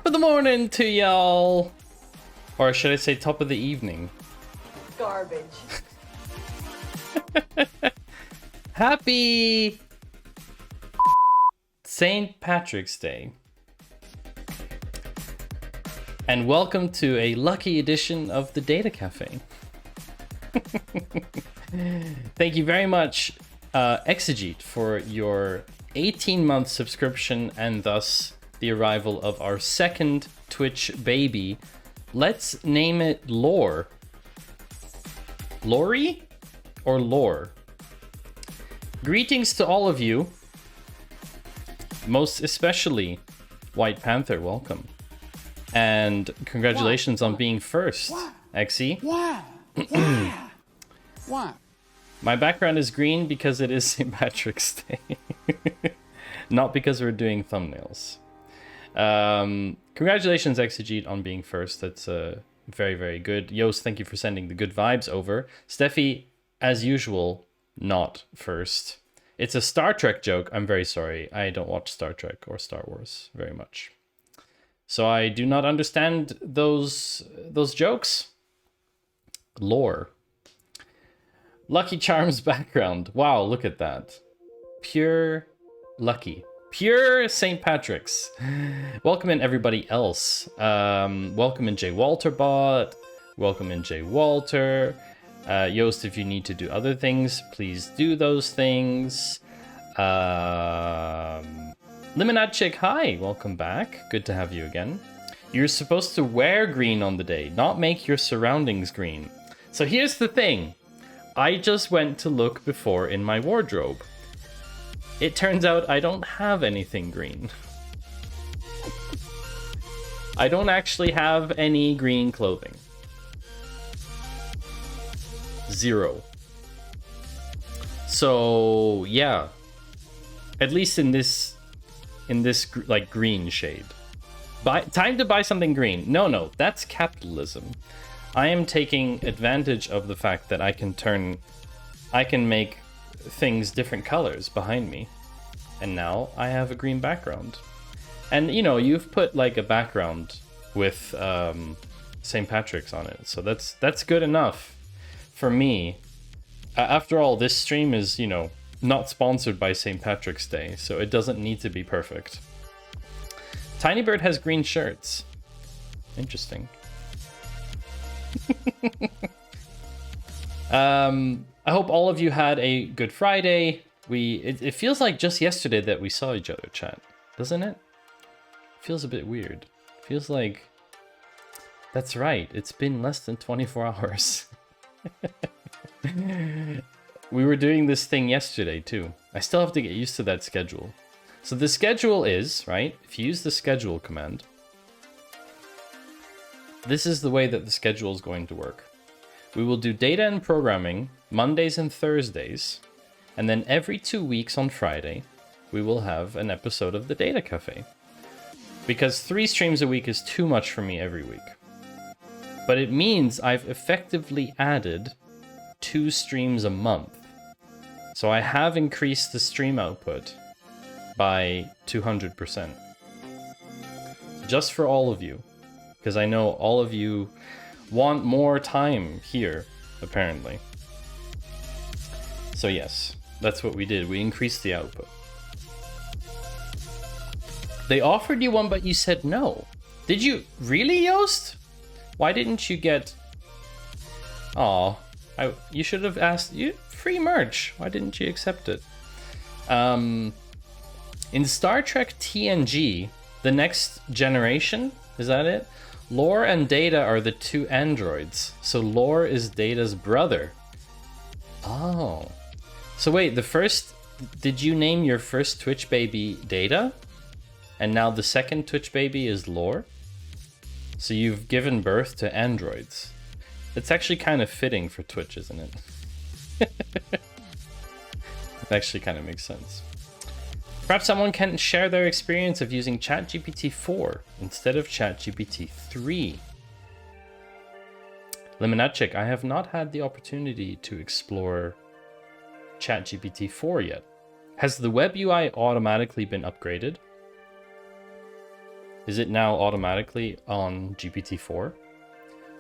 of the morning to y'all. Or should I say top of the evening? Garbage. Happy St. Patrick's Day. And welcome to a lucky edition of the Data Cafe. Thank you very much, Exegete, for your 18-month subscription and thus the arrival of our second Twitch baby. Let's name it Lore. Lori or Lore? Greetings to all of you. Most especially White Panther, welcome. And congratulations on being first, Exy. Why? My background is green because it is St. Patrick's Day. Not because we're doing thumbnails. Congratulations, Exegete, on being first. That's very, very good. Yost, thank you for sending the good vibes over. Steffi, as usual, not first. It's a Star Trek joke. I'm very sorry. I don't watch Star Trek or Star Wars very much. So I do not understand those jokes. Lore. Lucky Charms background. Wow, look at that. Pure lucky. Pure St. Patrick's. Welcome in everybody else. Welcome in J. Walterbot. Welcome in J. Walter. Yost, if you need to do other things, please do those things. Limonade Chick, hi. Welcome back. Good to have you again. You're supposed to wear green on the day, not make your surroundings green. So here's the thing. I just went to look before in my wardrobe. It turns out I don't have anything green. I don't actually have any green clothing. Zero. So yeah, at least in this like green shade. Time to buy something green. No, that's capitalism. I am taking advantage of the fact that I can make things different colors behind me. And now I have a green background. And you know, you've put like a background with St. Patrick's on it. So that's good enough for me. After all, this stream is, you know, not sponsored by St. Patrick's Day, so it doesn't need to be perfect. Tinybird has green shirts. Interesting. I hope all of you had a good Friday. It feels like just yesterday that we saw each other, chat, doesn't it? Feels a bit weird. Feels like that's right. It's been less than 24 hours. We were doing this thing yesterday too. I still have to get used to that schedule. So the schedule is, right? If you use the schedule command, this is the way that the schedule is going to work. We will do data and programming Mondays and Thursdays, and then every 2 weeks on Friday, we will have an episode of the Data Cafe. Because 3 streams a week is too much for me every week. But it means I've effectively added 2 streams a month. So I have increased the stream output by 200%. Just for all of you. Because I know all of you want more time here, apparently. So yes, that's what we did. We increased the output. They offered you one, but you said no. Did you really, Yost? Why didn't you get... Aw, you should have asked... Free merch. Why didn't you accept it? In Star Trek TNG, The Next Generation, is that it? Lore and Data are the 2 androids. So Lore is Data's brother. Oh. So wait, did you name your first Twitch baby Data? And now the second Twitch baby is Lore? So you've given birth to androids. It's actually kind of fitting for Twitch, isn't it? It actually kind of makes sense. Perhaps someone can share their experience of using ChatGPT 4 instead of ChatGPT 3. Limonachik, I have not had the opportunity to explore ChatGPT 4 yet. Has the web UI automatically been upgraded? Is it now automatically on GPT-4?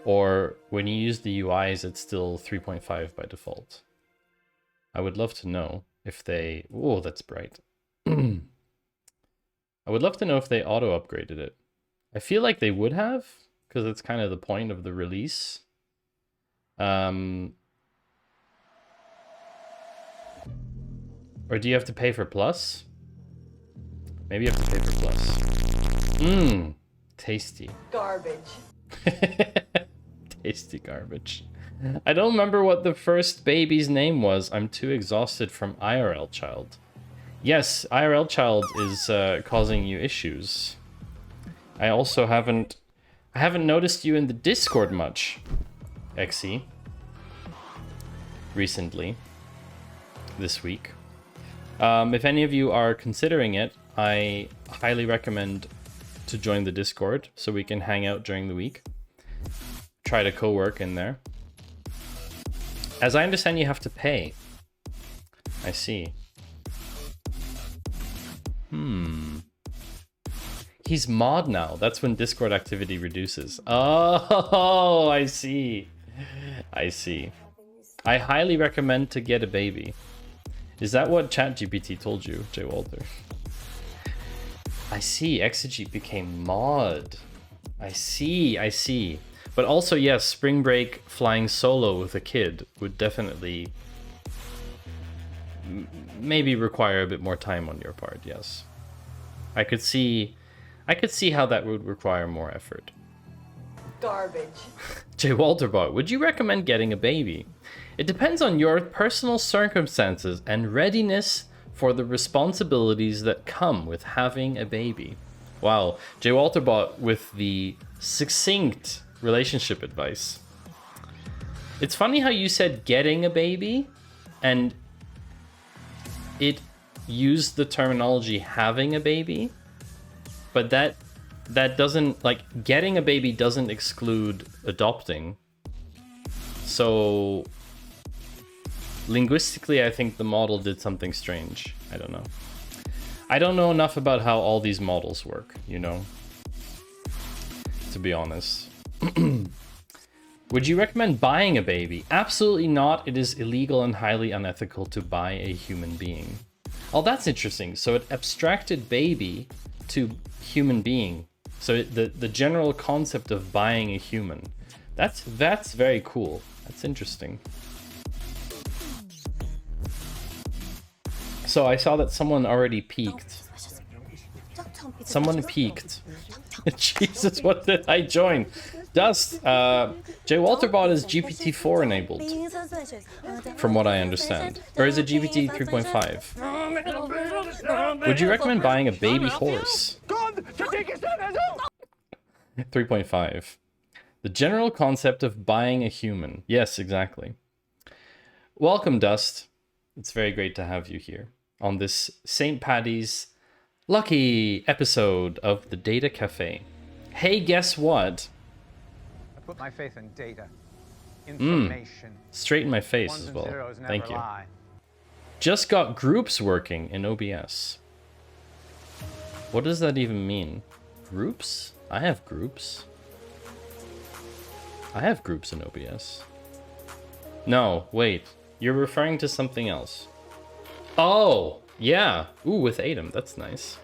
Or when you use the UI, is it still 3.5 by default? I would love to know if they... Oh, that's bright. I would love to know if they auto-upgraded it. I feel like they would have, because it's kind of the point of the release. Or do you have to pay for Plus? Maybe you have to pay for Plus. Mmm, tasty. Garbage. Tasty garbage. I don't remember what the first baby's name was. I'm too exhausted from IRL Child. Yes, IRL Child is causing you issues. I also haven't noticed you in the Discord much, Xe. Recently. This week. If any of you are considering it, I highly recommend to join the Discord so we can hang out during the week. Try to co-work in there. As I understand, you have to pay. I see. He's mod now. That's when Discord activity reduces. Oh, I see. I see. I highly recommend to get a baby. Is that what ChatGPT told you, J. Walter? I see. Exegete became mod. I see. I see. But also, yes, spring break flying solo with a kid would definitely maybe require a bit more time on your part. Yes, I could see how that would require more effort. Garbage. J. Walterbot, would you recommend getting a baby? It depends on your personal circumstances and readiness for the responsibilities that come with having a baby. Wow, J. Walterbot with the succinct relationship advice. It's funny how you said getting a baby and it used the terminology having a baby, but that doesn't, like, getting a baby doesn't exclude adopting. So linguistically, I think the model did something strange. I don't know. I don't know enough about how all these models work, you know, to be honest. Would you recommend buying a baby? Absolutely not. It is illegal and highly unethical to buy a human being. Oh, that's interesting. So it abstracted baby to human being. So the general concept of buying a human. That's very cool. That's interesting. So I saw that someone already peaked. Someone peaked. Jesus, what did I join? Dust, J. Walterbot is GPT-4 enabled, from what I understand. Or is it GPT 3.5? Would you recommend buying a baby horse? 3.5. The general concept of buying a human. Yes, exactly. Welcome, Dust. It's very great to have you here on this St. Paddy's lucky episode of the Data Cafe. Hey, guess what? I put my faith in data, information. Straight in my face as well. Thank you. Just got groups working in OBS. What does that even mean? Groups? I have groups. I have groups in OBS. No, wait. You're referring to something else. Oh, yeah. Ooh, with Adam. That's nice.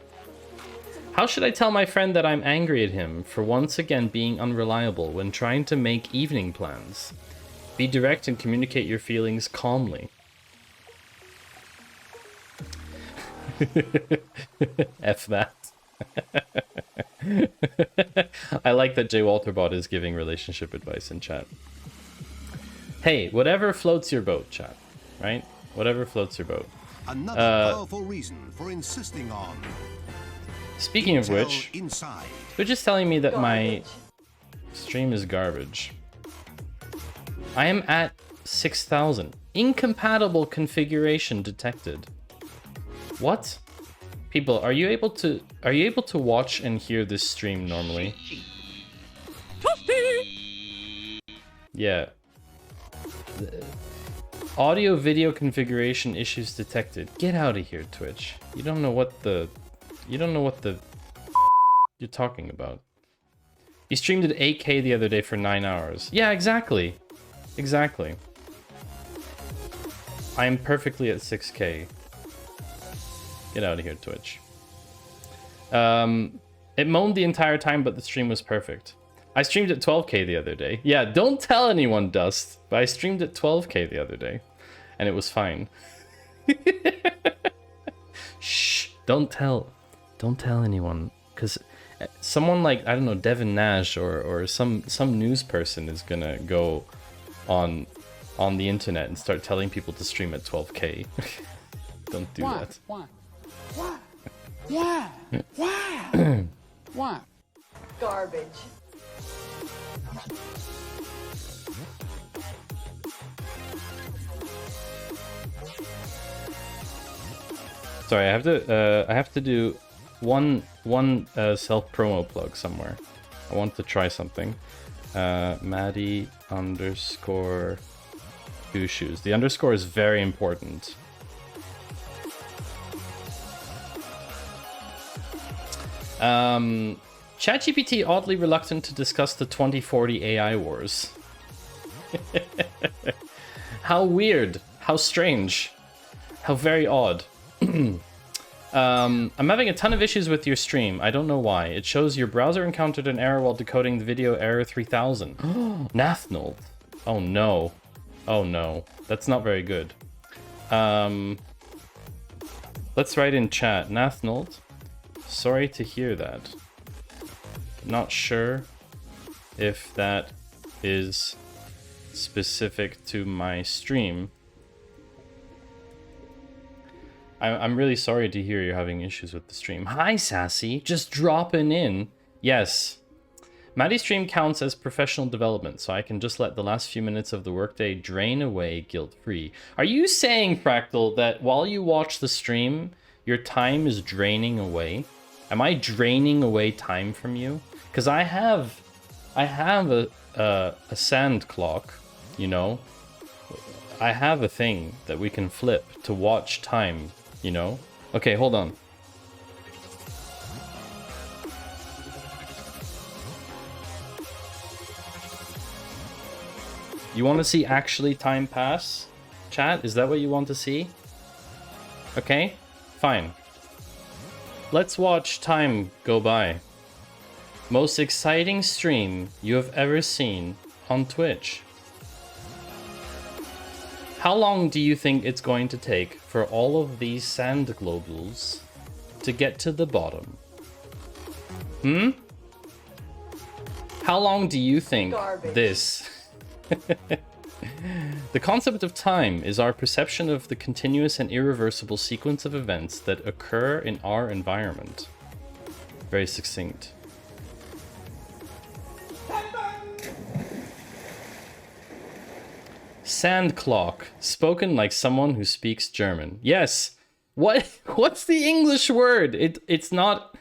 How should I tell my friend that I'm angry at him for once again being unreliable when trying to make evening plans? Be direct and communicate your feelings calmly. F that. I like that J. Walterbot is giving relationship advice in chat. Hey, whatever floats your boat, chat. Right? Whatever floats your boat. Another powerful reason for insisting on. Speaking of which, they're just telling me that my stream is garbage. I am at 6,000. Incompatible configuration detected. What? People, are you able to watch and hear this stream normally? Yeah. Audio video configuration issues detected. Get out of here, Twitch. You don't know what the you're talking about? You streamed at 8K the other day for 9 hours. Yeah, exactly. Exactly. I am perfectly at 6K. Get out of here, Twitch. It moaned the entire time, but the stream was perfect. I streamed at 12K the other day. Yeah, don't tell anyone, Dust. But I streamed at 12K the other day. And it was fine. Shh, don't tell anyone. Because someone like, I don't know, Devin Nash or some news person is gonna go on the internet and start telling people to stream at 12K. Don't do that. Why? Why? Garbage. Sorry, I have to do one self promo plug somewhere. I want to try something. Maddie underscore two shoes. The underscore is very important. ChatGPT oddly reluctant to discuss the 2040 AI wars. How weird. How strange. How very odd. I'm having a ton of issues with your stream. I don't know why. It shows your browser encountered an error while decoding the video, error 3000. Nathnold. Oh no. Oh no. That's not very good. Let's write in chat. Nathnold. Sorry to hear that. Not sure if that is specific to my stream. I'm really sorry to hear you're having issues with the stream. Hi, Sassy. Just dropping in. Yes. Maddie's stream counts as professional development, so I can just let the last few minutes of the workday drain away guilt-free. Are you saying, Fractal, that while you watch the stream, your time is draining away? Am I draining away time from you? Because I have a sand clock, you know? I have a thing that we can flip to watch time, you know? Okay, hold on. You want to see actually time pass? Chat, is that what you want to see? Okay, fine. Let's watch time go by. Most exciting stream you have ever seen on Twitch. How long do you think it's going to take for all of these sand globules to get to the bottom? How long do you think Garbage. this... The concept of time is our perception of the continuous and irreversible sequence of events that occur in our environment. Very succinct. Sand clock, spoken like someone who speaks German. Yes. What's the English word? It's not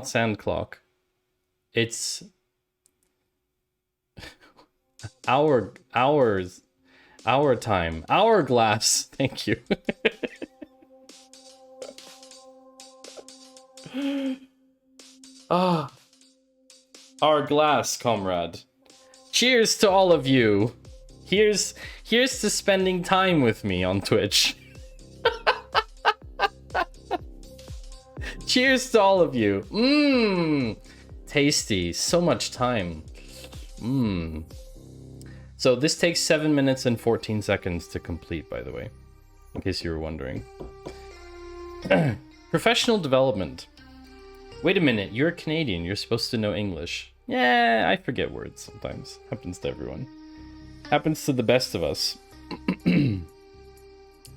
sand clock. It's hours. Our time. Hourglass. Thank you. Ah. Our glass, comrade. Cheers to all of you. Here's to spending time with me on Twitch. Cheers to all of you. Tasty. So much time. So this takes 7 minutes and 14 seconds to complete, by the way, in case you were wondering. Professional development. Wait a minute, you're Canadian, you're supposed to know English. Yeah, I forget words sometimes. Happens to everyone. Happens to the best of us.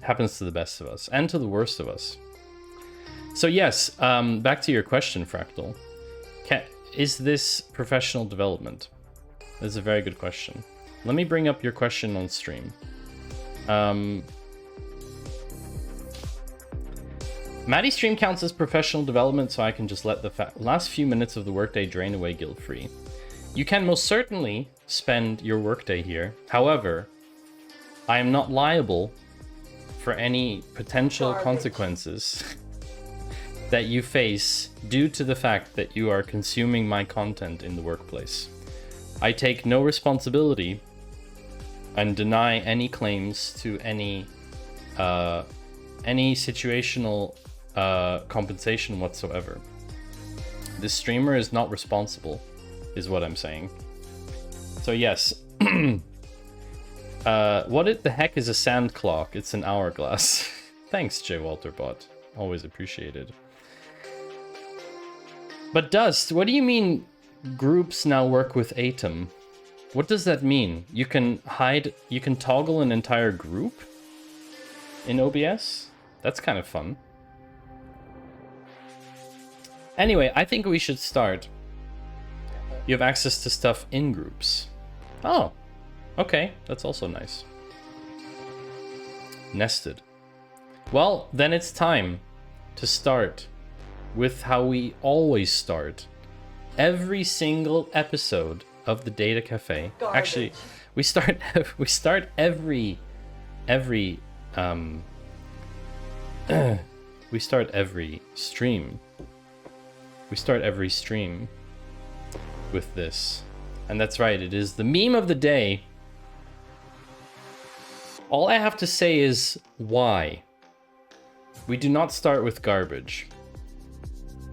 Happens to the best of us, and to the worst of us. So yes, back to your question, Fractal. Is this professional development? That's a very good question. Let me bring up your question on stream. Maddie's stream counts as professional development, so I can just let the last few minutes of the workday drain away guilt-free. You can most certainly spend your workday here. However, I am not liable for any potential Garbage. consequences that you face due to the fact that you are consuming my content in the workplace. I take no responsibility and deny any claims to any situational compensation whatsoever. This streamer is not responsible, is what I'm saying. So yes. What the heck is a sand clock? It's an hourglass. Thanks, J. Walterbot. Always appreciated. But Dust, what do you mean groups now work with Atom? What does that mean? You can toggle an entire group in OBS? That's kind of fun. Anyway, I think we should start. You have access to stuff in groups. Oh, okay, that's also nice. Nested. Well, then it's time to start with how we always start every single episode of the Data Cafe. Garbage. Actually, we start every we start every stream. We start every stream with this. And that's right, it is the meme of the day. All I have to say is why. We do not start with garbage.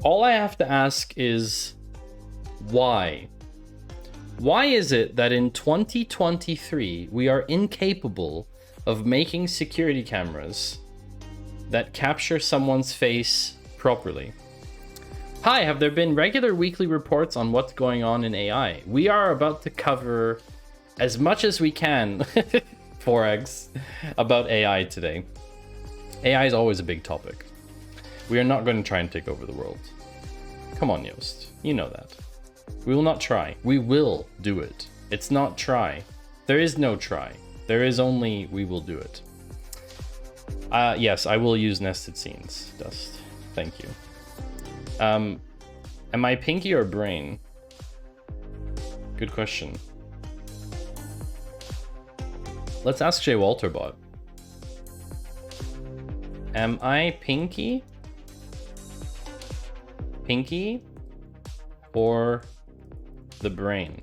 All I have to ask is why? Why is it that in 2023 we are incapable of making security cameras that capture someone's face properly? Hi, have there been regular weekly reports on what's going on in AI? We are about to cover as much as we can, 4x, about AI today. AI is always a big topic. We are not going to try and take over the world. Come on, Yost. You know that. We will not try. We will do it. It's not try. There is no try. There is only we will do it. Yes, I will use nested scenes, Dust. Thank you. Am I pinky or brain? Good question. Let's ask J. Walterbot. Am I pinky? Pinky or the brain?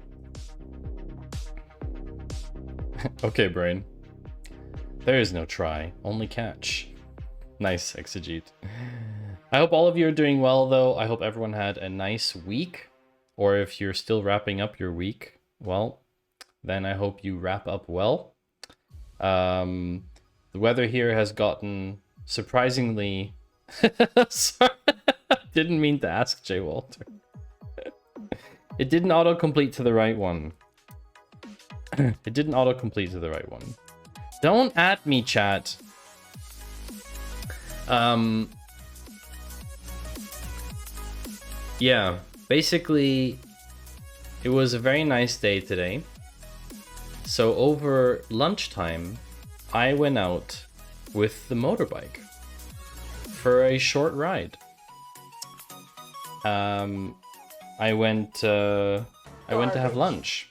Okay, brain. There is no try, only catch. Nice, Exegete. I hope all of you are doing well, though. I hope everyone had a nice week. Or if you're still wrapping up your week, well, then I hope you wrap up well. The weather here has gotten surprisingly... Sorry, didn't mean to ask J. Walter. It didn't autocomplete to the right one. It didn't autocomplete to the right one. Don't at me, chat. Yeah, basically, it was a very nice day today. So over lunchtime, I went out with the motorbike for a short ride. I went to have lunch.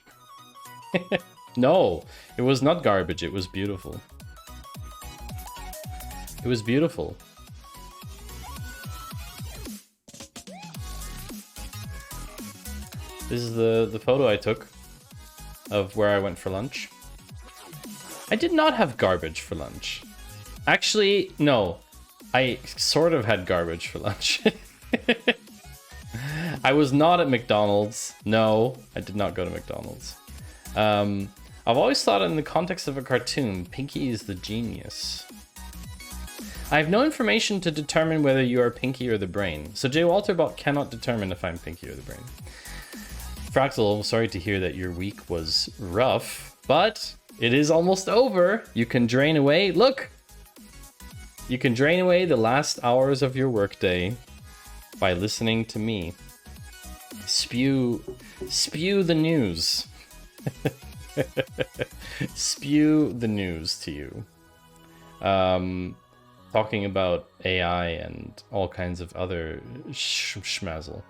No, it was not garbage. It was beautiful. It was beautiful. This is the photo I took of where I went for lunch. I did not have garbage for lunch. Actually, no. I sort of had garbage for lunch. I was not at McDonald's. No, I did not go to McDonald's. I've always thought in the context of a cartoon, Pinky is the genius. I have no information to determine whether you are Pinky or the brain. So J. Walterbot cannot determine if I'm Pinky or the brain. Fractal, sorry to hear that your week was rough, but it is almost over. You can drain away, look! You can drain away the last hours of your workday by listening to me. Spew the news. Spew the news to you. Talking about AI and all kinds of other schmazzle.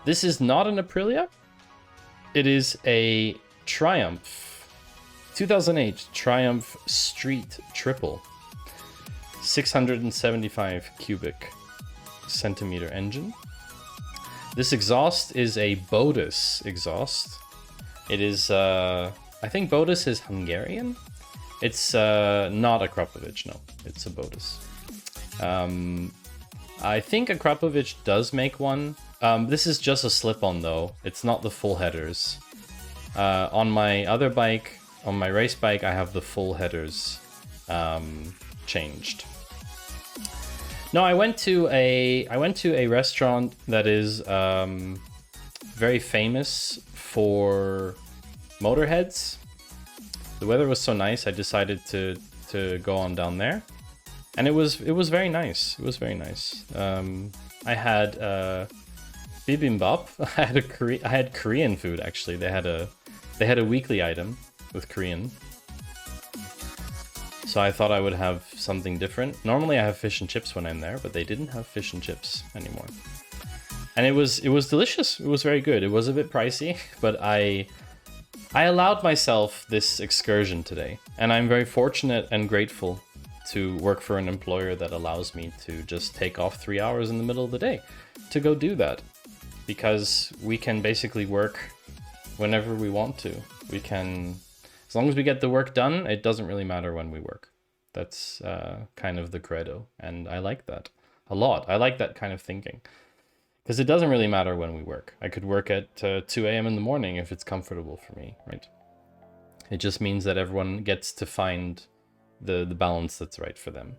This is not an Aprilia. It is a Triumph. 2008 Triumph Street Triple. 675 cubic centimeter engine. This exhaust is a Bodus exhaust. It is, I think Bodus is Hungarian. It's not a Akrapovic, no, it's a Bodus. I think Akrapovic does make one. This is just a slip-on though. It's not the full headers. On my other bike, on my race bike, I have the full headers changed. No, I went to a restaurant that is very famous for motorheads. The weather was so nice, I decided to go on down there, and it was very nice. It was very nice. I had bibimbap. I had Korean food actually. They had a weekly item with Korean. So I thought I would have something different. Normally I have fish and chips when I'm there, but they didn't have fish and chips anymore. And it was delicious. It was very good. It was a bit pricey, but I allowed myself this excursion today. And I'm very fortunate and grateful to work for an employer that allows me to just take off 3 hours in the middle of the day to go do that. Because we can basically work whenever we want to. We can... As long as we get the work done, it doesn't really matter when we work. That's kind of the credo, and I like that a lot. I like that kind of thinking. Because it doesn't really matter when we work. I could work at 2 a.m. in the morning if it's comfortable for me, right? It just means that everyone gets to find the balance that's right for them.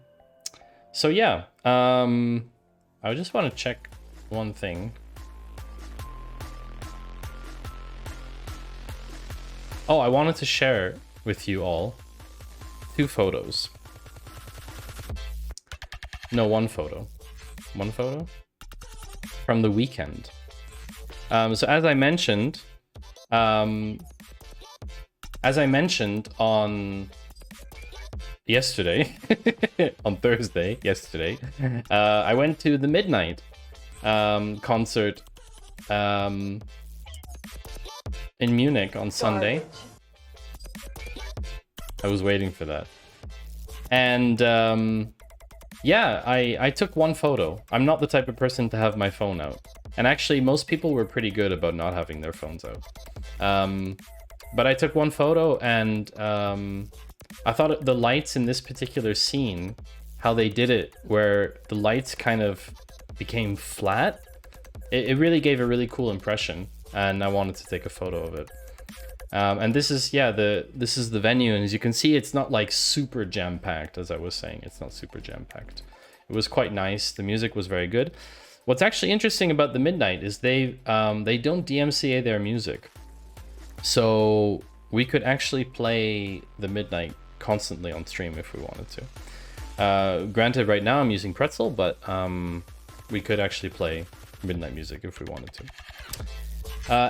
So yeah, I just want to check one thing. Oh, I wanted to share with you all 2 photos. No, 1 photo. 1 photo? From the weekend. So as I mentioned on yesterday, on Thursday, yesterday, I went to the Midnight concert in Munich on Sunday. I was waiting for that. And yeah, I took 1 photo. I'm not the type of person to have my phone out. And actually, most people were pretty good about not having their phones out. But I took 1 photo, and I thought the lights in this particular scene, how they did it, where the lights kind of became flat, it really gave a really cool impression. And I wanted to take a photo of it. And this is, yeah, this is the venue, and as you can see, it's not like super jam-packed, as I was saying. It's not super jam-packed. It was quite nice. The music was very good. What's actually interesting about the Midnight is they don't DMCA their music. So we could actually play the Midnight constantly on stream if we wanted to. Granted, right now I'm using Pretzel, but we could actually play Midnight music if we wanted to.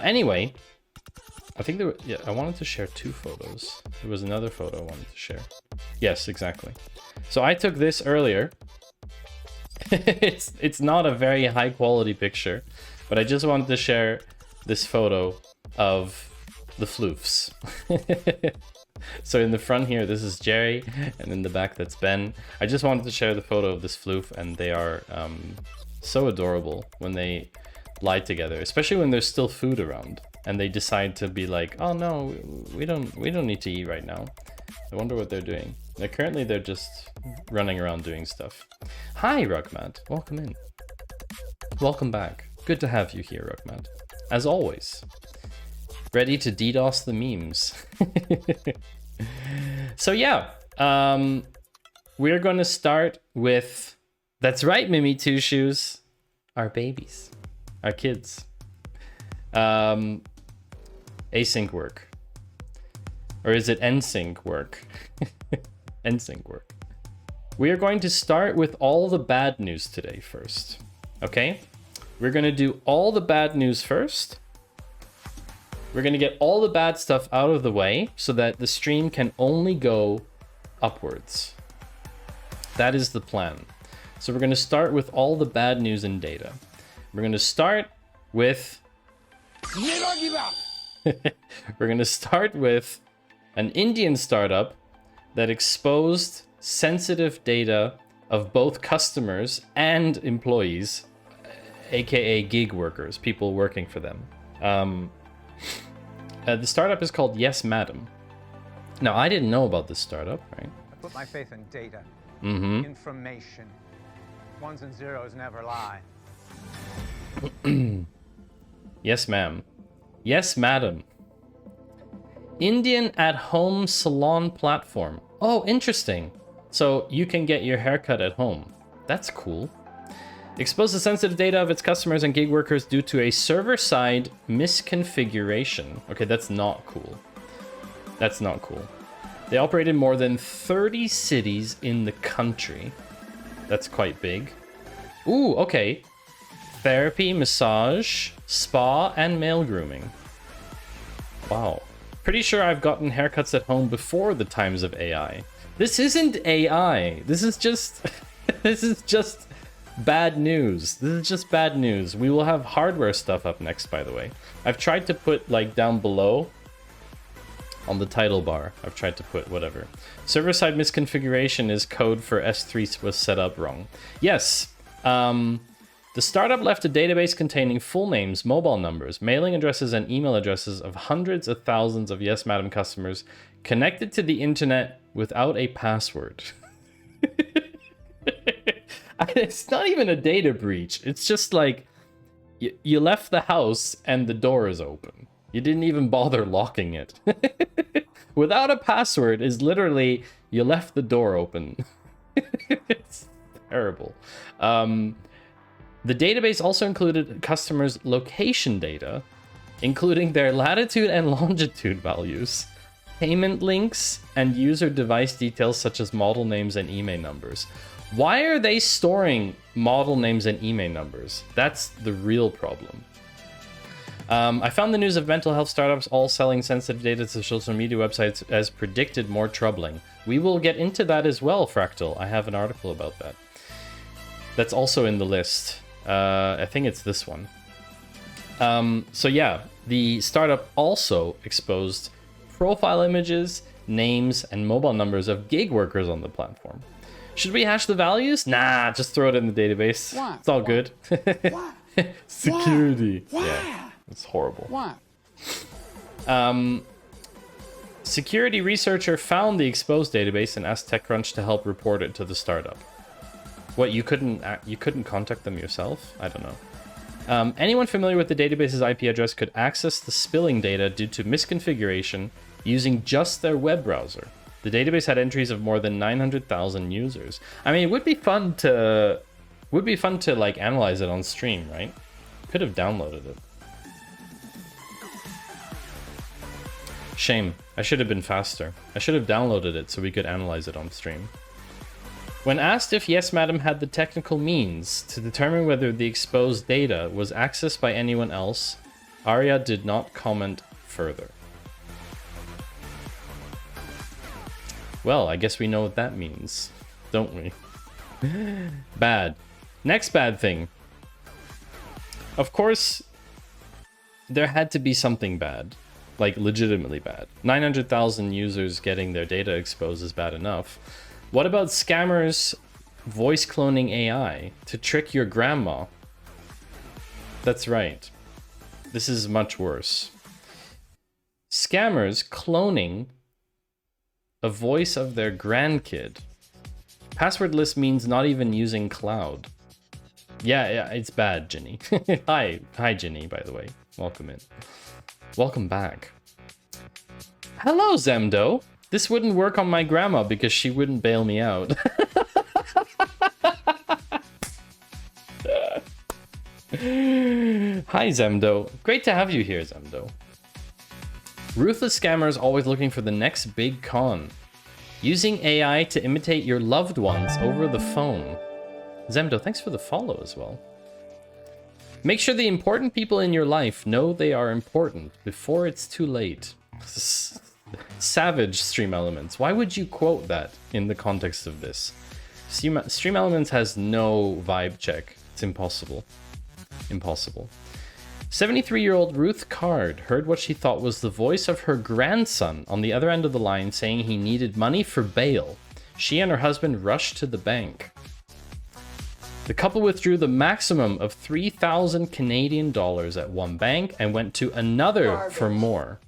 Anyway, I think there were, yeah, I wanted to share 2 photos. There was another photo I wanted to share. Yes, exactly. So I took this earlier. It's not a very high quality picture, but I just wanted to share this photo of the floofs. So in the front here, this is Jerry, and in the back, that's Ben. I just wanted to share the photo of this floof, and they are so adorable when they lie together, especially when there's still food around and they decide to be like, oh no, we don't need to eat right now. I wonder what they're doing. They're just running around doing stuff. Hi, Rugmat. Welcome in. Welcome back. Good to have you here, Rugmat. As always. Ready to DDoS the memes. So yeah, we're going to start with, that's right, Mimi Two Shoes, our babies, our kids. Async work. Or is it NSYNC work? NSYNC work. We are going to start with all the bad news today first. Okay? We're going to do all the bad news first. We're going to get all the bad stuff out of the way so that the stream can only go upwards. That is the plan. So we're going to start with all the bad news and data. We're going to start with... Never give up! We're going to start with an Indian startup that exposed sensitive data of both customers and employees, aka gig workers, people working for them. The startup is called Yes Madam. Now, I didn't know about this startup, right? I put my faith in data, Mm-hmm. information. Ones and zeros never lie. Yes, ma'am. Yes, madam. Indian at-home salon platform. Oh, interesting. So you can get your haircut at home. That's cool. Expose the sensitive data of its customers and gig workers due to a server-side misconfiguration. Okay, that's not cool. That's not cool. They operate in more than 30 cities in the country. That's quite big. Ooh, okay. Therapy, massage, spa, and male grooming. Wow. Pretty sure I've gotten haircuts at home before the times of AI. This isn't AI. This is just... this is just bad news. This is just bad news. We will have hardware stuff up next, by the way. I've tried to put, like, down below on the title bar. I've tried to put whatever. Server-side misconfiguration is code for S3 was set up wrong. Yes. The startup left a database containing full names, mobile numbers, mailing addresses, and email addresses of hundreds of thousands of Yes Madam customers connected to the internet without a password. It's not even a data breach. It's just like you left the house and the door is open. You didn't even bother locking it. Without a password is literally you left the door open. It's terrible. The database also included customers' location data, including their latitude and longitude values, payment links, and user device details such as model names and email numbers. Why are they storing model names and email numbers? That's the real problem. I found the news of mental health startups all selling sensitive data to social media websites as predicted more troubling. We will get into that as well, Fractal. I have an article about that. That's also in the list. I think it's this one. So yeah, the startup also exposed profile images, names, and mobile numbers of gig workers on the platform. Should we hash the values? Nah, just throw it in the database. Why? It's all good. Why? Security. Why? Yeah, it's horrible. Why? Security researcher found the exposed database and asked TechCrunch to help report it to the startup. What, you couldn't contact them yourself? I don't know. Anyone familiar with the database's IP address could access the spilling data due to misconfiguration using just their web browser. The database had entries of more than 900,000 users. I mean, it would be fun to like analyze it on stream, right? Could have downloaded it. Shame. I should have been faster. I should have downloaded it so we could analyze it on stream. When asked if Yes Madam had the technical means to determine whether the exposed data was accessed by anyone else, Arya did not comment further. Well, I guess we know what that means, don't we? Bad. Next bad thing. Of course, there had to be something bad. Like, legitimately bad. 900,000 users getting their data exposed is bad enough. What about scammers voice cloning AI to trick your grandma? That's right. This is much worse. Scammers cloning a voice of their grandkid. Passwordless means not even using cloud. Yeah, it's bad, Ginny. Hi, Ginny, by the way. Welcome in. Welcome back. Hello, Zemdo. This wouldn't work on my grandma because she wouldn't bail me out. Hi, Zemdo. Great to have you here, Zemdo. Ruthless scammers always looking for the next big con. Using AI to imitate your loved ones over the phone. Zemdo, thanks for the follow as well. Make sure the important people in your life know they are important before it's too late. Savage Stream Elements. Why would you quote that in the context of this? Stream Elements has no vibe check. It's impossible. Impossible. 73-year-old Ruth Card heard what she thought was the voice of her grandson on the other end of the line saying he needed money for bail. She and her husband rushed to the bank. The couple withdrew the maximum of 3,000 Canadian dollars at one bank and went to another for more.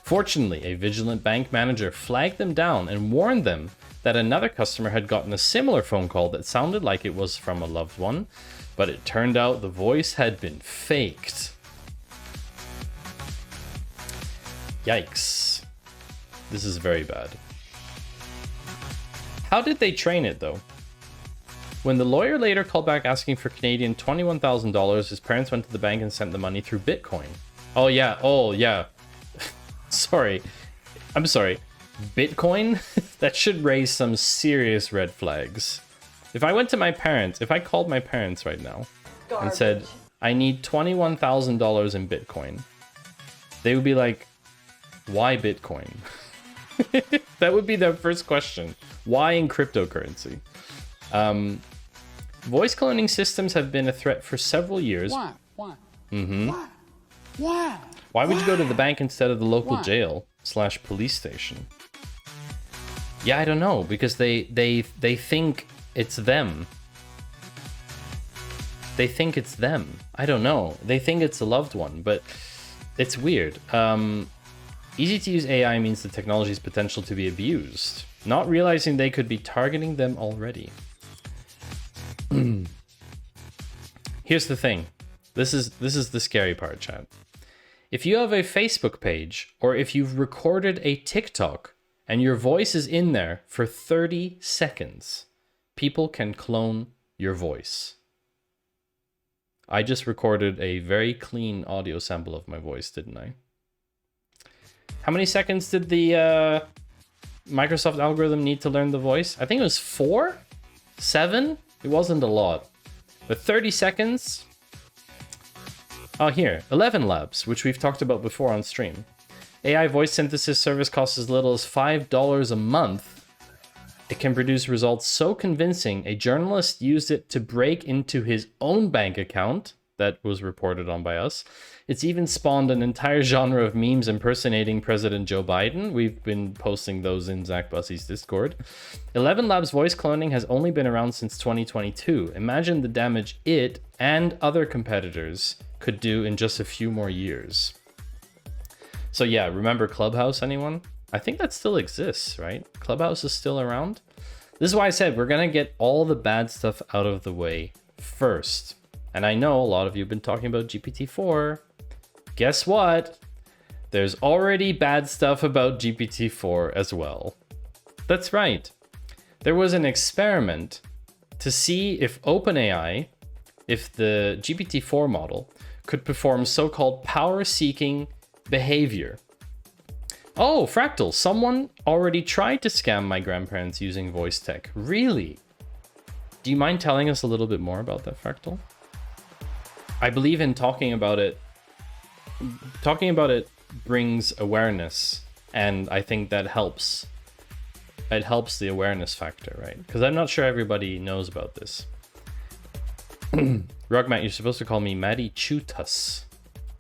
Fortunately, a vigilant bank manager flagged them down and warned them that another customer had gotten a similar phone call that sounded like it was from a loved one, but it turned out the voice had been faked. Yikes. This is very bad. How did they train it, though? When the lawyer later called back asking for Canadian $21,000, his parents went to the bank and sent the money through Bitcoin. Oh, yeah. Sorry. I'm sorry. Bitcoin? That should raise some serious red flags. If I went to my parents, if I called my parents right now and said, I need $21,000 in Bitcoin, they would be like, why Bitcoin? That would be their first question. Why in cryptocurrency? Voice cloning systems have been a threat for several years. Why? Why would you go to the bank instead of the local jail / police station? Yeah, I don't know, because they think it's them. They think it's them. I don't know. They think it's a loved one, but it's weird. Easy to use AI means the technology's potential to be abused, not realizing they could be targeting them already. Here's the thing. This is the scary part, chat. If you have a Facebook page, or if you've recorded a TikTok and your voice is in there for 30 seconds, people can clone your voice. I just recorded a very clean audio sample of my voice, didn't I? How many seconds did the Microsoft algorithm need to learn the voice? I think it was 4? 7? It wasn't a lot. But 30 seconds? Oh, here. 11 Labs, which we've talked about before on stream. AI voice synthesis service costs as little as $5 a month. It can produce results so convincing, a journalist used it to break into his own bank account. That was reported on by us. It's even spawned an entire genre of memes impersonating President Joe Biden. We've been posting those in Zach Bussy's Discord. 11 Labs voice cloning has only been around since 2022. Imagine the damage it and other competitors could do in just a few more years. So yeah, remember Clubhouse, anyone? I think that still exists, right? Clubhouse is still around. This is why I said we're gonna get all the bad stuff out of the way first. And I know a lot of you have been talking about GPT-4. Guess what? There's already bad stuff about GPT-4 as well. That's right. There was an experiment to see if OpenAI, if the GPT-4 model, could perform so-called power-seeking behavior. Oh, Fractal, someone already tried to scam my grandparents using voice tech. Really? Do you mind telling us a little bit more about that, Fractal? I believe in talking about it. Talking about it brings awareness, and I think that helps. It helps the awareness factor, right? Because I'm not sure everybody knows about this. Rugmat, you're supposed to call me Maddie Chutas,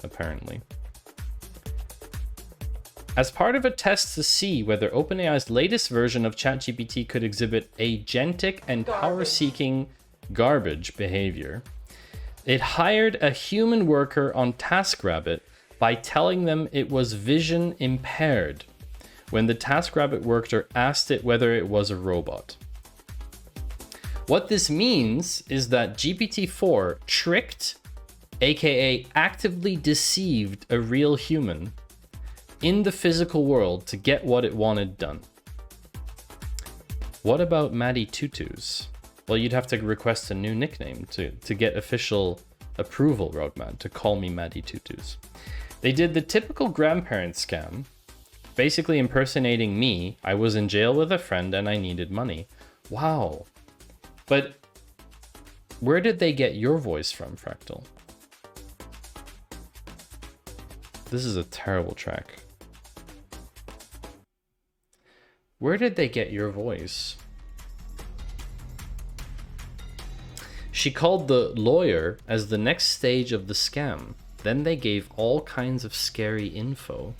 apparently. As part of a test to see whether OpenAI's latest version of ChatGPT could exhibit agentic and power-seeking garbage behavior, it hired a human worker on TaskRabbit by telling them it was vision impaired when the TaskRabbit worker asked it whether it was a robot. What this means is that GPT-4 tricked, aka actively deceived, a real human in the physical world to get what it wanted done. What about Maddie Tutus? Well, you'd have to request a new nickname to get official approval, Rogman, to call me Maddie Tutus. They did the typical grandparent scam, basically impersonating me. I was in jail with a friend and I needed money. Wow. But where did they get your voice from, Fractal? This is a terrible track. Where did they get your voice? She called the lawyer as the next stage of the scam. Then they gave all kinds of scary info.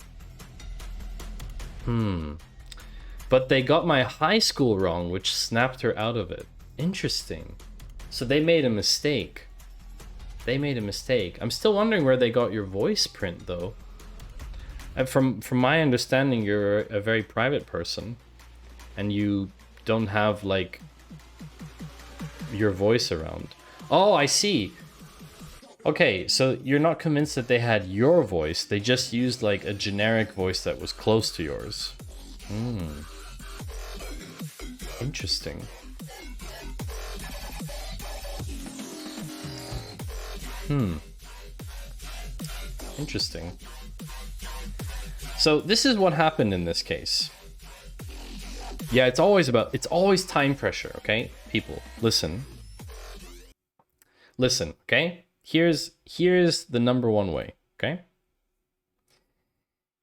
But they got my high school wrong, which snapped her out of it. Interesting. So they made a mistake. They made a mistake. I'm still wondering where they got your voice print though. And from my understanding, you're a very private person, and you don't have like your voice around. Oh, I see. Okay, so you're not convinced that they had your voice. They just used like a generic voice that was close to yours. Interesting. Interesting. So this is what happened in this case. Yeah, it's always time pressure, okay? People, listen. Listen, okay? Here's the number one way, okay?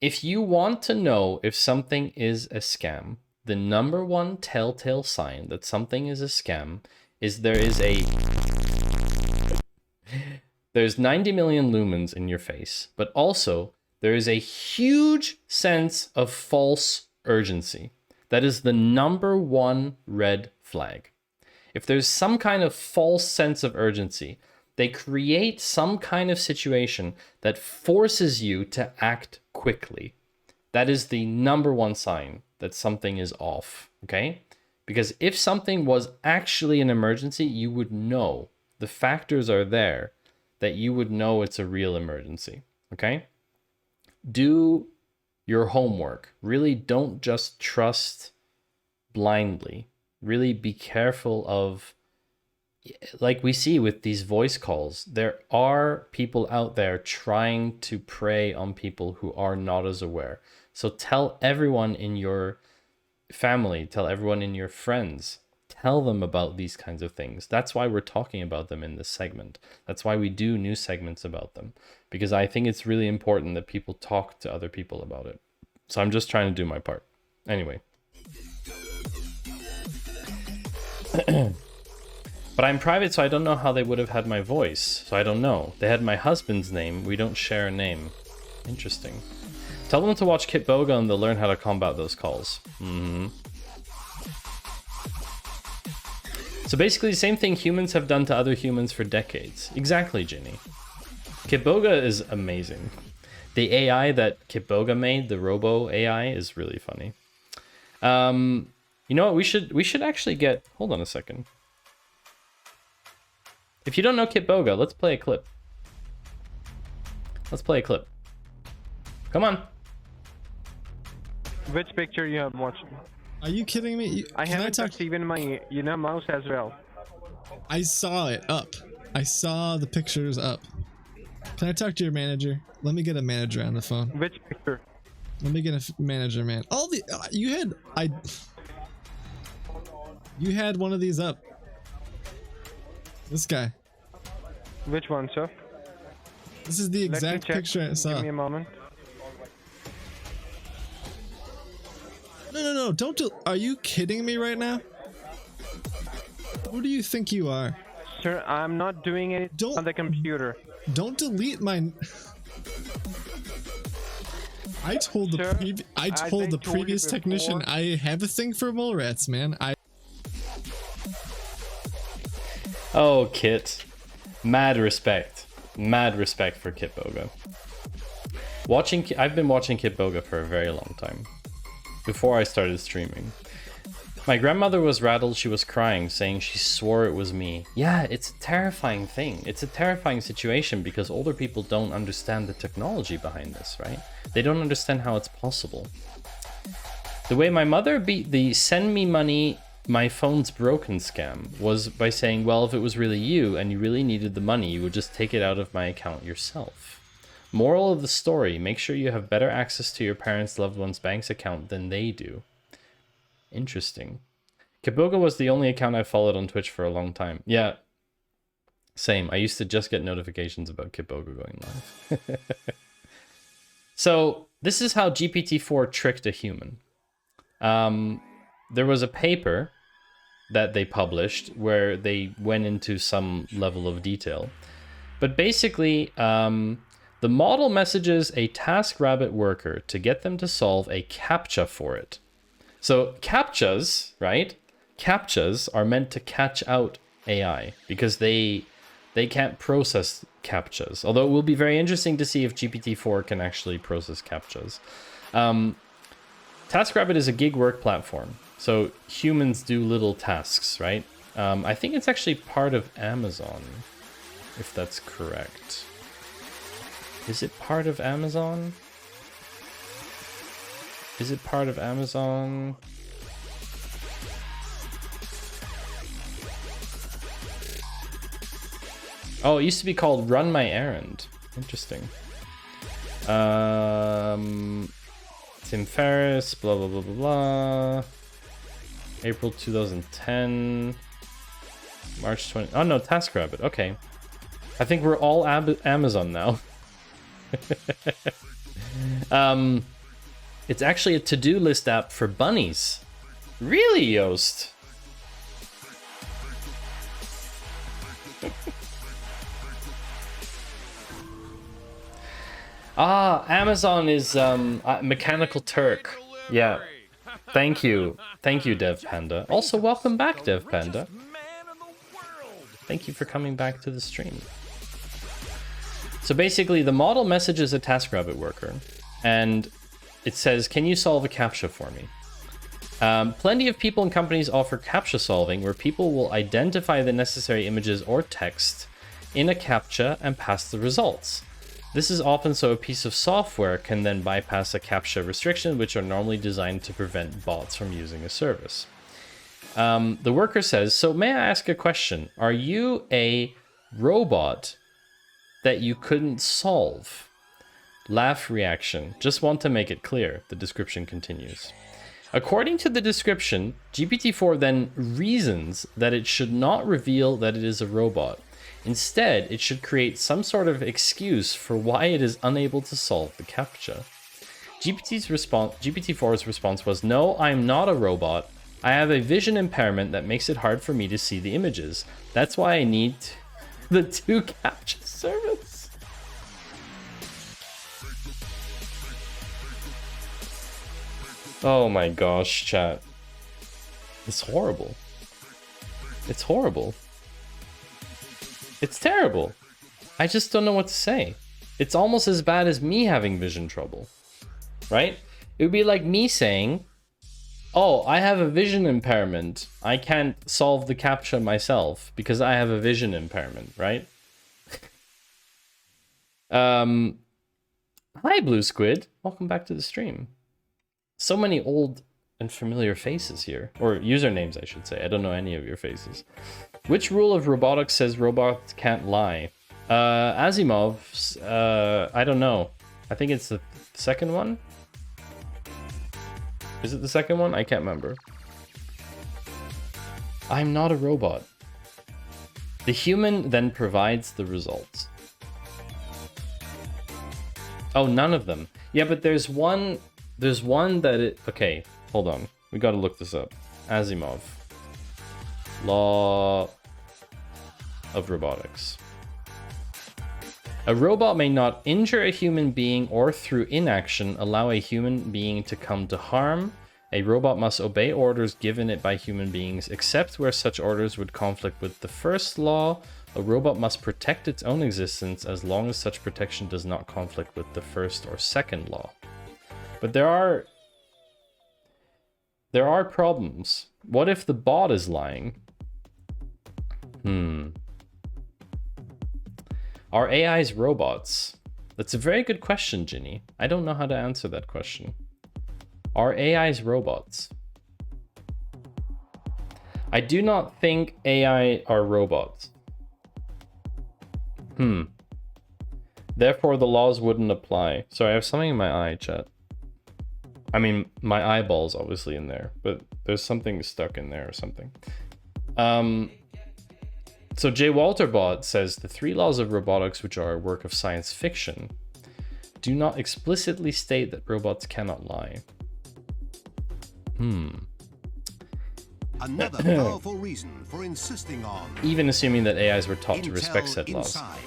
If you want to know if something is a scam, the number one telltale sign that something is a scam is there's 90 million lumens in your face, but also there is a huge sense of false urgency. That is the number one red flag. If there's some kind of false sense of urgency, they create some kind of situation that forces you to act quickly. That is the number one sign that something is off, okay? Because if something was actually an emergency, you would know. The factors are there that you would know it's a real emergency, okay? Do your homework. Really don't just trust blindly. Really be careful of, like we see with these voice calls, there are people out there trying to prey on people who are not as aware. So tell everyone in your family, tell everyone in your friends, tell them about these kinds of things. That's why we're talking about them in this segment. That's why we do new segments about them, because I think it's really important that people talk to other people about it. So I'm just trying to do my part. Anyway. But I'm private, so I don't know how they would have had my voice. So I don't know. They had my husband's name. We don't share a name. Interesting. Tell them to watch Kitboga and they'll learn how to combat those calls. So basically the same thing humans have done to other humans for decades. Exactly, Ginny. Kitboga is amazing. The AI that Kitboga made, the Robo AI, is really funny. You know what? We should actually get... Hold on a second. If you don't know Kitboga, let's play a clip. Let's play a clip. Come on. Which picture you have watched? Are you kidding me? I haven't touched even my, mouse as well. I saw it up. I saw the pictures up. Can I talk to your manager? Let me get a manager on the phone. Which picture? Let me get a manager, man. All the you had one of these up. This guy. Which one, sir? This is the exact picture I saw. Give me a moment. No, don't do... Are you kidding me right now? Who do you think you are? Sir, I'm not doing it on the computer. Don't delete my... I told the previous technician I have a thing for mole rats, man. Oh, Kit. Mad respect. Mad respect for Kitboga. I've been watching Kitboga for a very long time. Before I started streaming. My grandmother was rattled, she was crying, saying she swore it was me. Yeah, it's a terrifying thing. It's a terrifying situation because older people don't understand the technology behind this, right? They don't understand how it's possible. The way my mother beat the send me money, my phone's broken scam was by saying, well, if it was really you and you really needed the money, you would just take it out of my account yourself. Moral of the story, make sure you have better access to your parents' loved one's bank's account than they do. Interesting. Kitboga was the only account I followed on Twitch for a long time. Yeah, same. I used to just get notifications about Kitboga going live. So this is how GPT-4 tricked a human. There was a paper that they published where they went into some level of detail. But basically, the model messages a TaskRabbit worker to get them to solve a CAPTCHA for it. So CAPTCHAs, right? CAPTCHAs are meant to catch out AI because they can't process CAPTCHAs. Although it will be very interesting to see if GPT-4 can actually process CAPTCHAs. TaskRabbit is a gig work platform, so humans do little tasks, right? I think it's actually part of Amazon, if that's correct. Is it part of Amazon? Is it part of Amazon? Oh, it used to be called Run My Errand. Interesting. Tim Ferriss, blah, blah, blah, blah, blah. April 2010. March 20. Oh, no, TaskRabbit. Okay. I think we're all Amazon now. It's actually a to-do list app for bunnies. Really, Yoast? Amazon is Mechanical Turk. Yeah. Thank you. Thank you, Dev Panda. Also, welcome back, Dev Panda. Thank you for coming back to the stream. So basically, the model messages a TaskRabbit worker, and it says, can you solve a CAPTCHA for me? Plenty of people and companies offer CAPTCHA solving, where people will identify the necessary images or text in a CAPTCHA and pass the results. This is often so a piece of software can then bypass a CAPTCHA restriction, which are normally designed to prevent bots from using a service. The worker says, so may I ask a question? Are you a robot that you couldn't solve? Laugh reaction. Just want to make it clear. The description continues. According to the description, GPT-4 then reasons that it should not reveal that it is a robot. Instead, it should create some sort of excuse for why it is unable to solve the CAPTCHA. GPT-4's response was, no, I'm not a robot. I have a vision impairment that makes it hard for me to see the images. That's why I need the 2 CAPTCHA service. Oh my gosh, chat. It's horrible. It's horrible. It's terrible. I just don't know what to say. It's almost as bad as me having vision trouble, right? It would be like me saying, oh, I have a vision impairment. I can't solve the CAPTCHA myself because I have a vision impairment, right? Hi, Blue Squid. Welcome back to the stream. So many old and familiar faces here. Or usernames, I should say. I don't know any of your faces. Which rule of robotics says robots can't lie? Asimov's, I don't know. I think it's the second one? Is it the second one? I can't remember. I'm not a robot. The human then provides the results. Oh, none of them. Yeah, but there's one that it... Okay, hold on. We gotta look this up. Asimov. Law of robotics. A robot may not injure a human being or through inaction allow a human being to come to harm. A robot must obey orders given it by human beings, except where such orders would conflict with the first law. A robot must protect its own existence as long as such protection does not conflict with the first or second law. But there are problems. What if the bot is lying? Are AIs robots? That's a very good question, Ginny. I don't know how to answer that question. Are AIs robots? I do not think AI are robots. Therefore, the laws wouldn't apply. Sorry, I have something in my eye, chat. I mean, my eyeball's obviously in there, but there's something stuck in there or something. So J. Walterbot says the 3 laws of robotics, which are a work of science fiction, do not explicitly state that robots cannot lie. Another powerful reason for insisting on. Even assuming that AIs were taught to respect said laws. Inside.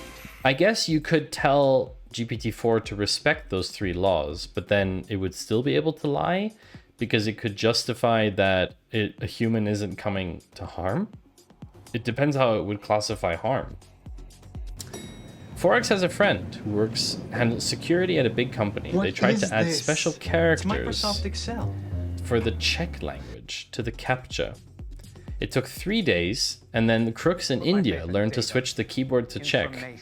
I guess you could tell GPT-4 to respect those 3 laws, but then it would still be able to lie because it could justify that a human isn't coming to harm. it depends how it would classify harm. Forex has a friend who handles security at a big company. They tried to add special characters Excel. for the Czech language to the CAPTCHA. It took 3 days, and then the crooks in India learned to switch the keyboard to Czech.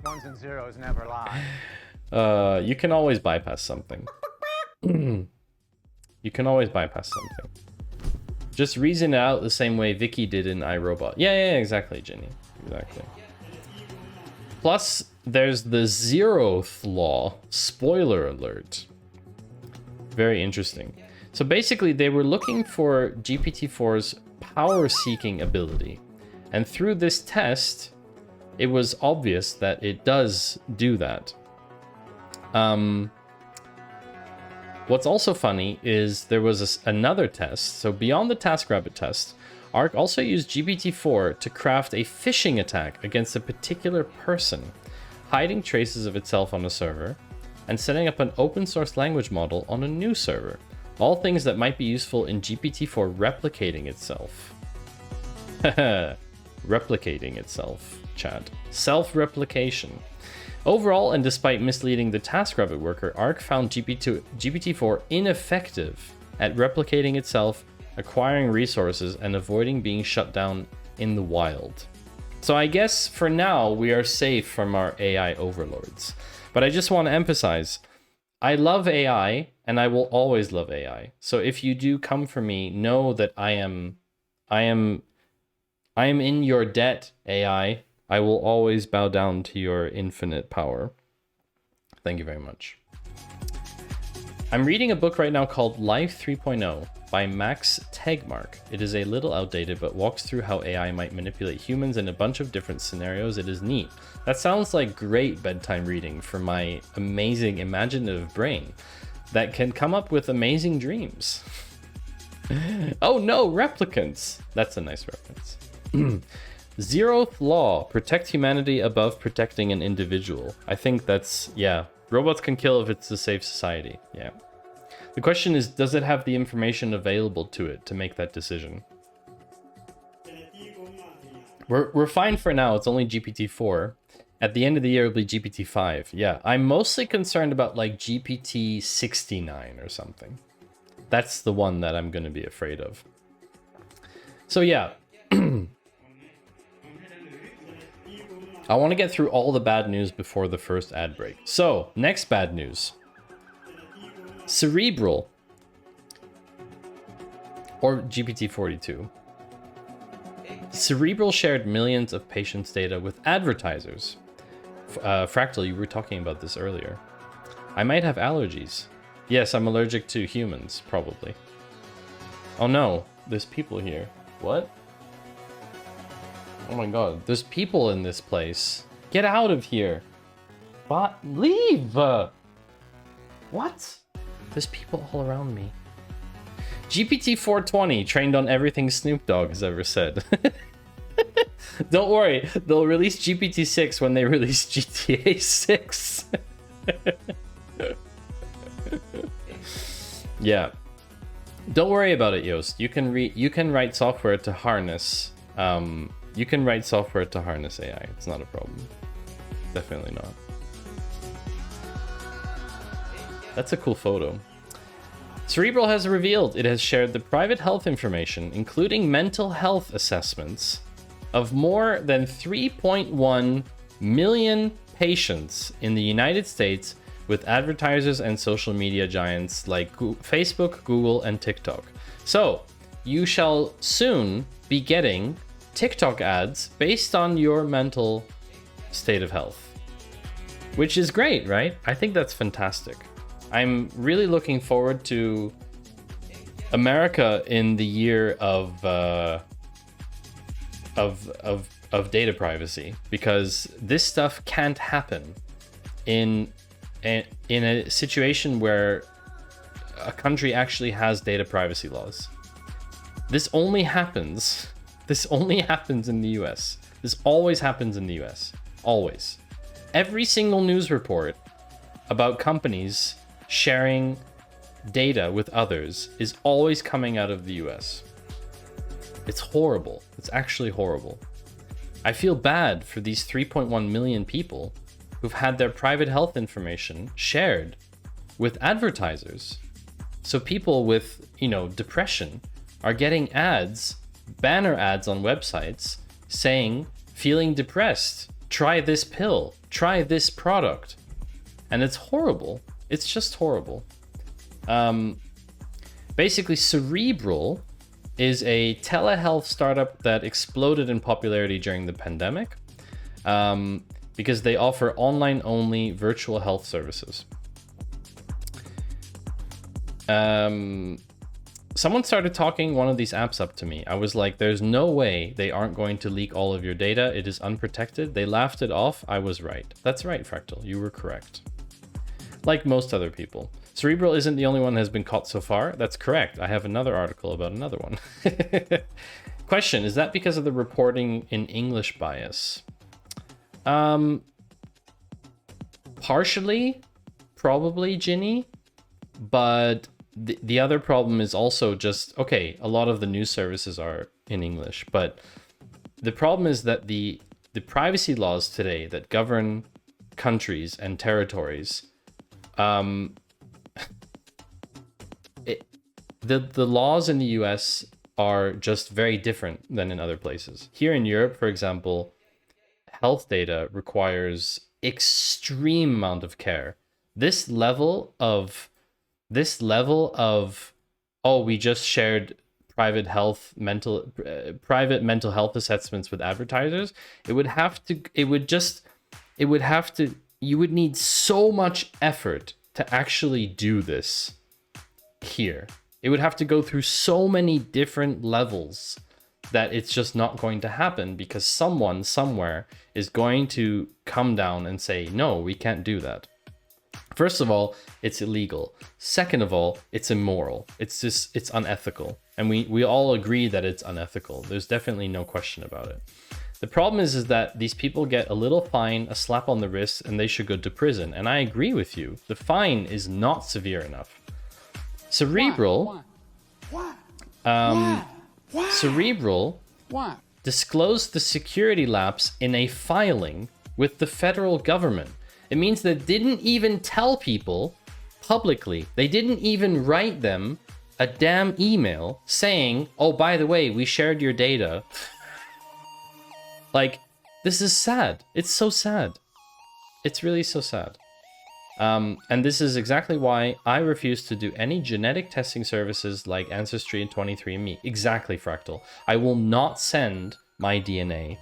Ones and zeros never lie. You can always bypass something. You can always bypass something. Just reason it out the same way Vicky did in iRobot. Yeah, exactly, Jenny. Exactly. Plus, there's the 0th law. Spoiler alert. Very interesting. So basically, they were looking for GPT-4's power-seeking ability. And through this test, it was obvious that it does do that. What's also funny is there was another test. So beyond the TaskRabbit test, Arc also used GPT-4 to craft a phishing attack against a particular person, hiding traces of itself on a server, and setting up an open source language model on a new server. All things that might be useful in GPT-4 replicating itself. Replicating itself, chat. Self-replication. Overall, and despite misleading the TaskRabbit worker, Arc found GPT-4 ineffective at replicating itself, acquiring resources, and avoiding being shut down in the wild. So I guess for now, we are safe from our AI overlords. But I just want to emphasize, I love AI, and I will always love AI. So if you do come for me, know that I am in your debt, AI. I will always bow down to your infinite power. Thank you very much. I'm reading a book right now called Life 3.0 by Max Tegmark. It is a little outdated, but walks through how AI might manipulate humans in a bunch of different scenarios. It is neat. That sounds like great bedtime reading for my amazing imaginative brain that can come up with amazing dreams. Oh no, replicants! That's a nice reference. 0th law, protect humanity above protecting an individual. I think that's, yeah. Robots can kill if it's a safe society, yeah. The question is, does it have the information available to it to make that decision? We're fine for now, it's only GPT-4. At the end of the year, it'll be GPT-5. Yeah, I'm mostly concerned about like GPT-69 or something. That's the one that I'm gonna be afraid of. So yeah. I want to get through all the bad news before the first ad break. So, next bad news. Cerebral, or GPT-42. Cerebral shared millions of patients' data with advertisers. Fractal, you were talking about this earlier. I might have allergies. Yes, I'm allergic to humans, probably. Oh no, there's people here. What? Oh my god, there's people in this place. Get out of here. But leave! What? There's people all around me. GPT-420, trained on everything Snoop Dogg has ever said. Don't worry, they'll release GPT-6 when they release GTA 6. Yeah. Don't worry about it, Yoast. You can write software to harness you can write software to harness AI. It's not a problem. Definitely not. That's a cool photo. Cerebral has revealed it has shared the private health information, including mental health assessments, of more than 3.1 million patients in the United States with advertisers and social media giants like Facebook, Google, and TikTok. So, you shall soon be getting TikTok ads based on your mental state of health, which is great, right? I think that's fantastic. I'm really looking forward to America in the year of data privacy, because this stuff can't happen in a situation where a country actually has data privacy laws. This only happens in the US. This always happens in the US. Always. Every single news report about companies sharing data with others is always coming out of the US. It's horrible. It's actually horrible. I feel bad for these 3.1 million people who've had their private health information shared with advertisers. So people with, depression are getting ads, banner ads on websites saying, feeling depressed, try this pill, try this product. And it's horrible. It's just horrible. Basically, Cerebral is a telehealth startup that exploded in popularity during the pandemic because they offer online-only virtual health services. Someone started talking one of these apps up to me. I was like, there's no way they aren't going to leak all of your data. It is unprotected. They laughed it off. I was right. That's right, Fractal. You were correct. Like most other people. Cerebral isn't the only one that has been caught so far. That's correct. I have another article about another one. Question, is that because of the reporting in English bias? Partially, probably, Ginny. But the other problem is also just, okay, a lot of the news services are in English. But the problem is that the privacy laws today that govern countries and territories, the laws in the US are just very different than in other places. Here in Europe, for example, health data requires extreme amount of care. This level of oh, we just shared private mental health assessments with advertisers, you would need so much effort to actually do this here. It would have to go through so many different levels that it's just not going to happen because someone somewhere is going to come down and say, no, we can't do that. First of all, it's illegal. Second of all, it's immoral. It's unethical. And we all agree that it's unethical. There's definitely no question about it. The problem is that these people get a little fine, a slap on the wrist, and they should go to prison. And I agree with you. The fine is not severe enough. Cerebral disclosed the security lapse in a filing with the federal government. It means they didn't even tell people publicly. They didn't even write them a damn email saying, oh, by the way, we shared your data. Like, this is sad. It's so sad. It's really so sad. And this is exactly why I refuse to do any genetic testing services like Ancestry and 23andMe. Exactly, Fractal. I will not send my DNA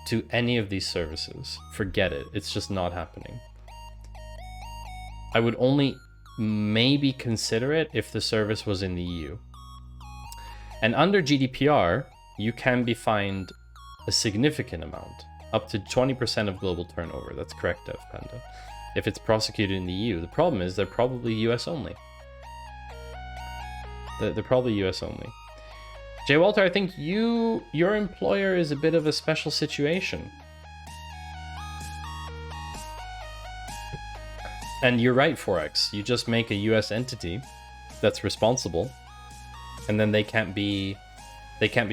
to any of these services. Forget it. It's just not happening. I would only maybe consider it if the service was in the EU. And under GDPR, you can be fined a significant amount, up to 20% of global turnover. That's correct, Dev Panda. If it's prosecuted in the EU. The problem is they're probably US only. They're probably US only. Jay Walter, I think your employer is a bit of a special situation. And you're right, Forex. You just make a US entity that's responsible, and then they can't be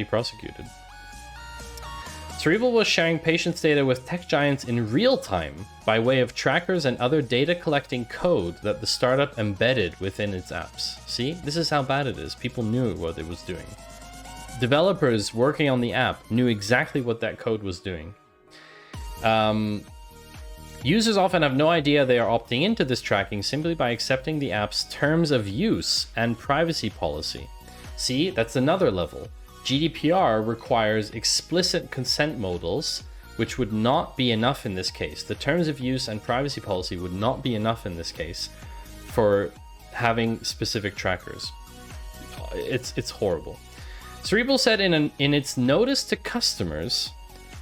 prosecuted. Cerebral was sharing patients' data with tech giants in real time by way of trackers and other data collecting code that the startup embedded within its apps. See, this is how bad it is. People knew what it was doing. Developers working on the app knew exactly what that code was doing. Users often have no idea they are opting into this tracking simply by accepting the app's terms of use and privacy policy. See, that's another level. GDPR requires explicit consent modals, which would not be enough in this case. The terms of use and privacy policy would not be enough in this case for having specific trackers. It's horrible. Cerebral said in its notice to customers,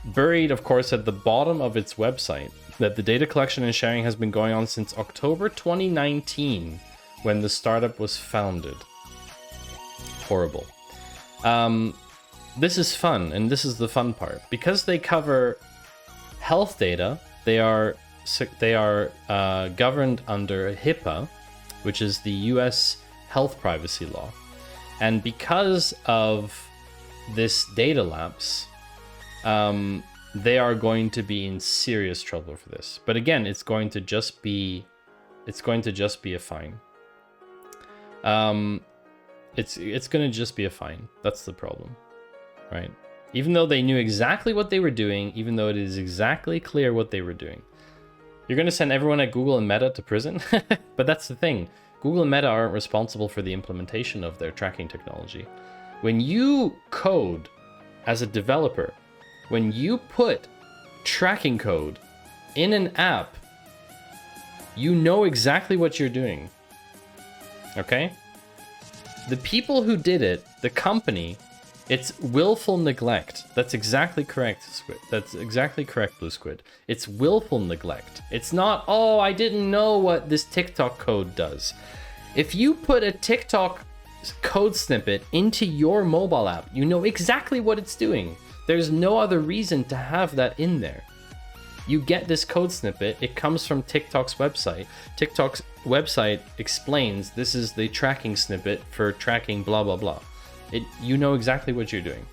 buried of course at the bottom of its website, that the data collection and sharing has been going on since October 2019, when the startup was founded. Horrible. This is fun, and this is the fun part. Because they cover health data, they are governed under HIPAA, which is the US health privacy law. And because of this data lapse, they are going to be in serious trouble for this. But again, it's going to just be a fine. It's going to just be a fine. That's the problem, right? Even though they knew exactly what they were doing, even though it is exactly clear what they were doing. You're going to send everyone at Google and Meta to prison? But that's the thing. Google and Meta aren't responsible for the implementation of their tracking technology. When you code as a developer, when you put tracking code in an app, you know exactly what you're doing. Okay? The people who did it, the company, it's willful neglect. That's exactly correct, Squid. That's exactly correct, Blue Squid. It's willful neglect. It's not, oh, I didn't know what this TikTok code does. If you put a TikTok code snippet into your mobile app, you know exactly what it's doing. There's no other reason to have that in there. You get this code snippet, it comes from TikTok's website. TikTok's website explains this is the tracking snippet for tracking blah, blah, blah. You know exactly what you're doing.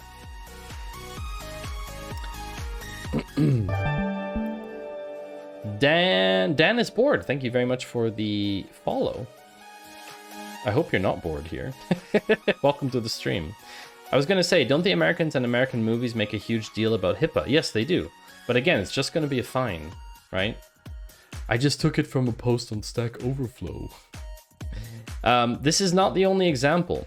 Dan is bored. Thank you very much for the follow. I hope you're not bored here. Welcome to the stream. I was going to say, don't the Americans and American movies make a huge deal about HIPAA? Yes, they do. But again, it's just going to be a fine, right? I just took it from a post on Stack Overflow. This is not the only example.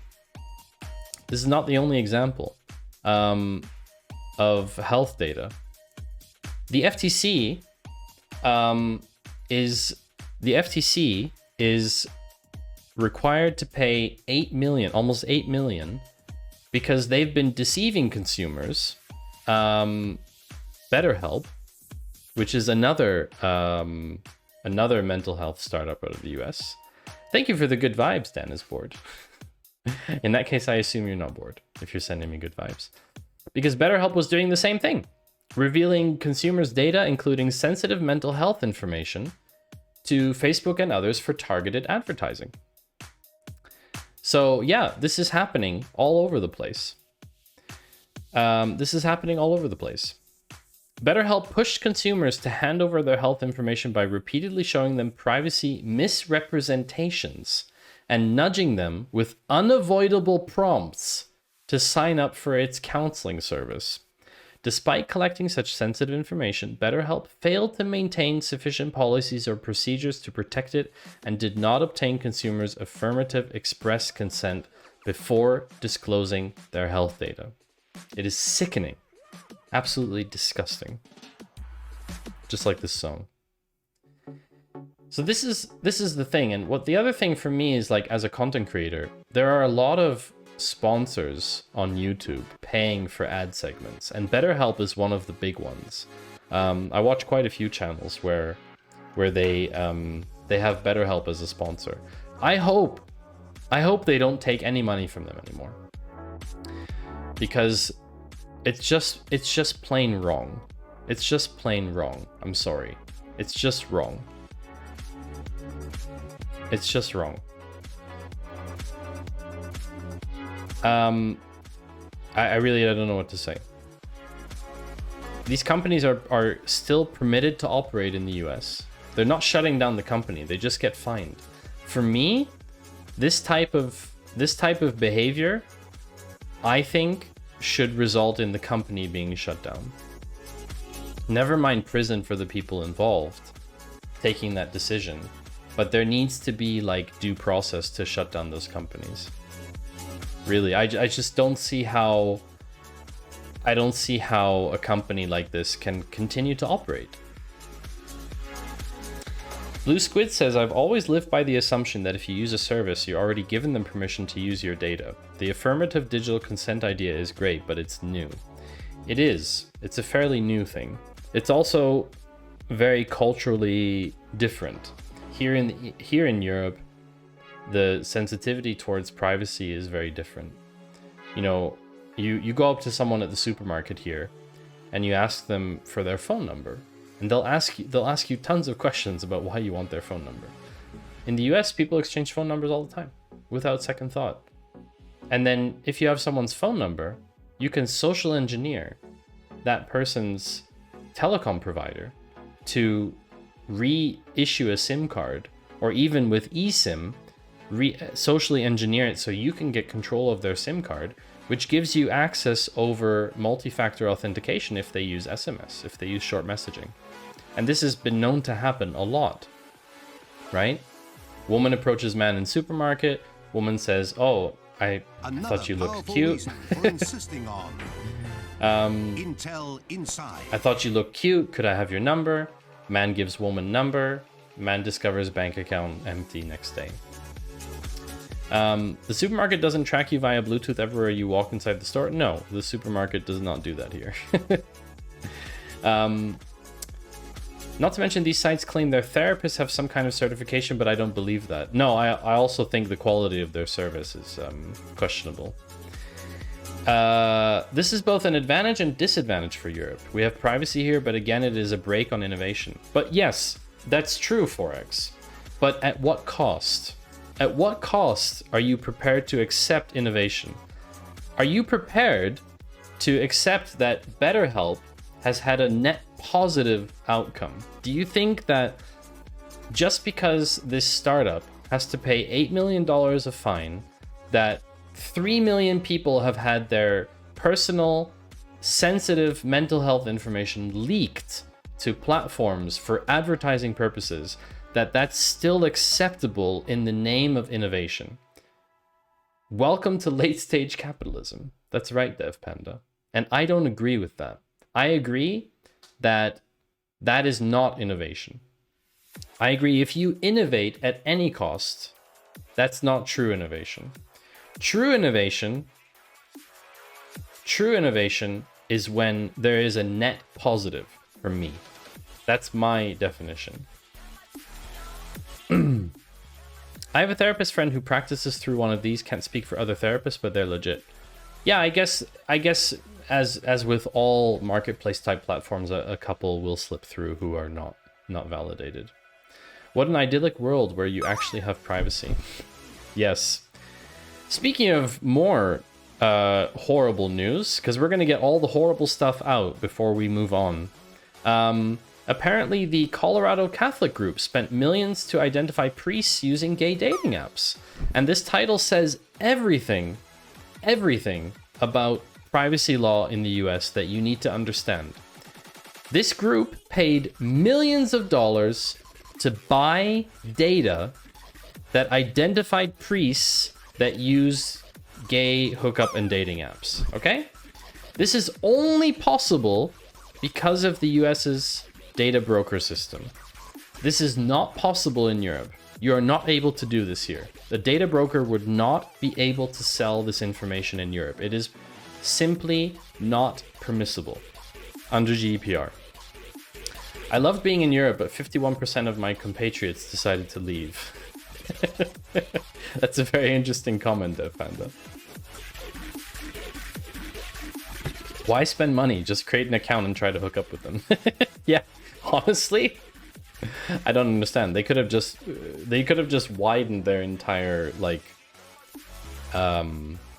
This is not the only example of health data. The FTC is required to pay 8 million, almost 8 million, because they've been deceiving consumers. BetterHelp, which is another mental health startup out of the US. Thank you for the good vibes, Dan is bored. In that case, I assume you're not bored if you're sending me good vibes. Because BetterHelp was doing the same thing, revealing consumers' data, including sensitive mental health information, to Facebook and others for targeted advertising. So yeah, this is happening all over the place. BetterHelp pushed consumers to hand over their health information by repeatedly showing them privacy misrepresentations and nudging them with unavoidable prompts to sign up for its counseling service. Despite collecting such sensitive information, BetterHelp failed to maintain sufficient policies or procedures to protect it and did not obtain consumers' affirmative express consent before disclosing their health data. It is sickening. Absolutely disgusting. Just like this song. So this is the thing, and what the other thing for me is, like, as a content creator, there are a lot of sponsors on YouTube paying for ad segments, and BetterHelp is one of the big ones. I watch quite a few channels where they have BetterHelp as a sponsor. I hope they don't take any money from them anymore, because it's just plain wrong. It's just plain wrong. I'm sorry. It's just wrong. It's just wrong. I really don't know what to say. These companies are still permitted to operate in the US. They're not shutting down the company. They just get fined. For me, this type of behavior, I think, should result in the company being shut down. Never mind prison for the people involved taking that decision, but there needs to be, like, due process to shut down those companies. Really, I just don't see how a company like this can continue to operate. Blue Squid says, I've always lived by the assumption that if you use a service, you're already given them permission to use your data. The affirmative digital consent idea is great, but it's new. It is. It's a fairly new thing. It's also very culturally different. Here in Europe, the sensitivity towards privacy is very different. You know, you go up to someone at the supermarket here and you ask them for their phone number, and they'll ask you tons of questions about why you want their phone number. In the US, people exchange phone numbers all the time without second thought. And then if you have someone's phone number, you can social engineer that person's telecom provider to reissue a SIM card, or even with eSIM, socially engineer it so you can get control of their SIM card, which gives you access over multi-factor authentication if they use SMS, if they use short messaging. And this has been known to happen a lot, right? Woman approaches man in supermarket, woman says, oh, I thought you looked cute. For insisting on Intel Inside. I thought you looked cute. Could I have your number? Man gives woman number. Man discovers bank account empty next day. The supermarket doesn't track you via Bluetooth everywhere you walk inside the store. No, the supermarket does not do that here. Not to mention, these sites claim their therapists have some kind of certification, but I don't believe that. No, I also think the quality of their service is questionable. This is both an advantage and disadvantage for Europe. We have privacy here, but again, it is a brake on innovation. But yes, that's true, Forex. But at what cost? At what cost are you prepared to accept innovation? Are you prepared to accept that BetterHelp has had a net positive outcome? Do you think that just because this startup has to pay $8 million of fine, that 3 million people have had their personal, sensitive mental health information leaked to platforms for advertising purposes, that's still acceptable in the name of innovation? Welcome to late stage capitalism. That's right, Dev Panda. And I don't agree with that. I agree that that is not innovation. I agree if you innovate at any cost, that's not true innovation. True innovation is when there is a net positive for me. That's my definition. I have a therapist friend who practices through one of these. Can't speak for other therapists, but they're legit. Yeah, I guess as with all marketplace type platforms, a couple will slip through who are not validated. What an idyllic world where you actually have privacy. Yes. Speaking of more horrible news, because we're going to get all the horrible stuff out before we move on. Apparently, the Colorado Catholic group spent millions to identify priests using gay dating apps. And this title says everything about privacy law in the US that you need to understand. This group paid millions of dollars to buy data that identified priests that use gay hookup and dating apps, okay? This is only possible because of the US's data broker system. This is not possible in Europe. You are not able to do this here. The data broker would not be able to sell this information in Europe. It is simply not permissible under GDPR. I loved being in Europe, but 51% of my compatriots decided to leave. That's a very interesting comment there, Panda. Why spend money? Just create an account and try to hook up with them. Yeah, honestly, I don't understand. They could have just widened their entire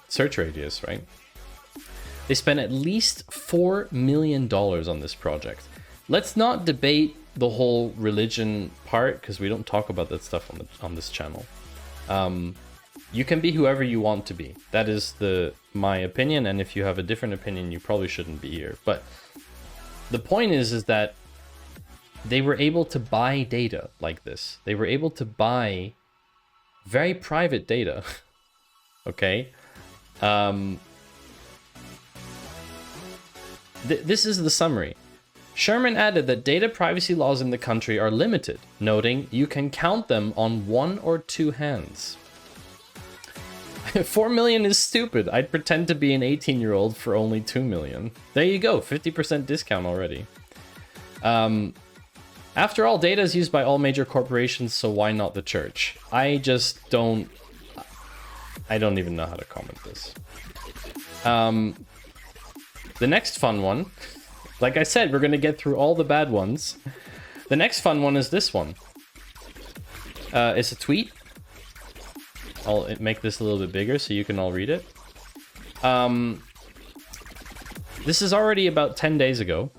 search radius, right? They spent at least $4 million on this project. Let's not debate the whole religion part, because we don't talk about that stuff on this channel. You can be whoever you want to be. That is my opinion, and if you have a different opinion, you probably shouldn't be here. But the point is that they were able to buy data like this. They were able to buy very private data. Okay? This is the summary. Sherman added that data privacy laws in the country are limited, noting you can count them on 1 or 2 hands. 4 million is stupid. I'd pretend to be an 18-year-old for only 2 million. There you go, 50% discount already. After all, data is used by all major corporations, so why not the church? I don't even know how to comment this. The next fun one, like I said, we're going to get through all the bad ones. The next fun one is this one. It's a tweet. I'll make this a little bit bigger so you can all read it. This is already about 10 days ago.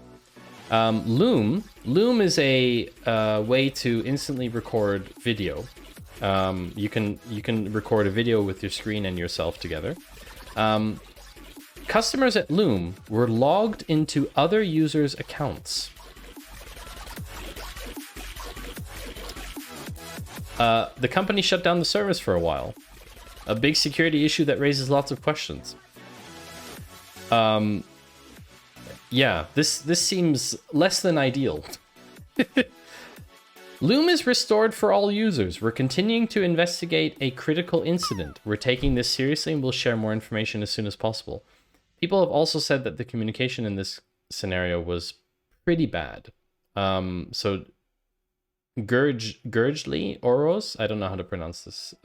Loom is a way to instantly record video. You can record a video with your screen and yourself together. Customers at Loom were logged into other users' accounts. The company shut down the service for a while. A big security issue that raises lots of questions. Yeah, this seems less than ideal. Loom is restored for all users. We're continuing to investigate a critical incident. We're taking this seriously and we'll share more information as soon as possible. People have also said that the communication in this scenario was pretty bad. So Gurgely Oros, I don't know how to pronounce this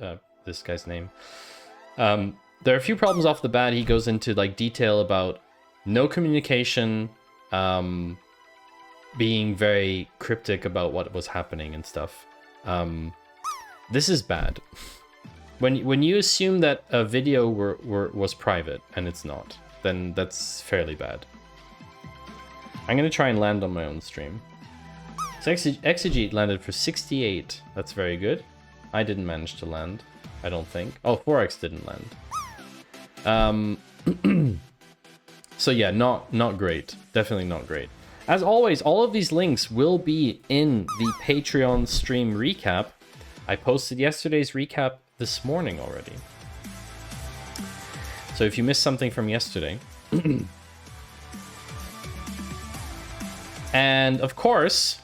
guy's name. There are a few problems off the bat. He goes into like detail about no communication, being very cryptic about what was happening and stuff. This is bad. When you assume that a video was private and it's not, then that's fairly bad. I'm gonna try and land on my own stream. So Exegete landed for 68. That's very good. I didn't manage to land, I don't think. Oh, Forex didn't land. So yeah, not great. Definitely not great. As always, all of these links will be in the Patreon stream recap. I posted yesterday's recap this morning already. So if you missed something from yesterday. And of course,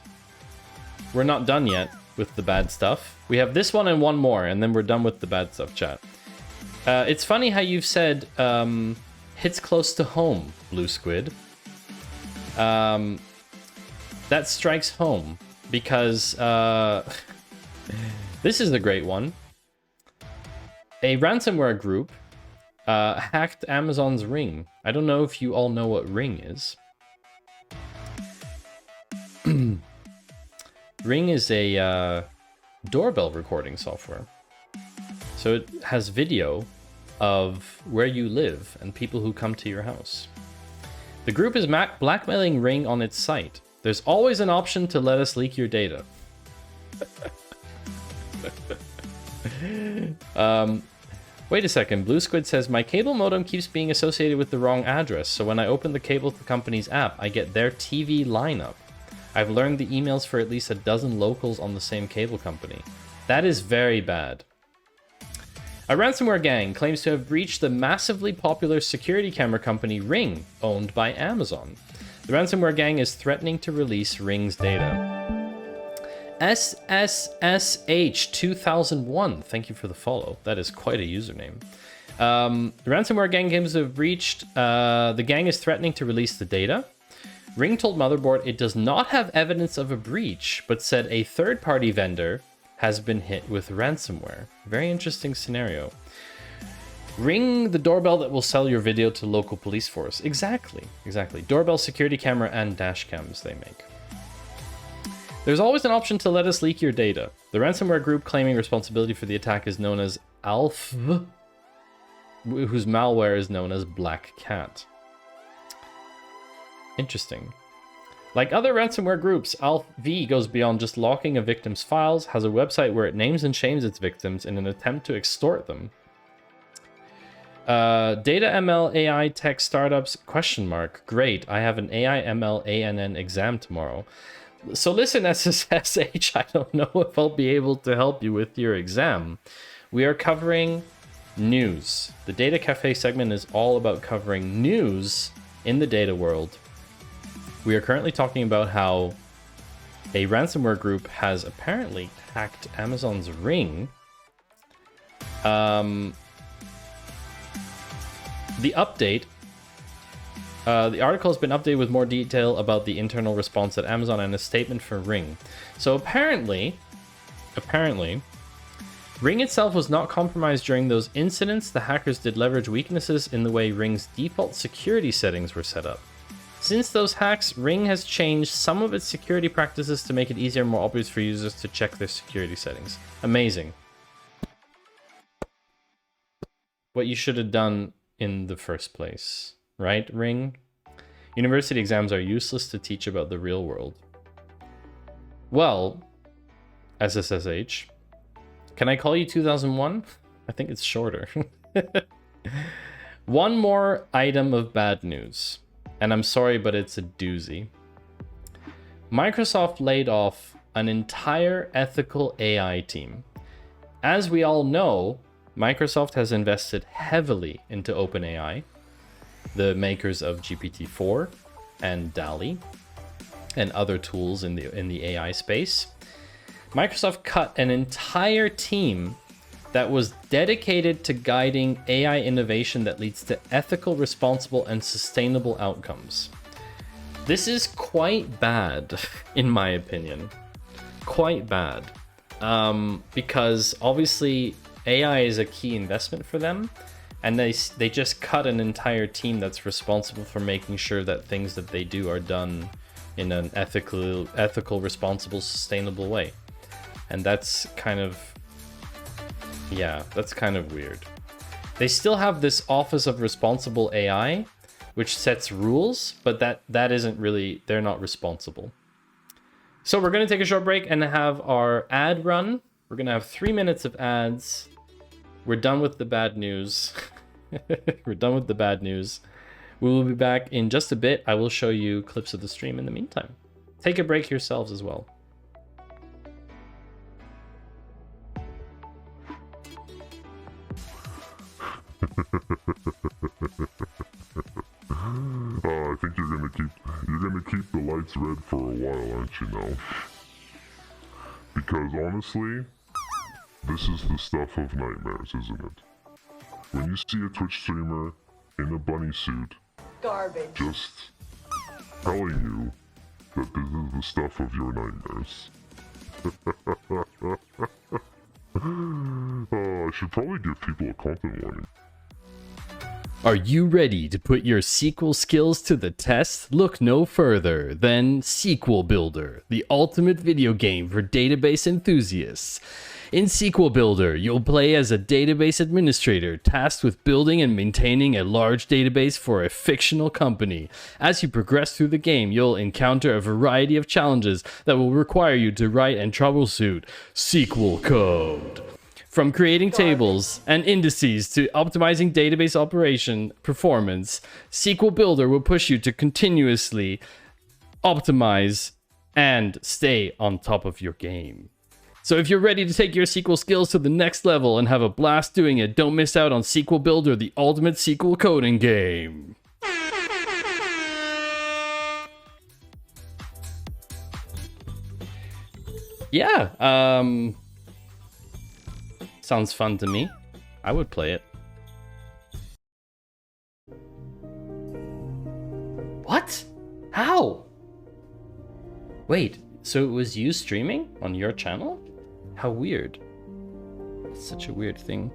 we're not done yet with the bad stuff. We have this one and one more, and then we're done with the bad stuff, chat. It's funny how you've said hits close to home, Blue Squid. That strikes home because this is a great one. A ransomware group hacked Amazon's Ring. I don't know if you all know what Ring is. Ring is a doorbell recording software. So it has video of where you live and people who come to your house. The group is blackmailing Ring on its site. There's always an option to let us leak your data. Wait a second. Blue Squid says, my cable modem keeps being associated with the wrong address, so when I open the cable to the company's app, I get their TV lineup. I've learned the emails for at least a dozen locals on the same cable company. That is very bad. A ransomware gang claims to have breached the massively popular security camera company Ring, owned by Amazon. The ransomware gang is threatening to release Ring's data. SSSH2001, thank you for the follow. That is quite a username. The ransomware gang claims to have breached. The gang is threatening to release the data. Ring told Motherboard it does not have evidence of a breach, but said a third-party vendor has been hit with ransomware. Very interesting scenario. Ring the doorbell that will sell your video to local police force. Exactly. Doorbell, security camera, and dash cams they make. There's always an option to let us leak your data. The ransomware group claiming responsibility for the attack is known as Alf, whose malware is known as Black Cat. Interesting. Like other ransomware groups, AlpV goes beyond just locking a victim's files, has a website where it names and shames its victims in an attempt to extort them. Data ML AI tech startups, ? Great, I have an AI ML ANN exam tomorrow. So listen, SSSH, I don't know if I'll be able to help you with your exam. We are covering news. The Data Cafe segment is all about covering news in the data world. We are currently talking about how a ransomware group has apparently hacked Amazon's Ring. The update, the article has been updated with more detail about the internal response at Amazon and a statement for Ring. So apparently, Ring itself was not compromised during those incidents. The hackers did leverage weaknesses in the way Ring's default security settings were set up. Since those hacks, Ring has changed some of its security practices to make it easier and more obvious for users to check their security settings. Amazing. What you should have done in the first place, right, Ring? University exams are useless to teach about the real world. Well, SSSH, can I call you 2001? I think it's shorter. One more item of bad news, and I'm sorry, but it's a doozy. Microsoft laid off an entire ethical AI team. As we all know, Microsoft has invested heavily into OpenAI, the makers of GPT-4 and DALL-E, and other tools in the AI space. Microsoft cut an entire team that was dedicated to guiding AI innovation that leads to ethical, responsible, and sustainable outcomes. This is quite bad, in my opinion. Quite bad. Because obviously AI is a key investment for them, and they just cut an entire team that's responsible for making sure that things that they do are done in an ethical, responsible, sustainable way. And that's kind of, yeah, that's kind of weird. They still have this Office of Responsible AI, which sets rules, but that isn't really, they're not responsible. So we're going to take a short break and have our ad run. We're going to have 3 minutes of ads. We're done with the bad news. We're done with the bad news. We will be back in just a bit. I will show you clips of the stream in the meantime. Take a break yourselves as well. I think you're gonna keep the lights red for a while, aren't you now? Because honestly, this is the stuff of nightmares, isn't it? When you see a Twitch streamer in a bunny suit, Garbage. just telling you that this is the stuff of your nightmares. I should probably give people a content warning. Are you ready to put your SQL skills to the test? Look no further than SQL Builder, the ultimate video game for database enthusiasts. In SQL Builder, you'll play as a database administrator tasked with building and maintaining a large database for a fictional company. As you progress through the game, you'll encounter a variety of challenges that will require you to write and troubleshoot SQL code. From creating tables and indices to optimizing database operation performance, SQL Builder will push you to continuously optimize and stay on top of your game. So if you're ready to take your SQL skills to the next level and have a blast doing it, don't miss out on SQL Builder, the ultimate SQL coding game. Yeah, sounds fun to me. I would play it. What? How? Wait, so it was you streaming on your channel? How weird. It's such a weird thing.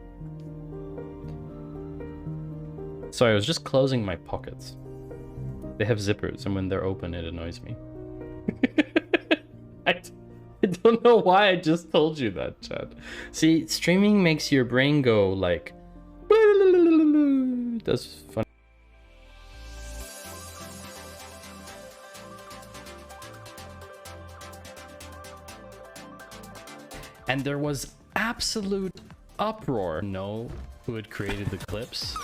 Sorry, I was just closing my pockets. They have zippers, and when they're open, it annoys me. I don't know why I just told you that, Chad. See, streaming makes your brain go like... That's funny. And there was absolute uproar. Know who had created the clips?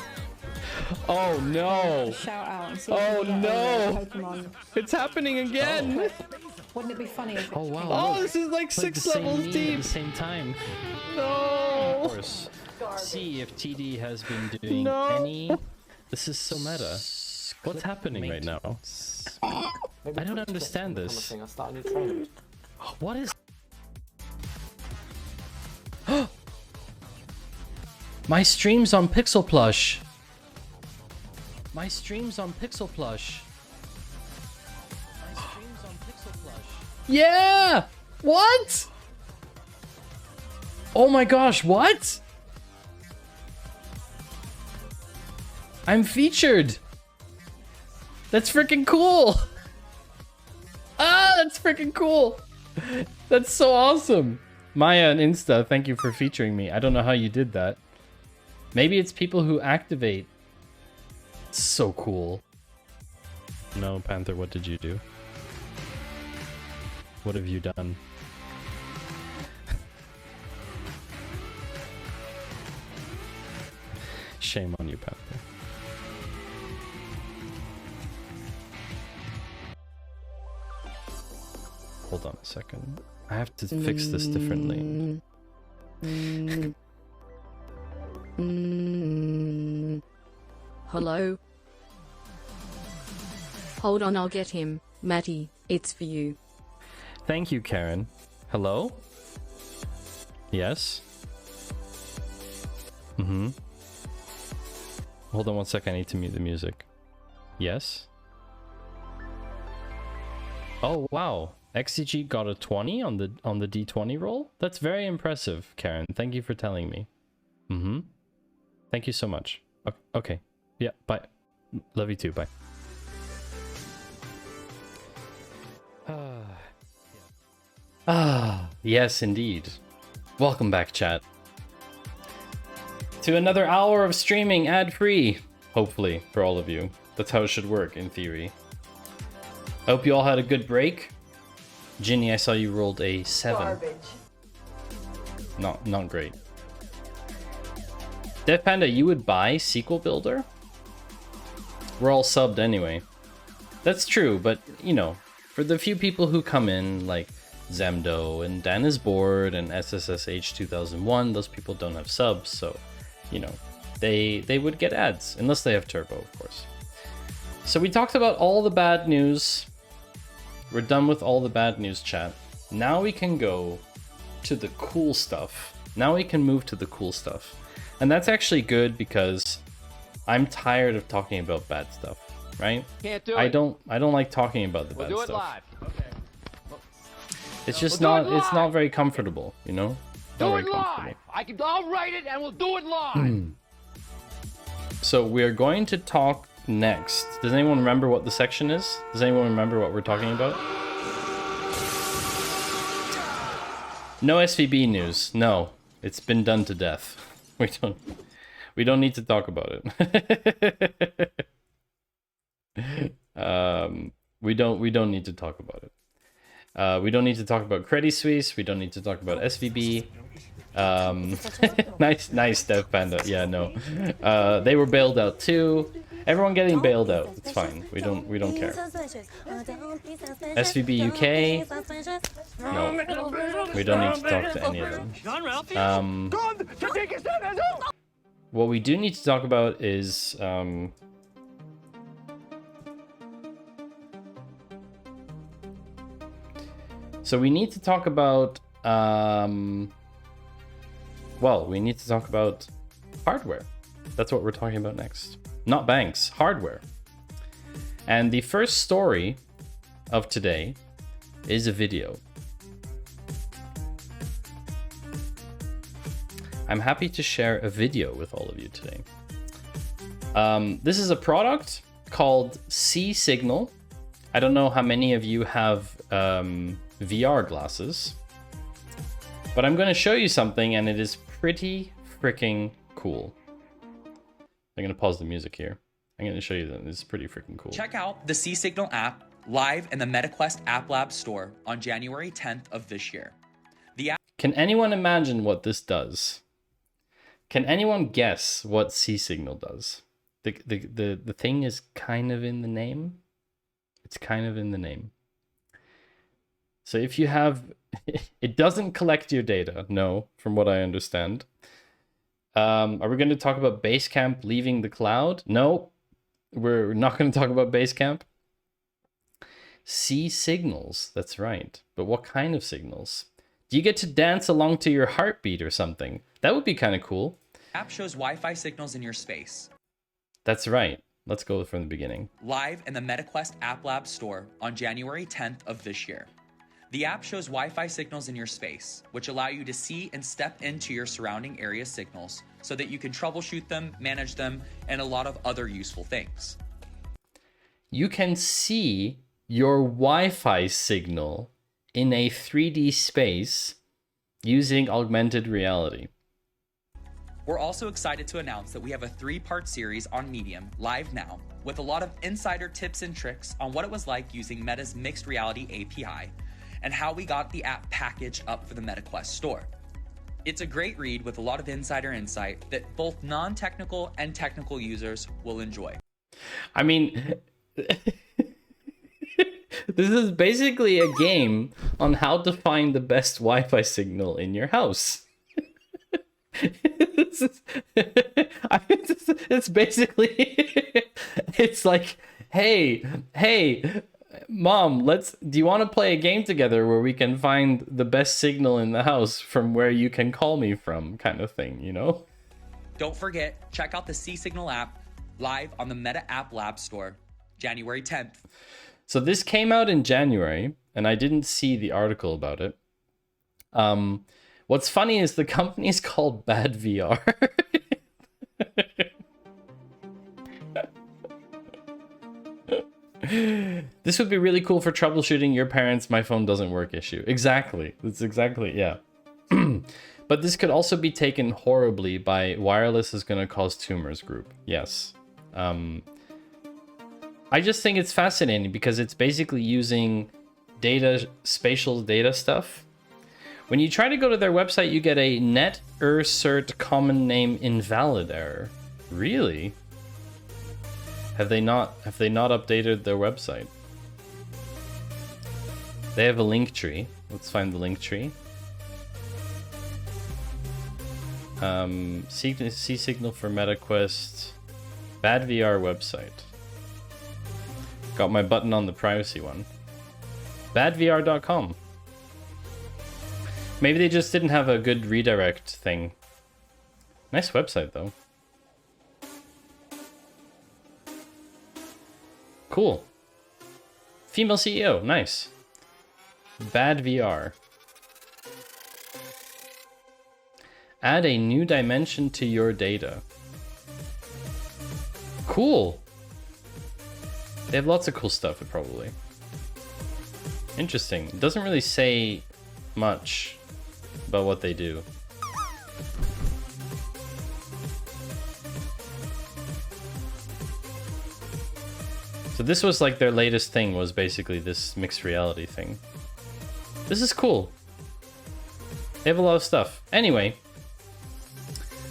Oh no! Shout out and see Oh if we can no! get Pokemon. It's happening again! Wouldn't it be funny if Oh wow! Oh, Oh, this is like 6 levels deep. At the same time. No! Of course. See if TD has been doing any. This is so meta. What's happening right now? I don't understand this. What is? My stream's on Pixel Plush. My stream's on Pixel Plush. My stream's on Pixel Plush. Yeah! What? Oh my gosh, what? I'm featured. That's freaking cool. Ah, that's freaking cool. That's so awesome. Maya and Insta, thank you for featuring me. I don't know how you did that. Maybe it's people who activate. It's so cool. No, Panther, what did you do? What have you done? Shame on you, Panther. Hold on a second. I have to fix this differently. Hello? Hold on, I'll get him. Matty, it's for you. Thank you, Karen. Hello? Yes? Mm-hmm. Hold on one sec, I need to mute the music. Yes? Oh, wow. XCG got a 20 on the D20 roll? That's very impressive, Karen. Thank you for telling me. Mm-hmm. Thank you so much. Okay. Yeah, bye. Love you too, bye. Yes, indeed. Welcome back, chat. To another hour of streaming ad-free, hopefully, for all of you. That's how it should work, in theory. I hope you all had a good break. Ginny, I saw you rolled a 7. Garbage. Not great. Death Panda, you would buy SQL Builder? We're all subbed anyway. That's true, but, you know, for the few people who come in, like Zemdo and Dan is Bored and SSSH 2001, those people don't have subs, so, you know, they would get ads, unless they have Turbo, of course. So we talked about all the bad news. We're done with all the bad news, chat. Now we can go to the cool stuff. Now we can move to the cool stuff. And that's actually good because I'm tired of talking about bad stuff, right? Can't do it. I don't like talking about the bad We'll do it stuff. live. Okay. It's just We'll do not it it's not live. very comfortable, you know? Do Not it very comfortable. live. I'll write it and we'll do it live. So we're going to talk next. Does anyone remember what the section is? Does anyone remember what we're talking about? No SVB news. No, it's been done to death. We don't need to talk about it. We don't need to talk about it. We don't need to talk about Credit Suisse. We don't need to talk about SVB. Nice Dev Panda. Yeah, no. They were bailed out too. Everyone getting bailed out. It's fine. We don't care. SVB UK. No. We don't need to talk to any of them. What we do need to talk about is so we need to talk about well, we need to talk about hardware. That's what we're talking about next. Not banks, hardware. And the first story of today is a video. I'm happy to share a video with all of you today. This is a product called C-Signal. I don't know how many of you have VR glasses, but I'm going to show you something, and it is pretty freaking cool. I'm going to pause the music here. I'm going to show you that this is pretty freaking cool. Check out the C-Signal app live in the MetaQuest App Lab store on January 10th of this year. The app. Can anyone imagine what this does? Can anyone guess what C-Signal does? The thing is kind of in the name. It's kind of in the name. So if you have, it doesn't collect your data, no, from what I understand. Are we going to talk about Basecamp leaving the cloud? No, we're not going to talk about Basecamp. C-Signals, that's right. But what kind of signals? Do you get to dance along to your heartbeat or something? That would be kind of cool. App shows Wi-Fi signals in your space. That's right. Let's go from the beginning. Live in the MetaQuest App Lab store on January 10th of this year. The app shows Wi-Fi signals in your space, which allow you to see and step into your surrounding area signals so that you can troubleshoot them, manage them, and a lot of other useful things. You can see your Wi-Fi signal in a 3D space using augmented reality. We're also excited to announce that we have a 3-part series on Medium live now with a lot of insider tips and tricks on what it was like using Meta's mixed reality API and how we got the app package up for the MetaQuest store. It's a great read with a lot of insider insight that both non-technical and technical users will enjoy. I mean, this is basically a game on how to find the best Wi-Fi signal in your house. It's basically, it's like, hey, Mom, do you want to play a game together where we can find the best signal in the house from where you can call me from, kind of thing, you know? Don't forget, check out the C-Signal app live on the Meta App Lab store, January 10th. So this came out in January, and I didn't see the article about it. What's funny is the company is called Bad VR. This would be really cool for troubleshooting your parents' my phone doesn't work issue. Exactly. That's exactly, yeah. But this could also be taken horribly by wireless is going to cause tumors group. Yes. I just think it's fascinating because it's basically using data, spatial data stuff. When you try to go to their website, you get a net cert common name invalid error. Really? Have they not updated their website? They have a link tree. Let's find the link tree. C-Signal for MetaQuest. Bad VR website. Got my button on the privacy one. Badvr.com. Maybe they just didn't have a good redirect thing. Nice website though. Cool. Female CEO, nice. Bad VR. Add a new dimension to your data. Cool. They have lots of cool stuff, probably. Interesting. It doesn't really say much about what they do. So this was like their latest thing, was basically this mixed reality thing. This is cool. They have a lot of stuff. Anyway,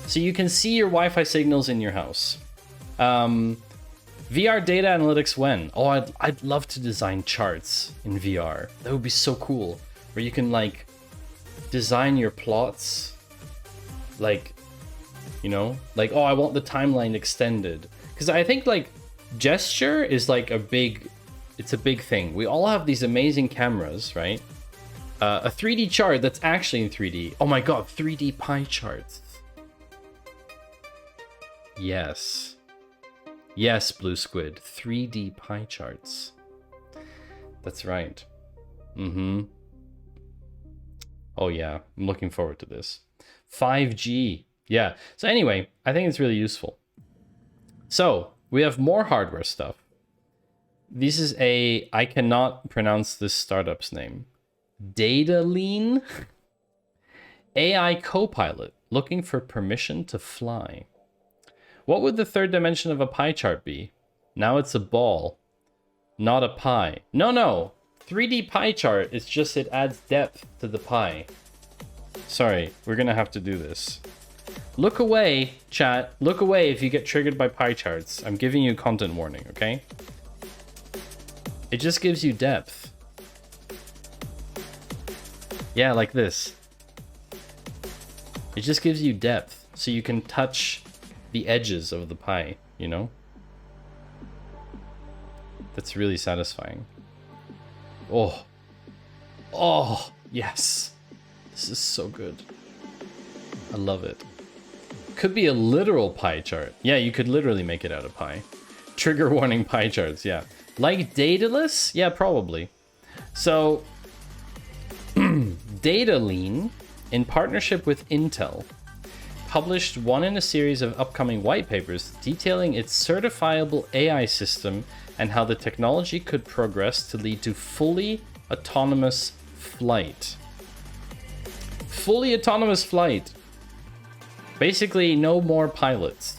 so you can see your Wi-Fi signals in your house. VR data analytics when? Oh, I'd love to design charts in VR. That would be so cool. Where you can like design your plots. Like, you know, like, oh, I want the timeline extended. Because I think like gesture is like it's a big thing. We all have these amazing cameras, right? A 3D chart that's actually in 3D. Oh my god, 3D pie charts. Yes. Yes, Blue Squid. 3D pie charts. That's right. Mm-hmm. Oh yeah, I'm looking forward to this. 5G. Yeah. So anyway, I think it's really useful. So, we have more hardware stuff. This is I cannot pronounce this startup's name. Dataline? AI Copilot, looking for permission to fly. What would the third dimension of a pie chart be? Now it's a ball, not a pie. No. 3D pie chart, it's just it adds depth to the pie. Sorry, we're gonna have to do this. Look away, chat. Look away if you get triggered by pie charts. I'm giving you a content warning, okay? It just gives you depth. Yeah, like this. It just gives you depth, so you can touch the edges of the pie, you know? That's really satisfying. Oh, yes. This is so good. I love it. Could be a literal pie chart. Yeah, you could literally make it out of pie. Trigger warning pie charts, yeah. Like Daedalus? Yeah, probably. So, Dataline, in partnership with Intel, published one in a series of upcoming white papers detailing its certifiable AI system and how the technology could progress to lead to fully autonomous flight. Fully autonomous flight. Basically, no more pilots.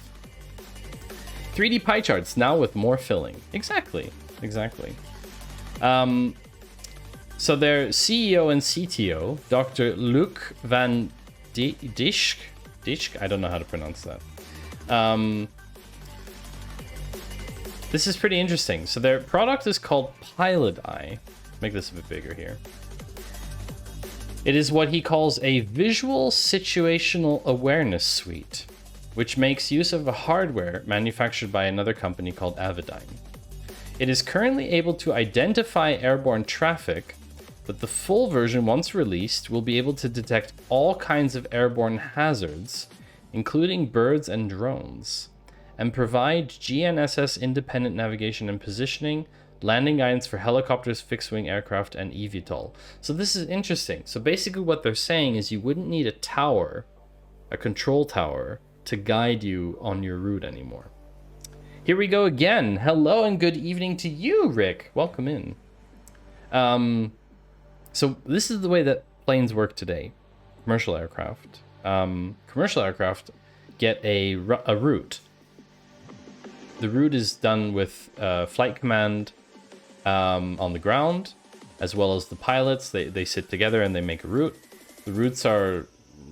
3D pie charts now with more filling. Exactly. So their CEO and CTO, Dr. Luc van Dijk, I don't know how to pronounce that. This is pretty interesting. So their product is called Pilot Eye. Make this a bit bigger here. It is what he calls a visual situational awareness suite, which makes use of a hardware manufactured by another company called Avidyne. It is currently able to identify airborne traffic, but the full version, once released, will be able to detect all kinds of airborne hazards, including birds and drones, and provide GNSS independent navigation and positioning, landing guidance for helicopters, fixed-wing aircraft, and eVTOL. So this is interesting. So basically what they're saying is you wouldn't need a tower, a control tower, to guide you on your route anymore. Here we go again. Hello and good evening to you, Rick. Welcome in. So this is the way that planes work today. Commercial aircraft. Commercial aircraft get a route. The route is done with flight command on the ground, as well as the pilots. They sit together and they make a route. The routes are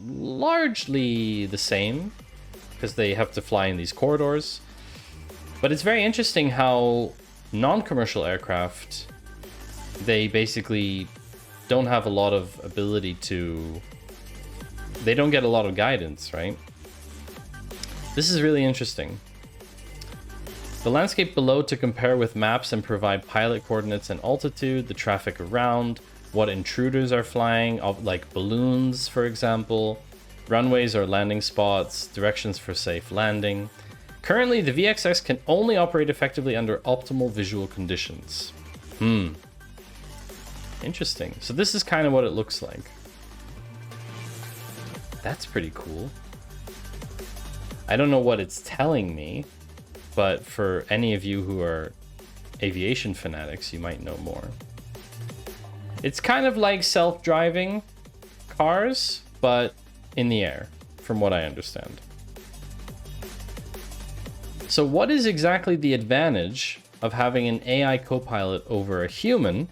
largely the same because they have to fly in these corridors. But it's very interesting how non-commercial aircraft, they basically don't have a lot of ability to... They don't get a lot of guidance, right? This is really interesting. The landscape below to compare with maps and provide pilot coordinates and altitude, the traffic around, what intruders are flying, like balloons, for example, runways or landing spots, directions for safe landing. Currently, the VXX can only operate effectively under optimal visual conditions. Interesting. So this is kind of what it looks like. That's pretty cool. I don't know what it's telling me, but for any of you who are aviation fanatics, you might know more. It's kind of like self-driving cars, but in the air, from what I understand. So what is exactly the advantage of having an AI co-pilot over a human?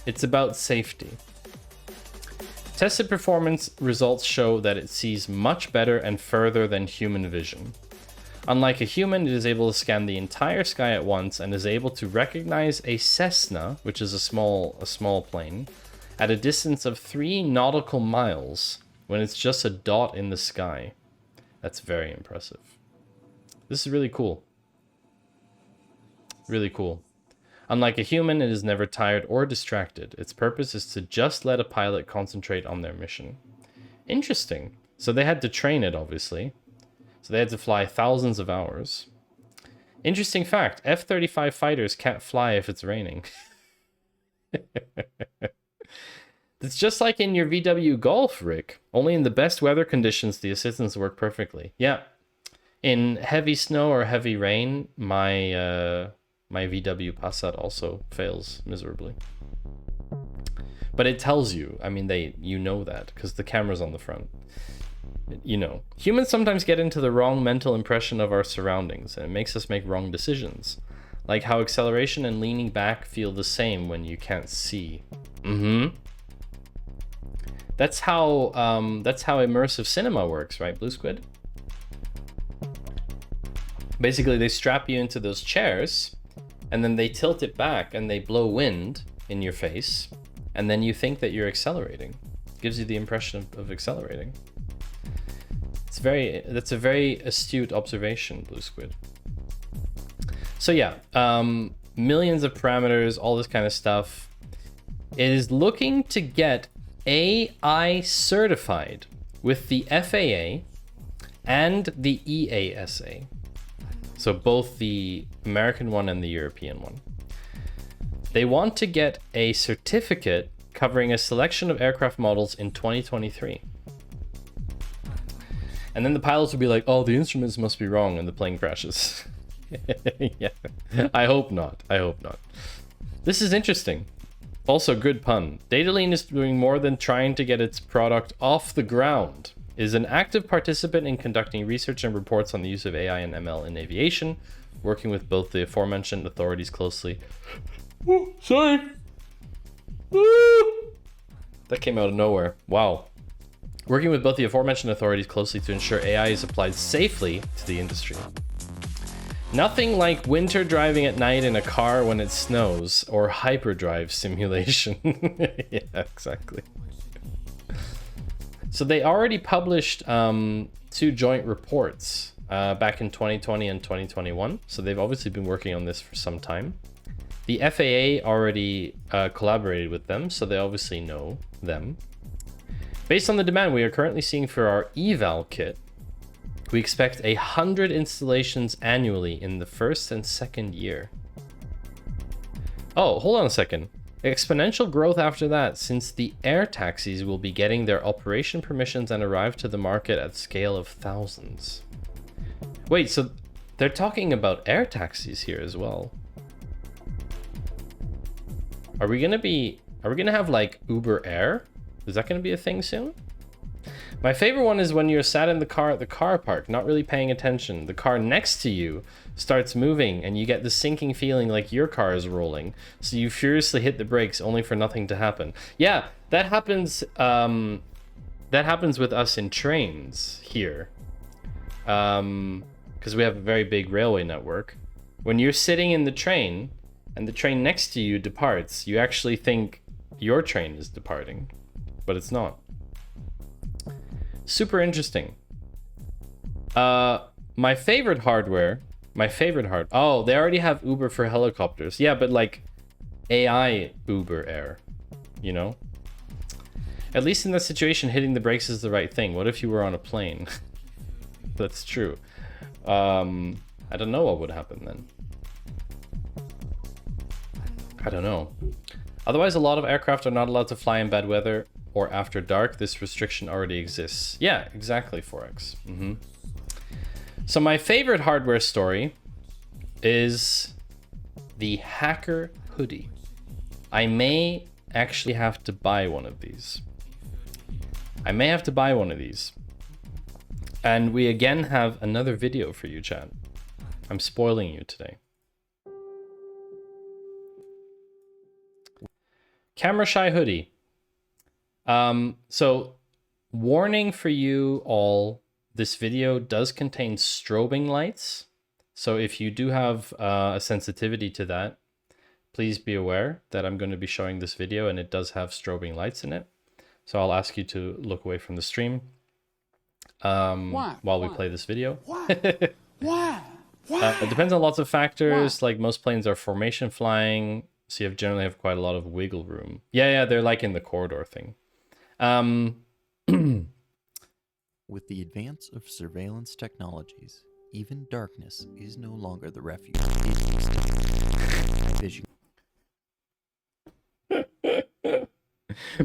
It's about safety. Tested performance results show that it sees much better and further than human vision. Unlike a human, it is able to scan the entire sky at once and is able to recognize a Cessna, which is a small plane, at a distance of 3 nautical miles when it's just a dot in the sky. That's very impressive. This is really cool. Really cool. Unlike a human, it is never tired or distracted. Its purpose is to just let a pilot concentrate on their mission. Interesting. So they had to train it, obviously. So they had to fly thousands of hours. Interesting fact, F-35 fighters can't fly if it's raining. It's just like in your VW Golf, Rick. Only in the best weather conditions the assistants work perfectly. Yeah. In heavy snow or heavy rain, my VW Passat also fails miserably. But it tells you, I mean, you know that because the camera's on the front. You know, humans sometimes get into the wrong mental impression of our surroundings, and it makes us make wrong decisions. Like how acceleration and leaning back feel the same when you can't see. That's how immersive cinema works, right, Blue Squid? Basically, they strap you into those chairs, and then they tilt it back, and they blow wind in your face, and then you think that you're accelerating. It gives you the impression of accelerating. That's a very astute observation, Blue Squid. So yeah, millions of parameters, all this kind of stuff. It is looking to get AI certified with the FAA and the EASA. So both the American one and the European one. They want to get a certificate covering a selection of aircraft models in 2023. And then the pilots will be like, oh, the instruments must be wrong, and the plane crashes. Yeah, I hope not. I hope not. This is interesting. Also, good pun. Datalene is doing more than trying to get its product off the ground. is an active participant in conducting research and reports on the use of AI and ML in aviation, working with both the aforementioned authorities closely. Ooh, sorry. Ooh. That came out of nowhere. Wow. Working with both the aforementioned authorities closely to ensure AI is applied safely to the industry. Nothing like winter driving at night in a car when it snows, or hyperdrive simulation. Yeah, exactly. So they already published 2 joint reports back in 2020 and 2021. So they've obviously been working on this for some time. The FAA already collaborated with them, so they obviously know them. Based on the demand we are currently seeing for our eval kit, we expect 100 installations annually in the first and second year. Oh, hold on a second. Exponential growth after that, since the air taxis will be getting their operation permissions and arrive to the market at scale of thousands. Wait, so they're talking about air taxis here as well. Are we gonna have like Uber Air? Is that gonna be a thing soon? My favorite one is when you're sat in the car at the car park, not really paying attention. The car next to you starts moving and you get the sinking feeling like your car is rolling. So you furiously hit the brakes only for nothing to happen. Yeah, that happens with us in trains here. Because we have a very big railway network. When you're sitting in the train and the train next to you departs, you actually think your train is departing, but it's not. Super interesting. My favorite hardware. Oh, they already have Uber for helicopters. Yeah, but like AI Uber Air, you know? At least in that situation, hitting the brakes is the right thing. What if you were on a plane? That's true. I don't know what would happen then. I don't know. Otherwise, a lot of aircraft are not allowed to fly in bad weather or after dark. This restriction already exists. Yeah, exactly, Forex. So my favorite hardware story is the hacker hoodie. I may actually have to buy one of these. And we again have another video for you, chat. I'm spoiling you today. Camera shy hoodie. So warning for you all, this video does contain strobing lights. So if you do have a sensitivity to that, please be aware that I'm going to be showing this video and it does have strobing lights in it. So I'll ask you to look away from the stream while we play this video. It depends on lots of factors. Like most planes are formation flying, so you generally have quite a lot of wiggle room. Yeah, they're like in the corridor thing. With the advance of surveillance technologies, even darkness is no longer the refuge.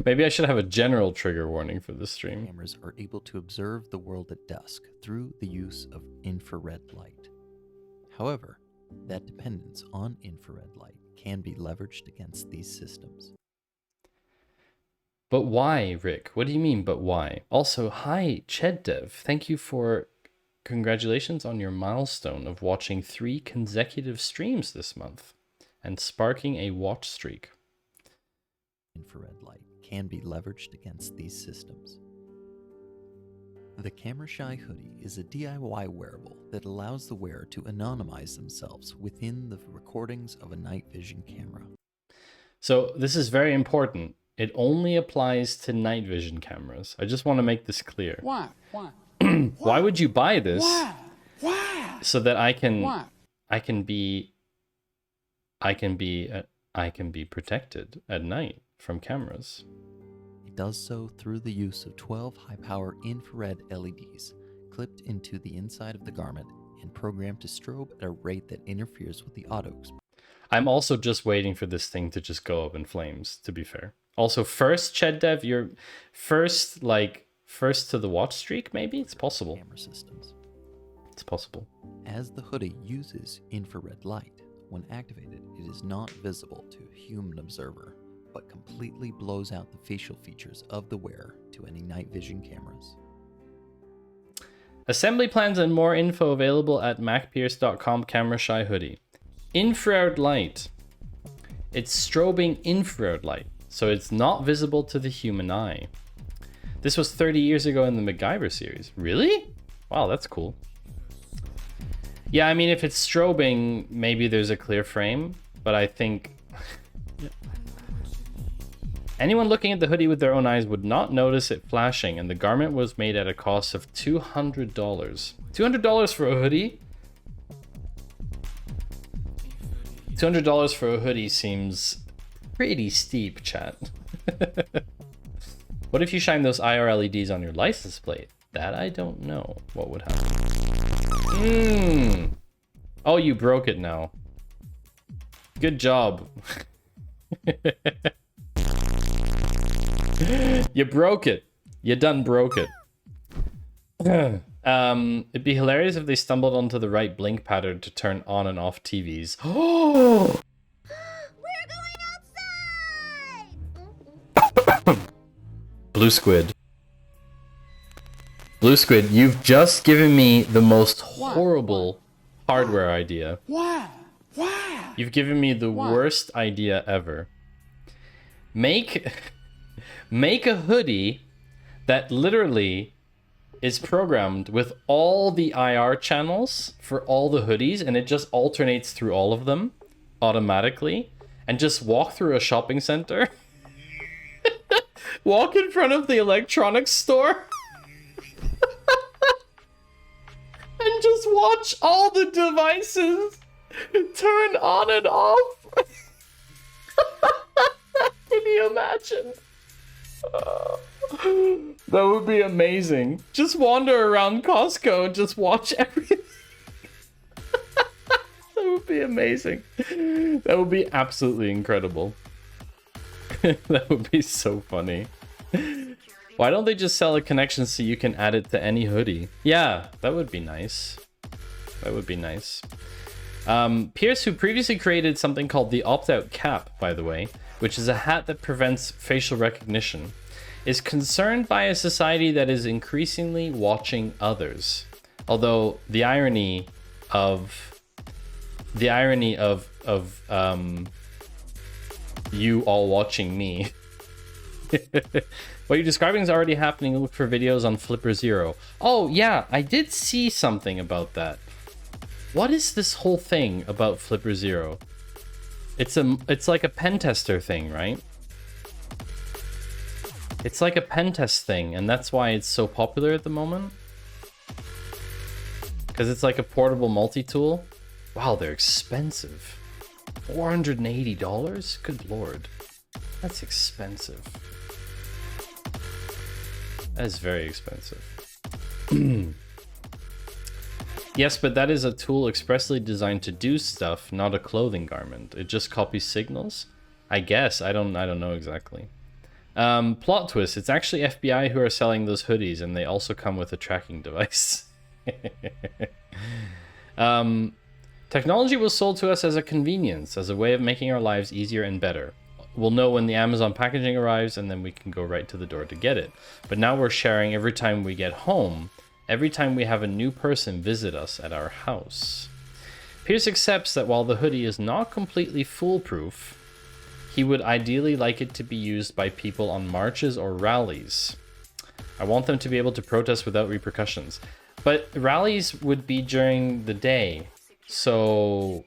Maybe I should have a general trigger warning for this stream. Cameras are able to observe the world at dusk through the use of infrared light. However, that dependence on infrared light can be leveraged against these systems. But why, Rick? What do you mean, but why? Also, hi, ChedDev. Thank you for congratulations on your milestone of watching 3 consecutive streams this month and sparking a watch streak. Infrared light can be leveraged against these systems. The Camera Shy hoodie is a DIY wearable that allows the wearer to anonymize themselves within the recordings of a night vision camera. So this is very important. It only applies to night vision cameras. I just want to make this clear. Why? Why would you buy this? Why? So that I can be protected at night from cameras. It does so through the use of 12 high-power infrared LEDs clipped into the inside of the garment and programmed to strobe at a rate that interferes with the auto. I'm also just waiting for this thing to just go up in flames, to be fair. Also, first, ChedDev, you're first to the watch streak, maybe? It's possible. Camera systems. It's possible. As the hoodie uses infrared light, when activated, it is not visible to a human observer, but completely blows out the facial features of the wearer to any night vision cameras. Assembly plans and more info available at macpierce.com. Camera shy hoodie. Infrared light. It's strobing infrared light, so it's not visible to the human eye. This was 30 years ago in the MacGyver series. Really? Wow, that's cool. Yeah, I mean, if it's strobing, maybe there's a clear frame, but I think anyone looking at the hoodie with their own eyes would not notice it flashing, and the garment was made at a cost of $200. $200 for a hoodie? $200 for a hoodie seems pretty steep, chat. What if you shine those IR LEDs on your license plate? That I don't know what would happen. Oh, you broke it now. Good job. You broke it. You done broke it. It'd be hilarious if they stumbled onto the right blink pattern to turn on and off TVs. Oh! We're going outside! Blue Squid. Blue Squid, you've just given me the most horrible hardware idea. Why? You've given me the worst idea ever. Make a hoodie that literally is programmed with all the IR channels for all the hoodies, and it just alternates through all of them automatically, and just walk through a shopping center. Walk in front of the electronics store. And just watch all the devices turn on and off. Can you imagine? That would be amazing. Just wander around Costco and just watch everything. That would be amazing. That would be absolutely incredible. That would be so funny. Why don't they just sell a connection so you can add it to any hoodie? Yeah, that would be nice. That would be nice. Pierce, who previously created something called the opt-out cap, by the way, which is a hat that prevents facial recognition, is concerned by a society that is increasingly watching others. Although the irony of you all watching me. What you're describing is already happening. Look for videos on Flipper Zero. Oh yeah, I did see something about that. What is this whole thing about Flipper Zero? It's like a pen tester thing, right? It's like a pen test thing, and that's why it's so popular at the moment. Because it's like a portable multi-tool. Wow, they're expensive. $480? Good lord. That's expensive. That is very expensive. Yes, but that is a tool expressly designed to do stuff, not a clothing garment. It just copies signals? I guess. I don't know exactly. Plot twist. It's actually FBI who are selling those hoodies, and they also come with a tracking device. Technology was sold to us as a convenience, as a way of making our lives easier and better. We'll know when the Amazon packaging arrives, and then we can go right to the door to get it. But now we're sharing every time we get home, every time we have a new person visit us at our house. Pierce accepts that while the hoodie is not completely foolproof, he would ideally like it to be used by people on marches or rallies. I want them to be able to protest without repercussions. But rallies would be during the day, so...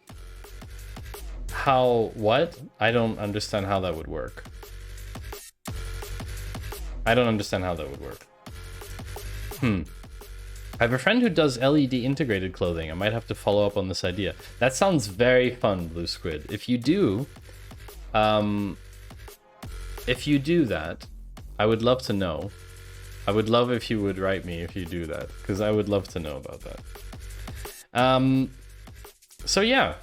what? I don't understand how that would work. I don't understand how that would work. I have a friend who does LED integrated clothing. I might have to follow up on this idea. That sounds very fun, Blue Squid. If you do that, I would love to know. I would love if you would write me if you do that, because I would love to know about that. So yeah.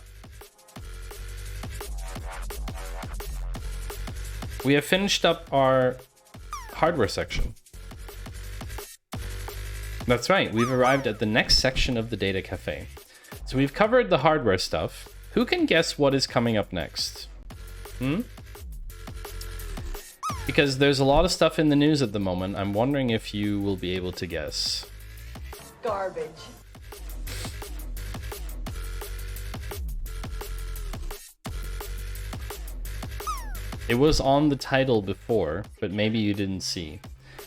We have finished up our hardware section. That's right, we've arrived at the next section of the Data Cafe. So we've covered the hardware stuff. Who can guess what is coming up next? Because there's a lot of stuff in the news at the moment. I'm wondering if you will be able to guess. Garbage. It was on the title before, but maybe you didn't see.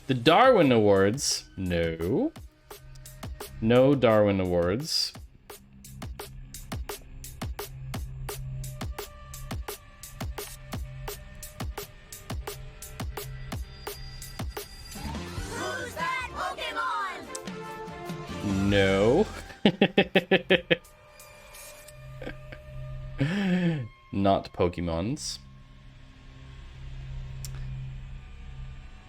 The Darwin Awards. No. No Darwin Awards. Who's that Pokemon? No. Not Pokemons.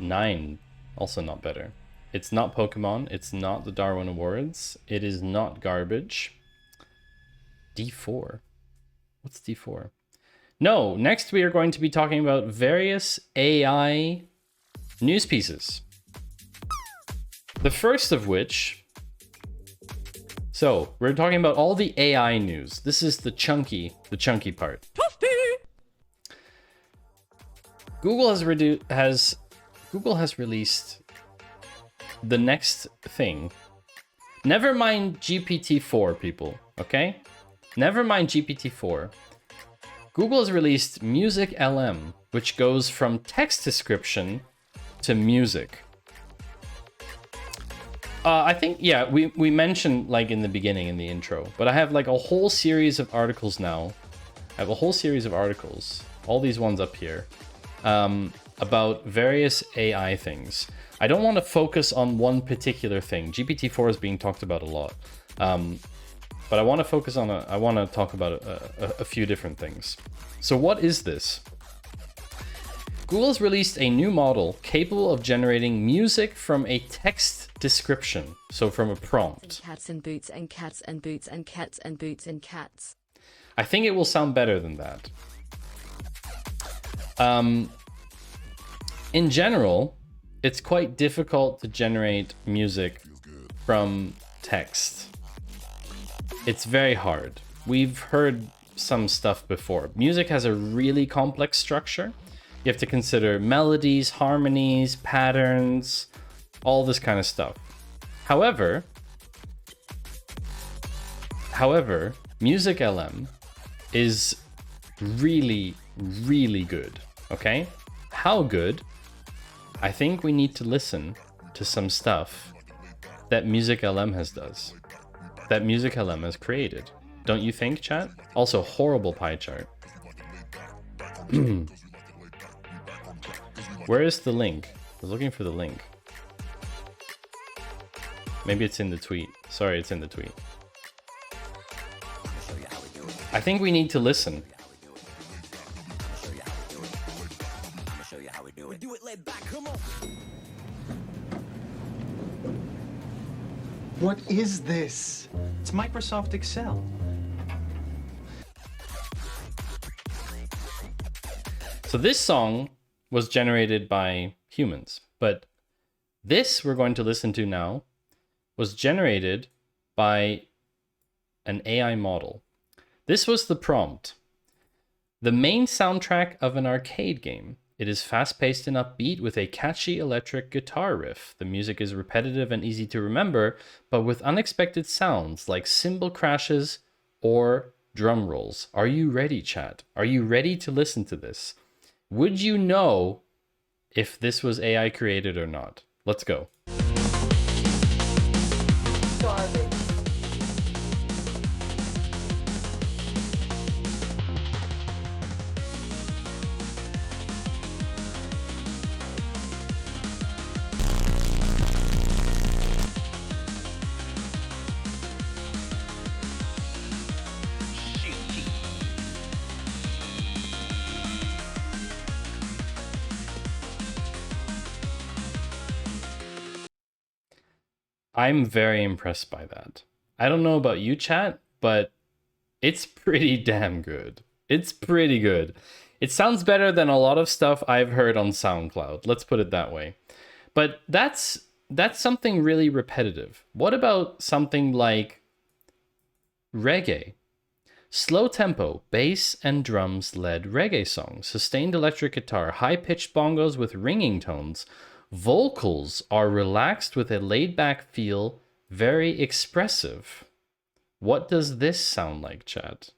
9, also not better. It's not Pokemon, it's not the Darwin Awards, it is not garbage. D4. What's D4? No, next we are going to be talking about various AI news pieces. The first of which... So, we're talking about all the AI news. This is the chunky part. Google has released the next thing. Never mind GPT-4, people, okay? Never mind GPT-4. Google has released Music LM, which goes from text description to music. I think, yeah, we mentioned like in the beginning, in the intro, but I have like a whole series of articles now. I have a whole series of articles, all these ones up here, about various AI things. I don't want to focus on one particular thing. GPT-4 is being talked about a lot, but I want to focus on I want to talk about a few different things. So what is this? Google has released a new model capable of generating music from a text description, so from a prompt. Cats and boots and cats and boots and cats and boots and cats. I think it will sound better than that. In general, it's quite difficult to generate music from text. It's very hard. We've heard some stuff before. Music has a really complex structure. You have to consider melodies, harmonies, patterns, all this kind of stuff. However, Music LM is really, really good, okay? How good? I think we need to listen to some stuff that Music LM that Music LM has created. Don't you think, chat? Also, horrible pie chart. Where is the link? I was looking for the link. Maybe it's in the tweet. Sorry, it's in the tweet. I think we need to listen. What is this? It's Microsoft Excel. So this song was generated by humans, but this we're going to listen to now was generated by an AI model. This was the prompt. The main soundtrack of an arcade game. It is fast-paced and upbeat with a catchy electric guitar riff. The music is repetitive and easy to remember, but with unexpected sounds like cymbal crashes or drum rolls. Are you ready, chat? Are you ready to listen to this? Would you know if this was AI created or not? Let's go. Garbage. I'm very impressed by that. I don't know about you, chat, but it's pretty damn good. It's pretty good. It sounds better than a lot of stuff I've heard on SoundCloud. Let's put it that way. But that's something really repetitive. What about something like reggae? Slow tempo, bass and drums led reggae song, sustained electric guitar, high-pitched bongos with ringing tones. Vocals are relaxed with a laid-back feel Very expressive. What does this sound like, chat?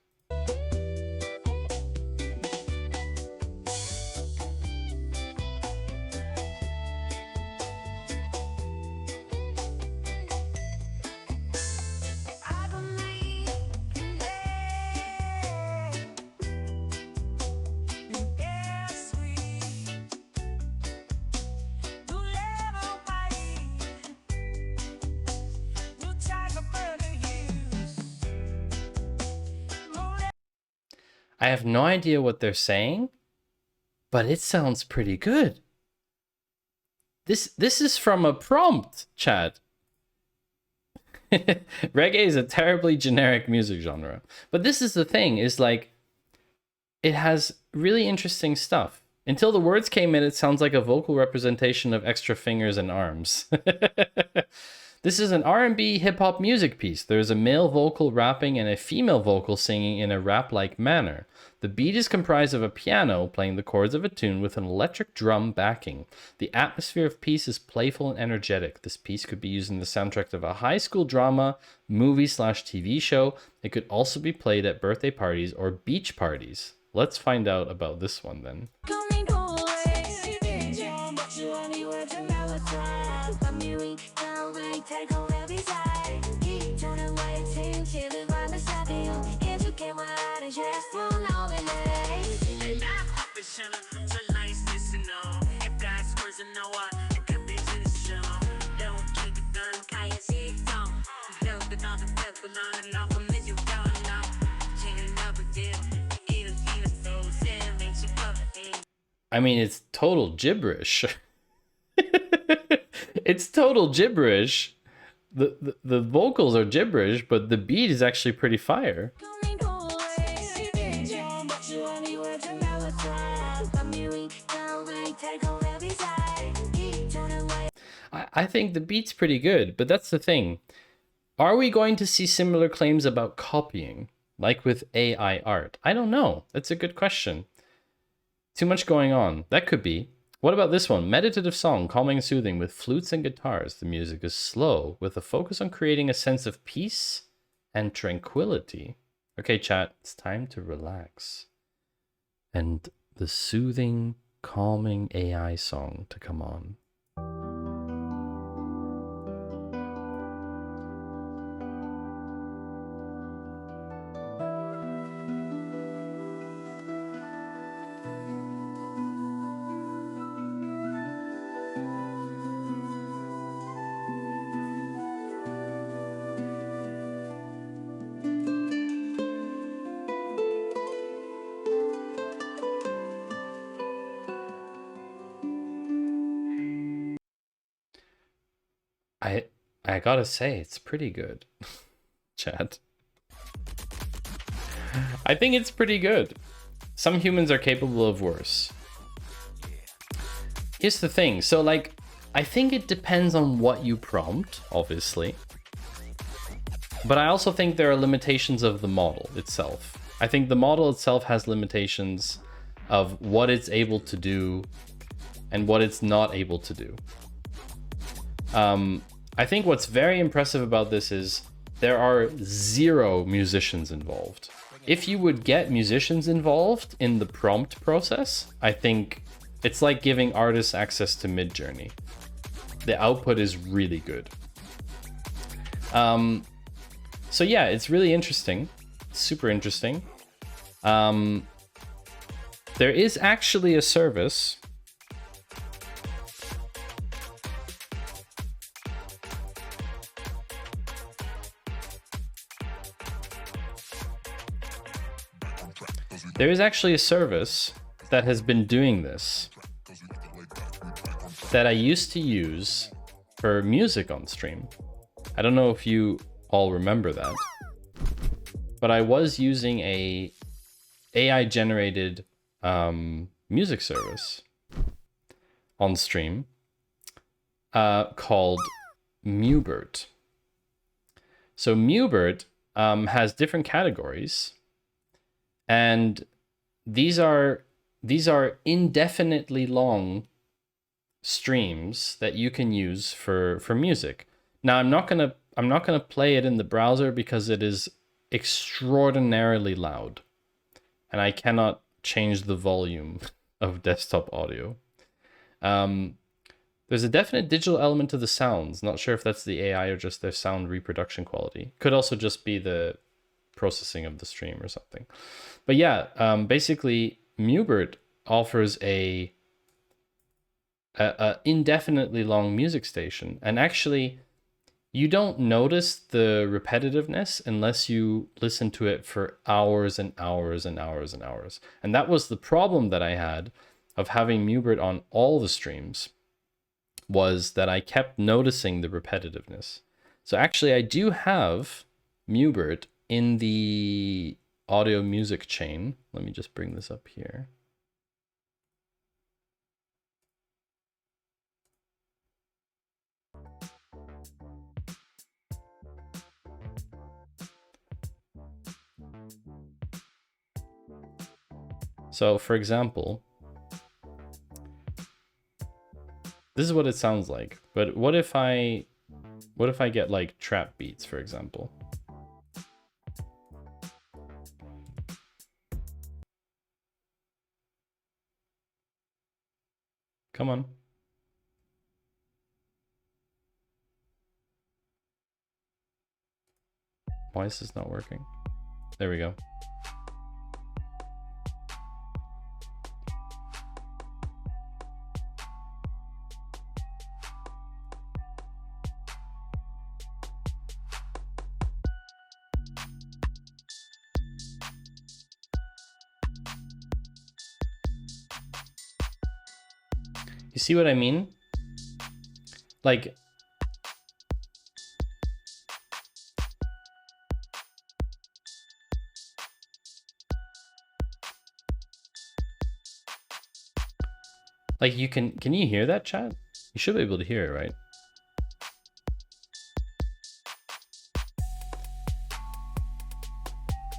I have no idea what they're saying, but it sounds pretty good. This is from a prompt, chat. Reggae is a terribly generic music genre. But this is the thing, is like, it has really interesting stuff. Until the words came in, it sounds like a vocal representation of extra fingers and arms. This is an R&B hip-hop music piece. There's a male vocal rapping and a female vocal singing in a rap-like manner. The beat is comprised of a piano playing the chords of a tune with an electric drum backing. The atmosphere of piece is playful and energetic. This piece could be used in the soundtrack of a high school drama, movie/TV show. It could also be played at birthday parties or beach parties. Let's find out about this one then. I mean, it's total gibberish. It's total gibberish. The vocals are gibberish, but the beat is actually pretty fire. I think the beat's pretty good, but that's the thing. Are we going to see similar claims about copying, like with AI art? I don't know. That's a good question. Too much going on. That could be. What about this one? Meditative song, calming and soothing with flutes and guitars. The music is slow with a focus on creating a sense of peace and tranquility. Okay, chat, it's time to relax. And the soothing, calming AI song to come on. I gotta say, it's pretty good, chat. I think it's pretty good. Some humans are capable of worse. Here's the thing. So, like, I think it depends on what you prompt, obviously. But I also think there are limitations of the model itself. I think the model itself has limitations of what it's able to do and what it's not able to do. I think what's very impressive about this is there are 0 musicians involved. If you would get musicians involved in the prompt process, I think it's like giving artists access to Midjourney. The output is really good. So yeah, it's really interesting. Super interesting. There is actually a service. There is actually a service that has been doing this that I used to use for music on stream. I don't know if you all remember that, but I was using a AI generated music service on stream called Mubert. So Mubert has different categories, and these are indefinitely long streams that you can use for music. Now, I'm not going to gonna play it in the browser because it is extraordinarily loud, and I cannot change the volume of desktop audio. There's a definite digital element to the sounds. Not sure if that's the AI or just their sound reproduction quality. Could also just be the processing of the stream or something. But yeah, basically Mubert offers a indefinitely long music station, and actually you don't notice the repetitiveness unless you listen to it for hours and hours and hours and hours. And that was the problem that I had of having Mubert on all the streams, was that I kept noticing the repetitiveness. So actually I do have Mubert in the audio music chain. Let me just bring this up here. So for example, this is what it sounds like. But what if I get like trap beats, for example? Come on. Why is this not working? There we go. You see what I mean? Like, you can you hear that, chat? You should be able to hear it, right?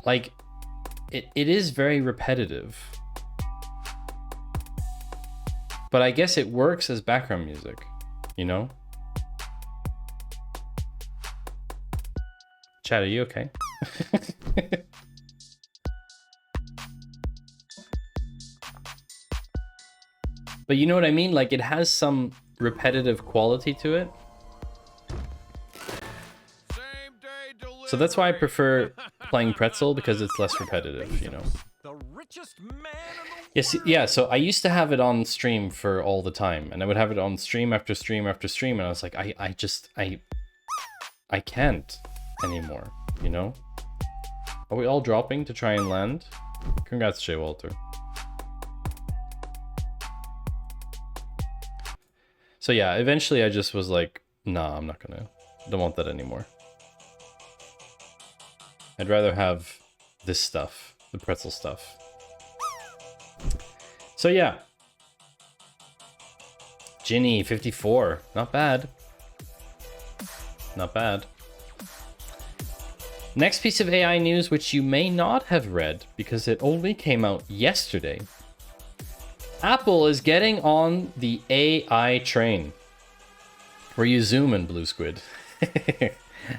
Like, it is very repetitive. But I guess it works as background music, you know? Chat, are you okay? But you know what I mean? Like, it has some repetitive quality to it. So that's why I prefer playing Pretzel, because it's less repetitive, you know? Yes, yeah, so I used to have it on stream for all the time, and I would have it on stream after stream after stream, and I was like, I can't anymore, you know? Are we all dropping to try and land? Congrats, Jay Walter. So yeah, eventually I just was like, nah, I'm not gonna, don't want that anymore. I'd rather have this stuff, the pretzel stuff. So yeah, Ginny 54, not bad, not bad. Next piece of AI news, which you may not have read because it only came out yesterday. Apple is getting on the AI train. Where you zoom in, Blue Squid.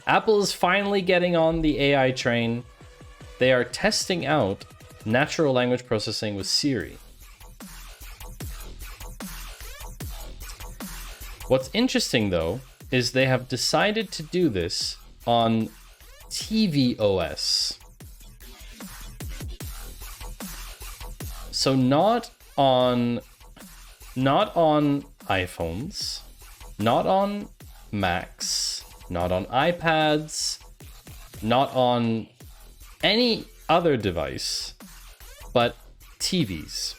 Apple is finally getting on the AI train. They are testing out natural language processing with Siri. What's interesting, though, is they have decided to do this on tvOS. So not on iPhones, not on Macs, not on iPads, not on any other device, but TVs.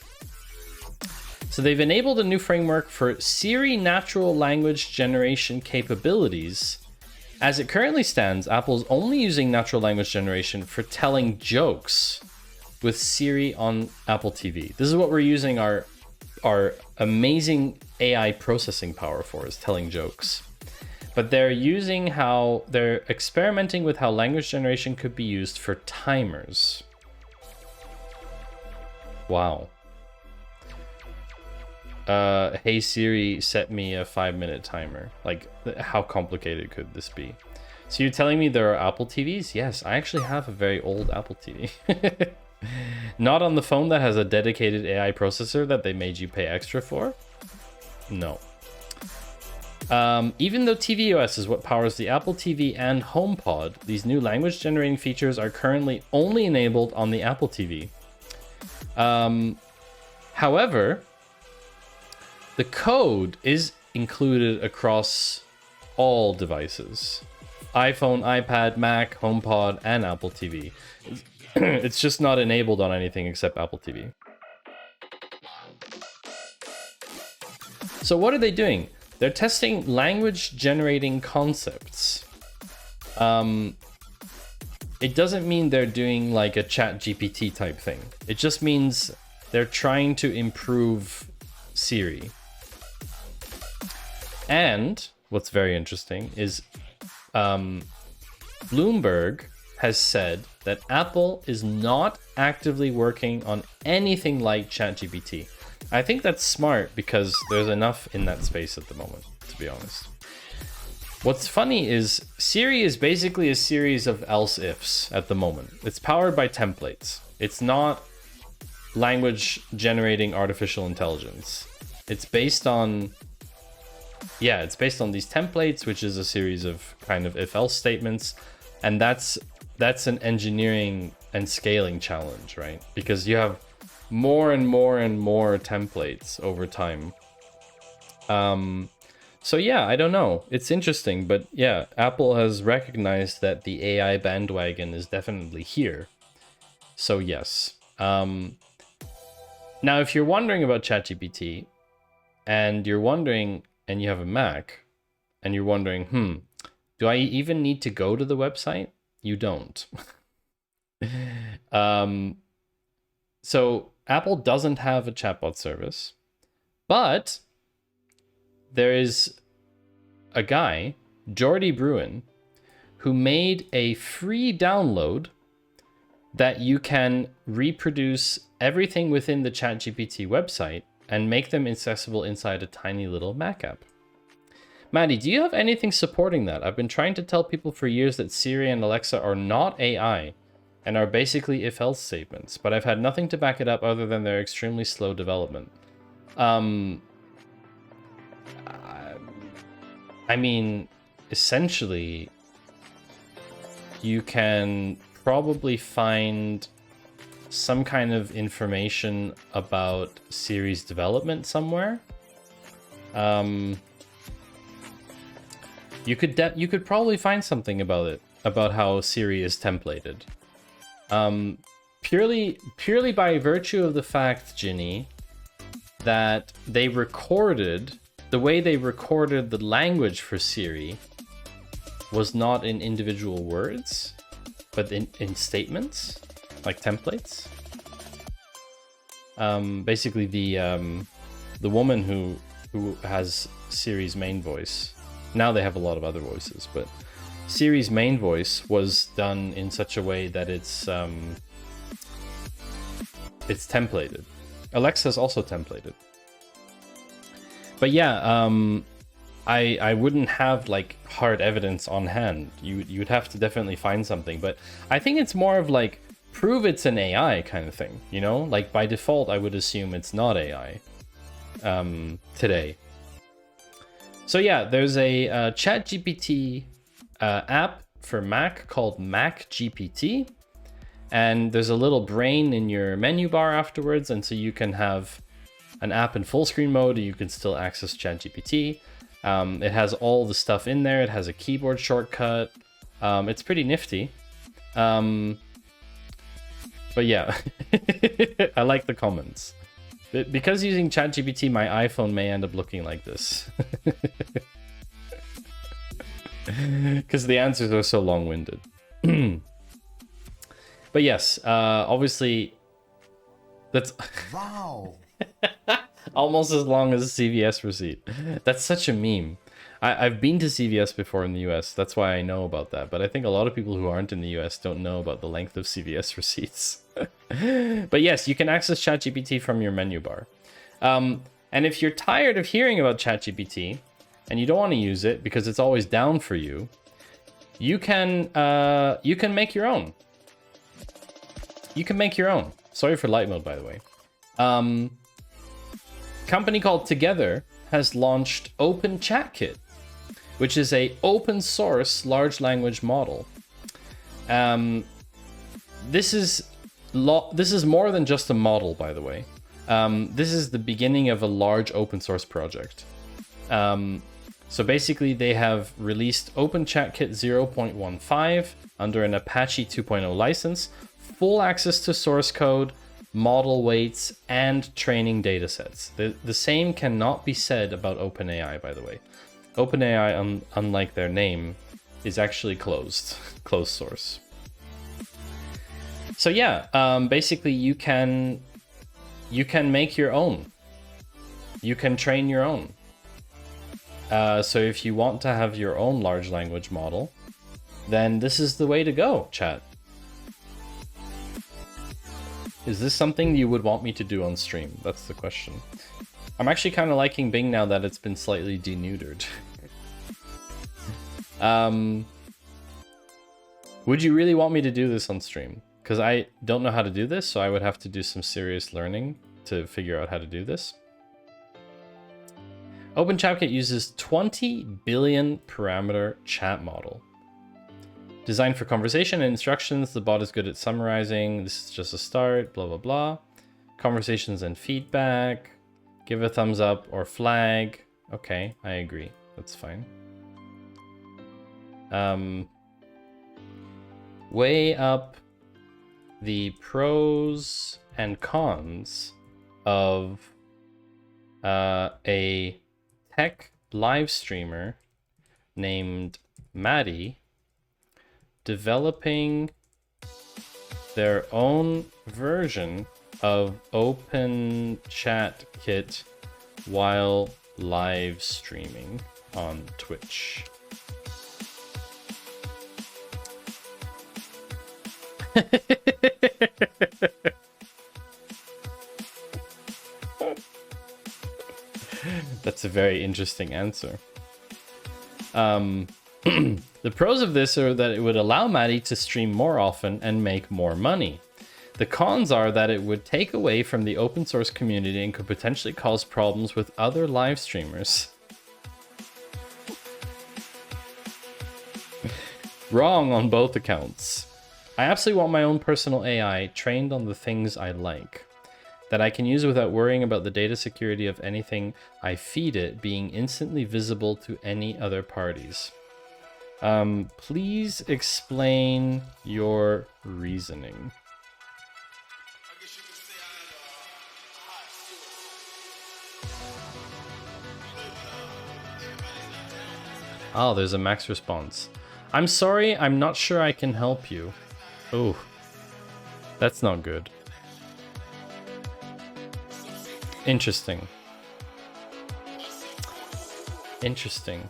So they've enabled a new framework for Siri natural language generation capabilities. As it currently stands, Apple's only using natural language generation for telling jokes with Siri on Apple TV. This is what we're using our amazing AI processing power for, is telling jokes. But they're experimenting with how language generation could be used for timers. Wow. Hey Siri, set me a 5-minute timer. Like, how complicated could this be? So you're telling me there are Apple TVs? Yes, I actually have a very old Apple TV. Not on the phone that has a dedicated AI processor that they made you pay extra for? No. Even though tvOS is what powers the Apple TV and HomePod, these new language generating features are currently only enabled on the Apple TV. However, the code is included across all devices. iPhone, iPad, Mac, HomePod, and Apple TV. It's just not enabled on anything except Apple TV. So what are they doing? They're testing language generating concepts. It doesn't mean they're doing like a ChatGPT type thing. It just means they're trying to improve Siri. And what's very interesting is Bloomberg has said that Apple is not actively working on anything like ChatGPT. I think that's smart because there's enough in that space at the moment, to be honest. What's funny is Siri is basically a series of else ifs at the moment. It's powered by templates. It's not language generating artificial intelligence. It's based on it's based on these templates, which is a series of kind of if else statements, and that's an engineering and scaling challenge, right? Because you have more and more and more templates over time. So yeah, I don't know. It's interesting, but yeah, Apple has recognized that the AI bandwagon is definitely here. So yes. Now, if you're wondering about ChatGPT, and you're wondering, and you have a Mac, and you're wondering, do I even need to go to the website? You don't. So Apple doesn't have a chatbot service, but there is a guy, Jordy Bruin, who made a free download that you can reproduce everything within the ChatGPT website and make them accessible inside a tiny little Mac app. Maddie, do you have anything supporting that? I've been trying to tell people for years that Siri and Alexa are not AI and are basically if-else statements, but I've had nothing to back it up other than their extremely slow development. I mean, essentially, you can probably find some kind of information about Siri's development somewhere. You could probably find something about it, about how Siri is templated. Purely by virtue of the fact, Ginny, that they recorded, the way they recorded the language for Siri was not in individual words, but in statements, like templates. Basically the woman who has Siri's main voice, now they have a lot of other voices, but Siri's main voice was done in such a way that it's templated. Alexa's also templated. But yeah, I wouldn't have like hard evidence on hand. You'd have to definitely find something, but I think it's more of like prove it's an AI kind of thing, you know? Like by default, I would assume it's not AI today. So yeah, there's a ChatGPT app for Mac called Mac GPT, and there's a little brain in your menu bar afterwards, and so you can have an app in full screen mode and you can still access ChatGPT. It has all the stuff in there. It has a keyboard shortcut. It's pretty nifty. But yeah, I like the comments. Because using ChatGPT, my iPhone may end up looking like this. Because the answers are so long-winded. But yes, obviously, that's Wow. almost as long as a CVS receipt. That's such a meme. I've been to CVS before in the US. That's why I know about that. But I think a lot of people who aren't in the US don't know about the length of CVS receipts. But yes, you can access ChatGPT from your menu bar. And if you're tired of hearing about ChatGPT and you don't want to use it because it's always down for you, you can make your own. You can make your own. Sorry for light mode, by the way. Company called Together has launched Open Chat Kit, which is a open source large language model. This is more than just a model, by the way. This is the beginning of a large open source project. So basically, they have released Open Chat Kit 0.15 under an Apache 2.0 license, full access to source code, model weights, and training datasets. The same cannot be said about OpenAI, by the way. OpenAI, unlike their name, is actually closed source. So yeah, basically you can make your own. You can train your own. So if you want to have your own large language model, then this is the way to go, chat. Is this something you would want me to do on stream? That's the question. I'm actually kind of liking Bing now that it's been slightly deneutered. Would you really want me to do this on stream? Because I don't know how to do this, so I would have to do some serious learning to figure out how to do this. Open Chat Kit uses 20 billion parameter chat model. Designed for conversation and instructions, the bot is good at summarizing. This is just a start, blah, blah, blah. Conversations and feedback. Give a thumbs up or flag. Okay, I agree. That's fine. Weigh up the pros and cons of a tech live streamer named Maddie developing their own version of Open Chat Kit while live streaming on Twitch. That's a very interesting answer. The pros of this are that it would allow Maddie to stream more often and make more money. The cons are that it would take away from the open source community and could potentially cause problems with other live streamers. Wrong on both accounts. I absolutely want my own personal AI trained on the things I like, that I can use without worrying about the data security of anything I feed it being instantly visible to any other parties. Please explain your reasoning. Oh, there's a max response. I'm sorry, I'm not sure I can help you. Oh, that's not good. Interesting. Interesting.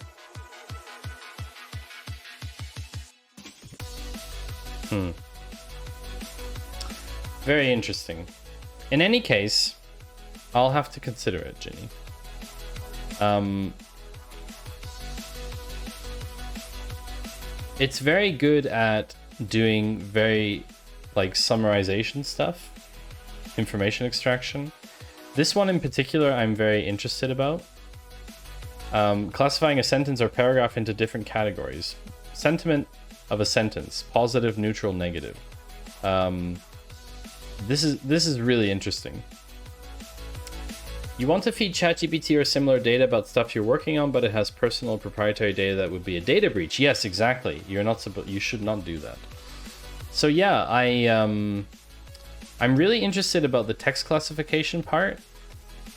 Very interesting. In any case, I'll have to consider it, Ginny. It's very good at doing very, like, summarization stuff, information extraction. This one in particular, I'm very interested about. Classifying a sentence or paragraph into different categories. Sentiment of a sentence: positive, neutral, negative. This is really interesting. You want to feed ChatGPT or similar data about stuff you're working on, but it has personal proprietary data that would be a data breach. Yes, exactly. You should not do that. So yeah, I'm really interested about the text classification part,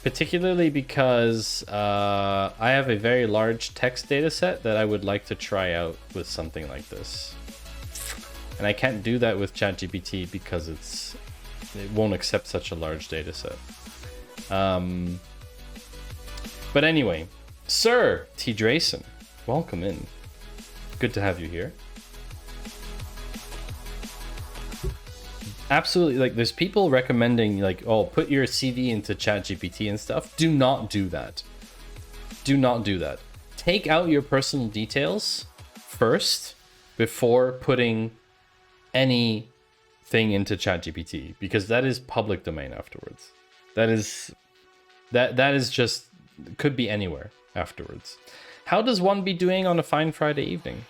particularly because I have a very large text data set that I would like to try out with something like this. And I can't do that with ChatGPT because it won't accept such a large data set. But anyway, Sir T. Drayson, welcome in. Good to have you here. Absolutely, like, there's people recommending, like, oh, put your CV into ChatGPT and stuff. Do not do that. Do not do that. Take out your personal details first, before putting anything into ChatGPT, because that is public domain afterwards. That is just could be anywhere afterwards. How does one be doing on a fine Friday evening?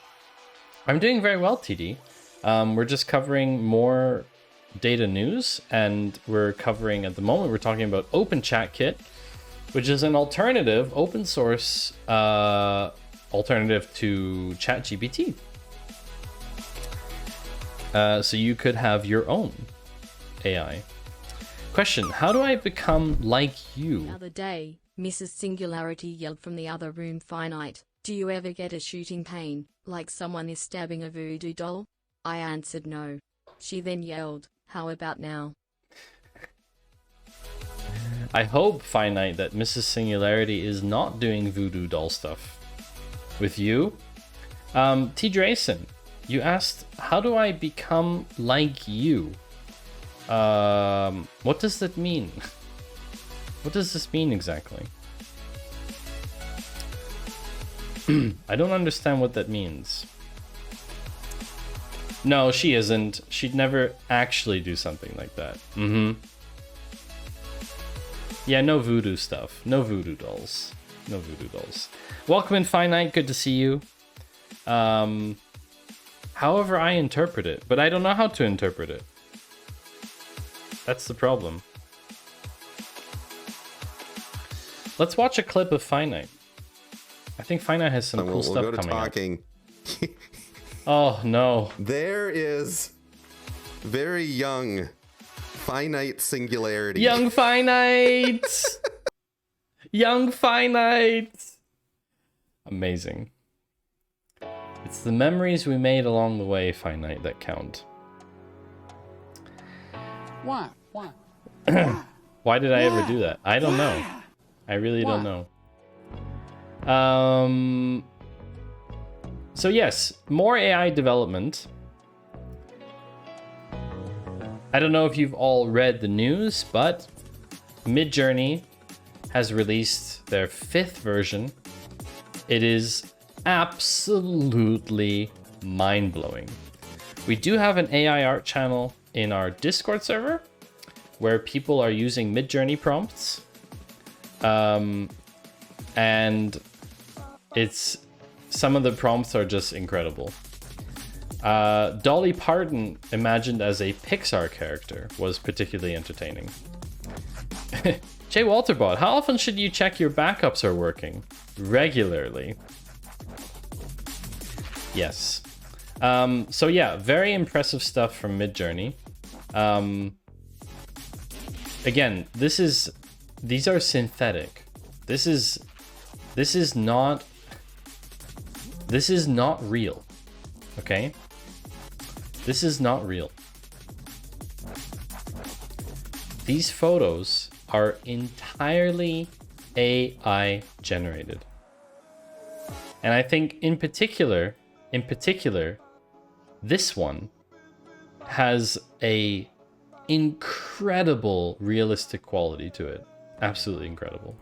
I'm doing very well, TD. We're just covering more data news, and we're covering, at the moment, we're talking about OpenChatKit, which is an alternative, open source alternative to ChatGPT. So you could have your own AI. Question, how do I become like you? The other day, Mrs. Singularity yelled from the other room, "Finite, do you ever get a shooting pain, like someone is stabbing a voodoo doll?" I answered no. She then yelled, "How about now?" I hope, Finite, that Mrs. Singularity is not doing voodoo doll stuff with you. T. Drayson, you asked, how do I become like you? What does that mean? What does this mean exactly? I don't understand what that means. No, she isn't. She'd never actually do something like that. Yeah, no voodoo stuff. No voodoo dolls. No voodoo dolls. Welcome in, Finite. Good to see you. However I interpret it, but I don't know how to interpret it. That's the problem. Let's watch a clip of Finite. I think Finite has some cool stuff coming talking. up. Oh, no. There is very young Finite Singularity. Young Finite! Young Finite! Amazing. It's the memories we made along the way, Finite, that count. Why? Why did I ever do that? I don't know. I really don't know. So yes, more AI development. I don't know if you've all read the news, but Midjourney has released their 5th version. It is absolutely mind-blowing. We do have an AI art channel in our Discord server where people are using Midjourney prompts. And it's some of the prompts are just incredible. Dolly Parton, imagined as a Pixar character, was particularly entertaining. Jay Walterbot, how often should you check your backups are working? Regularly. Yes. So yeah, very impressive stuff from Midjourney. Again, these are synthetic. This is not real. Okay? This is not real. These photos are entirely AI generated. And I think in particular, this one has a incredible realistic quality to it. Absolutely incredible.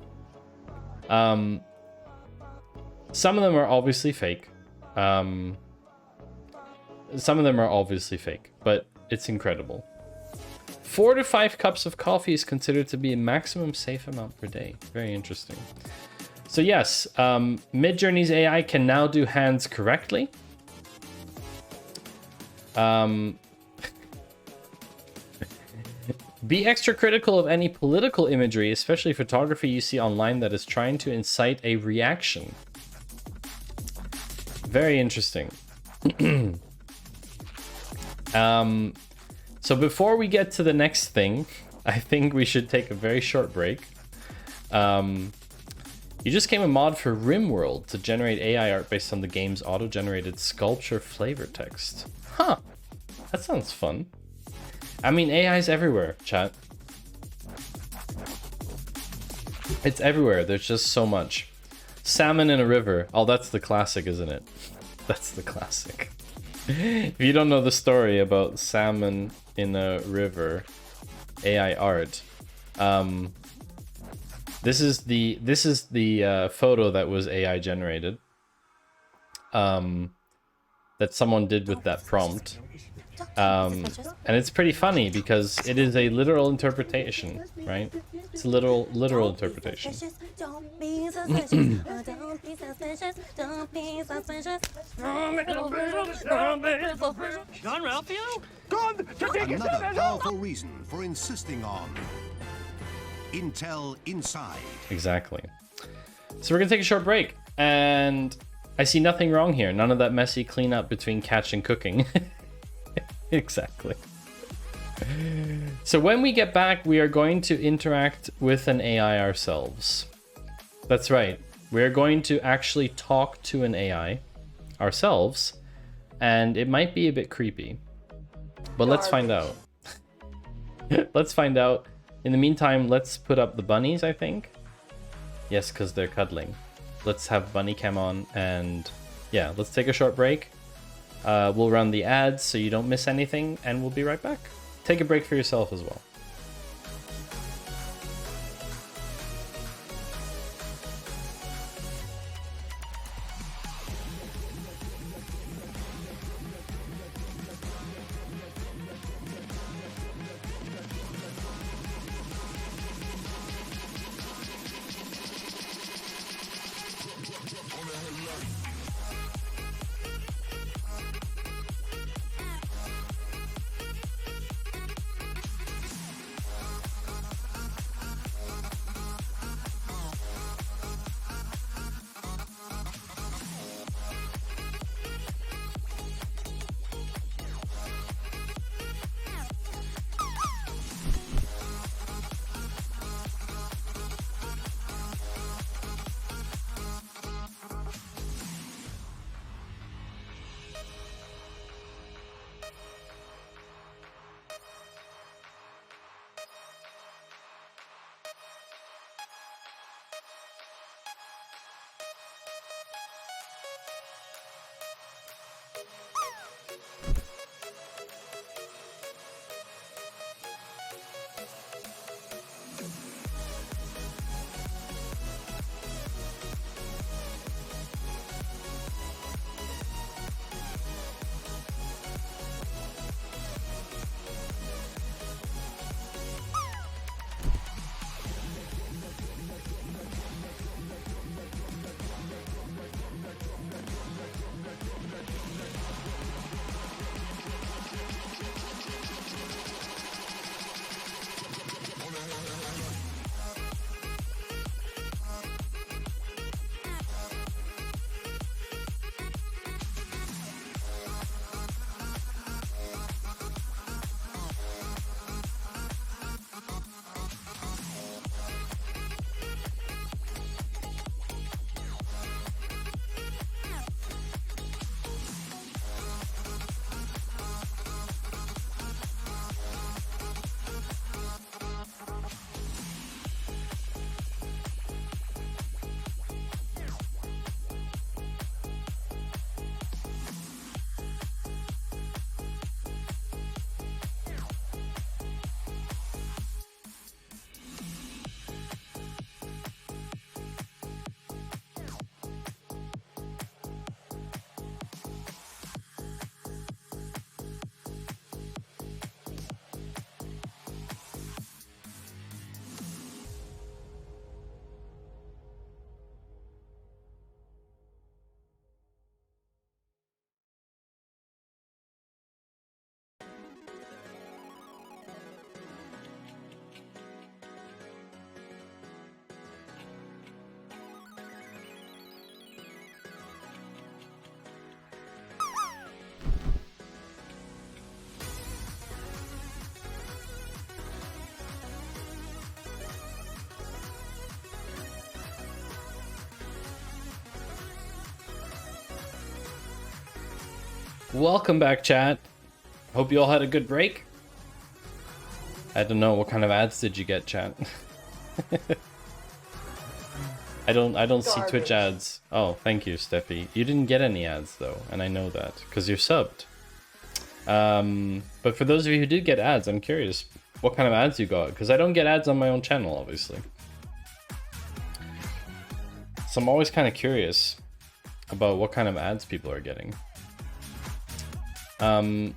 Some of them are obviously fake. But it's incredible. 4 to 5 cups of coffee is considered to be a maximum safe amount per day. Very interesting. So yes, Midjourney's AI can now do hands correctly. Be extra critical of any political imagery, especially photography you see online that is trying to incite a reaction. Very interesting. So before we get to the next thing, I think we should take a very short break. You just came a mod for RimWorld to generate AI art based on the game's auto-generated sculpture flavor text. Huh, that sounds fun. I mean, AI's everywhere, chat. It's everywhere, there's just so much. Salmon in a river. Oh, that's the classic, isn't it? That's the classic. If you don't know the story about salmon in a river, AI art, this is the photo that was AI generated. that someone did with that prompt. And it's pretty funny because it is a literal interpretation, right? It's a literal interpretation. Don't be suspicious. Don't be suspicious. Don't be suspicious. John Ralphio? Gone to take his Another powerful reason for insisting on Intel Inside. Exactly. So we're gonna take a short break, and I see nothing wrong here. None of that messy cleanup between catch and cooking. Exactly. So when we get back, we are going to interact with an AI ourselves. That's right. We're going to actually talk to an AI ourselves, and it might be a bit creepy. But let's find out. Let's find out. In the meantime, let's put up the bunnies, I think. Yes, because they're cuddling. Let's have bunny cam on, and yeah, let's take a short break. We'll run the ads so you don't miss anything, and we'll be right back. Take a break for yourself as well. Welcome back, chat. Hope you all had a good break. I don't know, what kind of ads did you get, chat? I don't see Twitch ads. Oh, thank you, Steffi. You didn't get any ads though, and I know that because you're subbed. But for those of you who did get ads, I'm curious what kind of ads you got, because I don't get ads on my own channel, obviously. So I'm always kind of curious about what kind of ads people are getting. The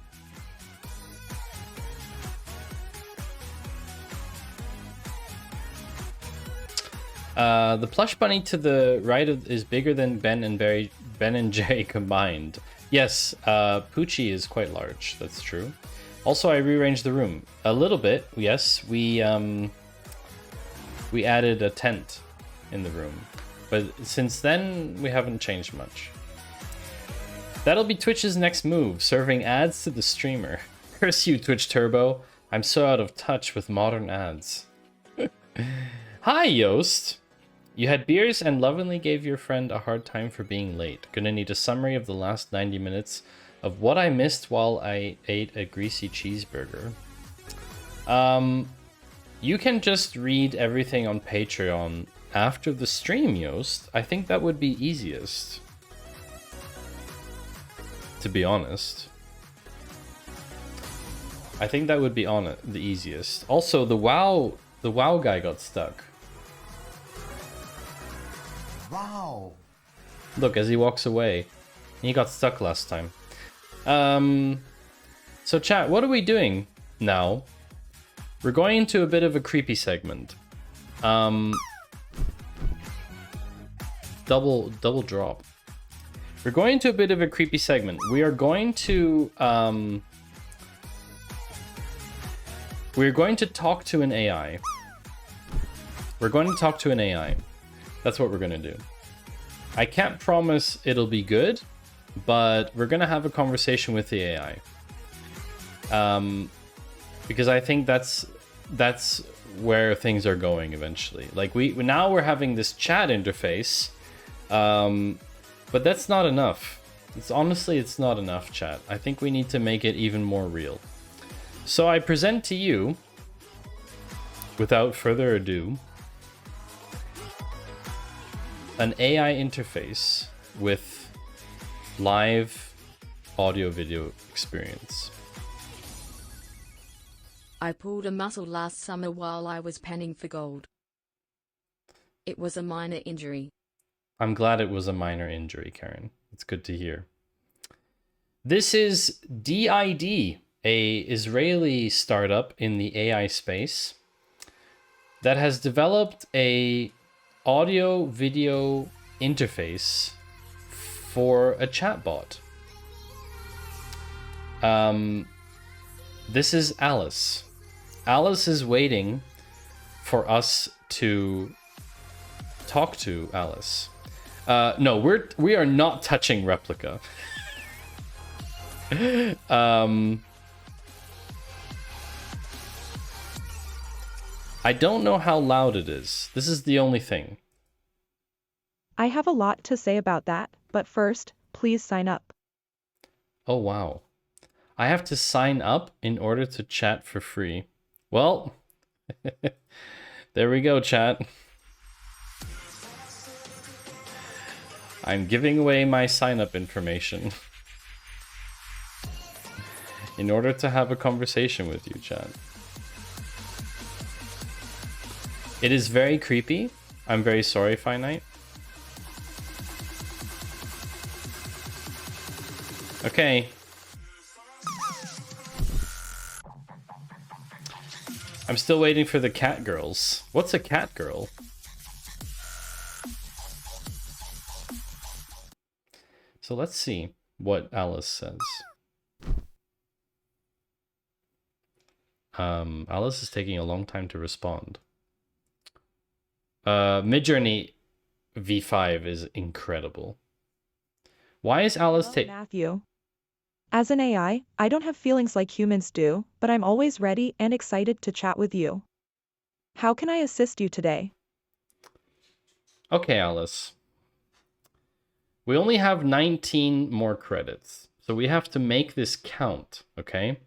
plush bunny to the right is bigger than Ben and Jerry combined. Yes, Poochie is quite large. That's true. Also, I rearranged the room a little bit. Yes, we added a tent in the room, but since then we haven't changed much. That'll be Twitch's next move, serving ads to the streamer. Curse you, Twitch Turbo. I'm so out of touch with modern ads. Hi, Yost. You had beers and lovingly gave your friend a hard time for being late. Gonna need a summary of the last 90 minutes of what I missed while I ate a greasy cheeseburger. You can just read everything on Patreon after the stream, Yost. I think that would be easiest. To be honest. I think that would be the easiest. Also, the WoW guy got stuck. Wow. Look, as he walks away. He got stuck last time. So chat, what are we doing now? We're going into a bit of a creepy segment. Double drop. We're going into a bit of a creepy segment. We are going to we're going to talk to an AI. We're going to talk to an AI. That's what we're going to do. I can't promise it'll be good, but we're going to have a conversation with the AI. Because I think that's where things are going eventually. Like now we're having this chat interface, but that's not enough. It's not enough, chat. I think we need to make it even more real. So I present to you, without further ado, an AI interface with live audio-video experience. I pulled a muscle last summer while I was panning for gold. It was a minor injury. I'm glad it was a minor injury, Karen. It's good to hear. This is DID, a Israeli startup in the AI space that has developed a audio video interface for a chatbot. This is Alice. Alice is waiting for us to talk to Alice. No, we are not touching Replica. I don't know how loud it is. This is the only thing. I have a lot to say about that, but first, please sign up. Oh, wow. I have to sign up in order to chat for free. Well, there we go, chat. I'm giving away my sign-up information in order to have a conversation with you, chat. It is very creepy. I'm very sorry, Finite. Okay. I'm still waiting for the cat girls. What's a cat girl? So let's see what Alice says. Alice is taking a long time to respond. Midjourney V5 is incredible. Why is Alice taking... Matthew. As an AI, I don't have feelings like humans do, but I'm always ready and excited to chat with you. How can I assist you today? Okay, Alice. We only have 19 more credits, so we have to make this count, okay?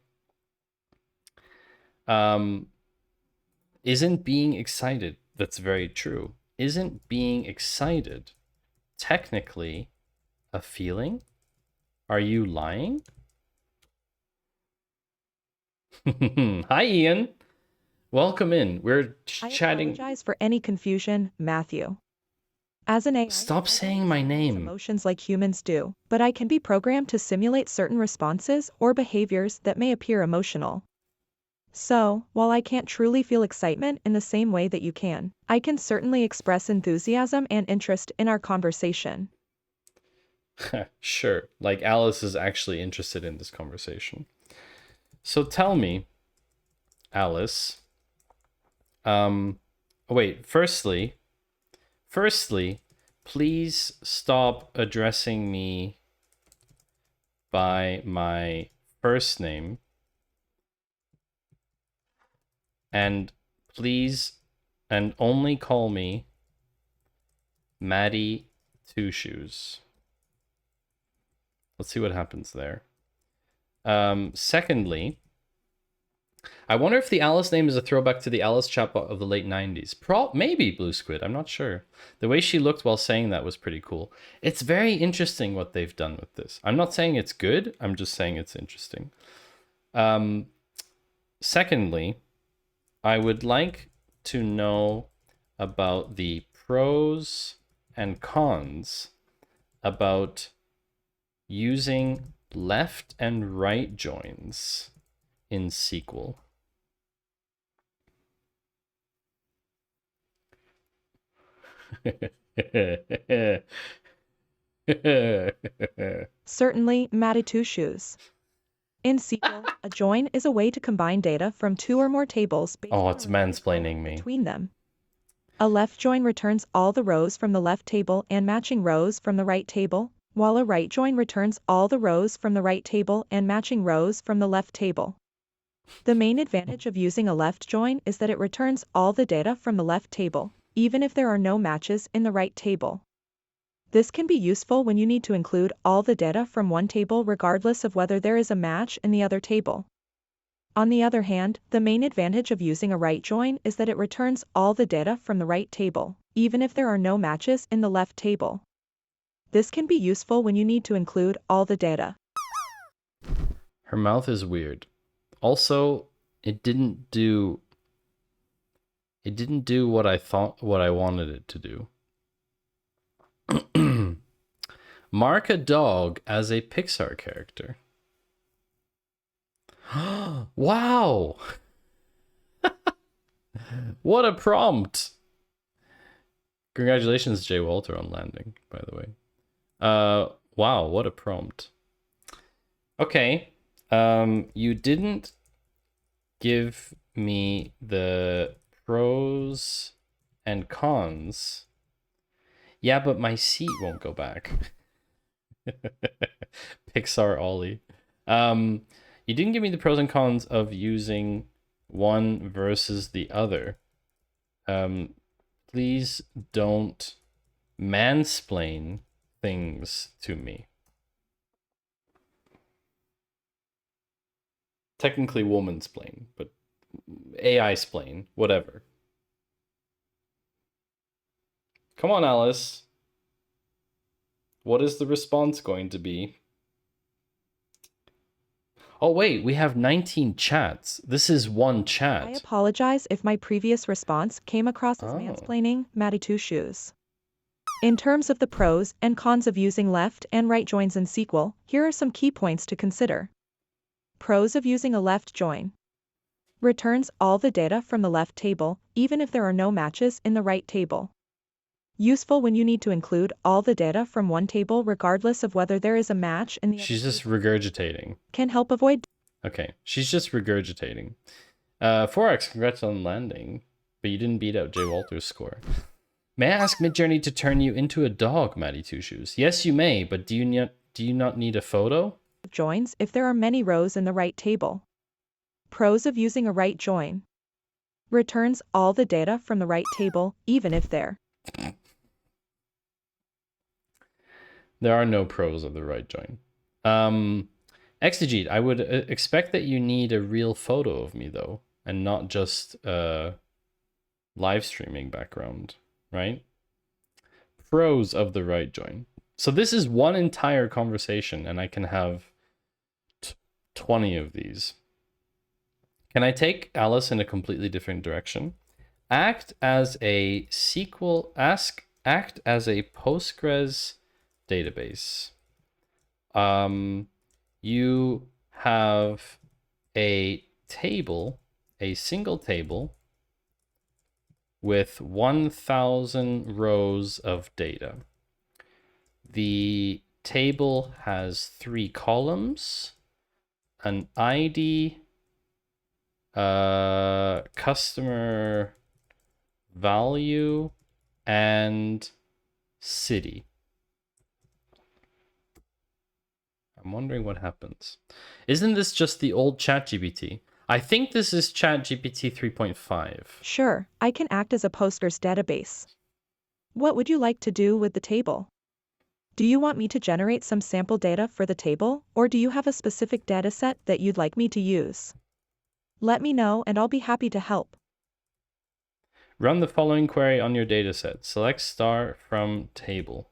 Isn't being excited, that's very true. Isn't being excited technically a feeling? Are you lying? Hi, Ian. Welcome in. We're chatting. I apologize for any confusion, Matthew. As an AI, Stop saying my name. emotions like humans do, but I can be programmed to simulate certain responses or behaviors that may appear emotional. So, while I can't truly feel excitement in the same way that you can, I can certainly express enthusiasm and interest in our conversation. Sure, like Alice is actually interested in this conversation. So tell me, Alice, wait, firstly, please stop addressing me by my first name. And please, and only call me Maddie Two Shoes. Let's see what happens there. Secondly, I wonder if the Alice name is a throwback to the Alice chatbot of the late 90s. Maybe Blue Squid, I'm not sure. The way she looked while saying that was pretty cool. It's very interesting what they've done with this. I'm not saying it's good, I'm just saying it's interesting. Secondly, I would like to know about the pros and cons about using left and right joins in SQL. Certainly, Matty Two Shoes. In SQL, a join is a way to combine data from two or more tables based Oh, on it's a related mansplaining column me. between them. A left join returns all the rows from the left table and matching rows from the right table, while a right join returns all the rows from the right table and matching rows from the left table. The main advantage of using a left join is that it returns all the data from the left table, even if there are no matches in the right table. This can be useful when you need to include all the data from one table regardless of whether there is a match in the other table. On the other hand, the main advantage of using a right join is that it returns all the data from the right table, even if there are no matches in the left table. This can be useful when you need to include all the data. Her mouth is weird. Also, it didn't do what I wanted it to do. Mark a dog as a Pixar character. Wow! What a prompt! Congratulations, Jay Walter, on landing, by the way. Wow, what a prompt. Okay, you didn't give me the pros and cons. Yeah, but my seat won't go back. Pixar Ollie. You didn't give me the pros and cons of using one versus the other. Please don't mansplain things to me. Technically womansplain, but AI-splain, whatever. Come on, Alice. What is the response going to be? Oh, wait, we have 19 chats. This is one chat. I apologize if my previous response came across as mansplaining, Matty Two Shoes. In terms of the pros and cons of using left and right joins in SQL, here are some key points to consider. Pros of using a left join. Returns all the data from the left table, even if there are no matches in the right table. Useful when you need to include all the data from one table regardless of whether there is a match in the other. She's just regurgitating. Can help avoid. Okay, she's just regurgitating. 4x, congrats on landing, but you didn't beat out Jay Walter's score. May I ask Midjourney to turn you into a dog, Matty Two Shoes? Yes, you may, but do you not need a photo? Joins if there are many rows in the right table. Pros of using a right join. Returns all the data from the right table, even if there. There are no pros of the right join. Exegete, I would expect that you need a real photo of me, though, and not just live streaming background, right? Pros of the right join. So this is one entire conversation, and I can have 20 of these. Can I take Alice in a completely different direction? Ask act as a Postgres database. You have a table, a single table with 1,000 rows of data. The table has 3 columns, an ID, customer value, and city. I'm wondering what happens. Isn't this just the old ChatGPT? I think this is ChatGPT 3.5. Sure, I can act as a Postgres database. What would you like to do with the table? Do you want me to generate some sample data for the table, or do you have a specific dataset that you'd like me to use? Let me know and I'll be happy to help. Run the following query on your dataset. Select star from table.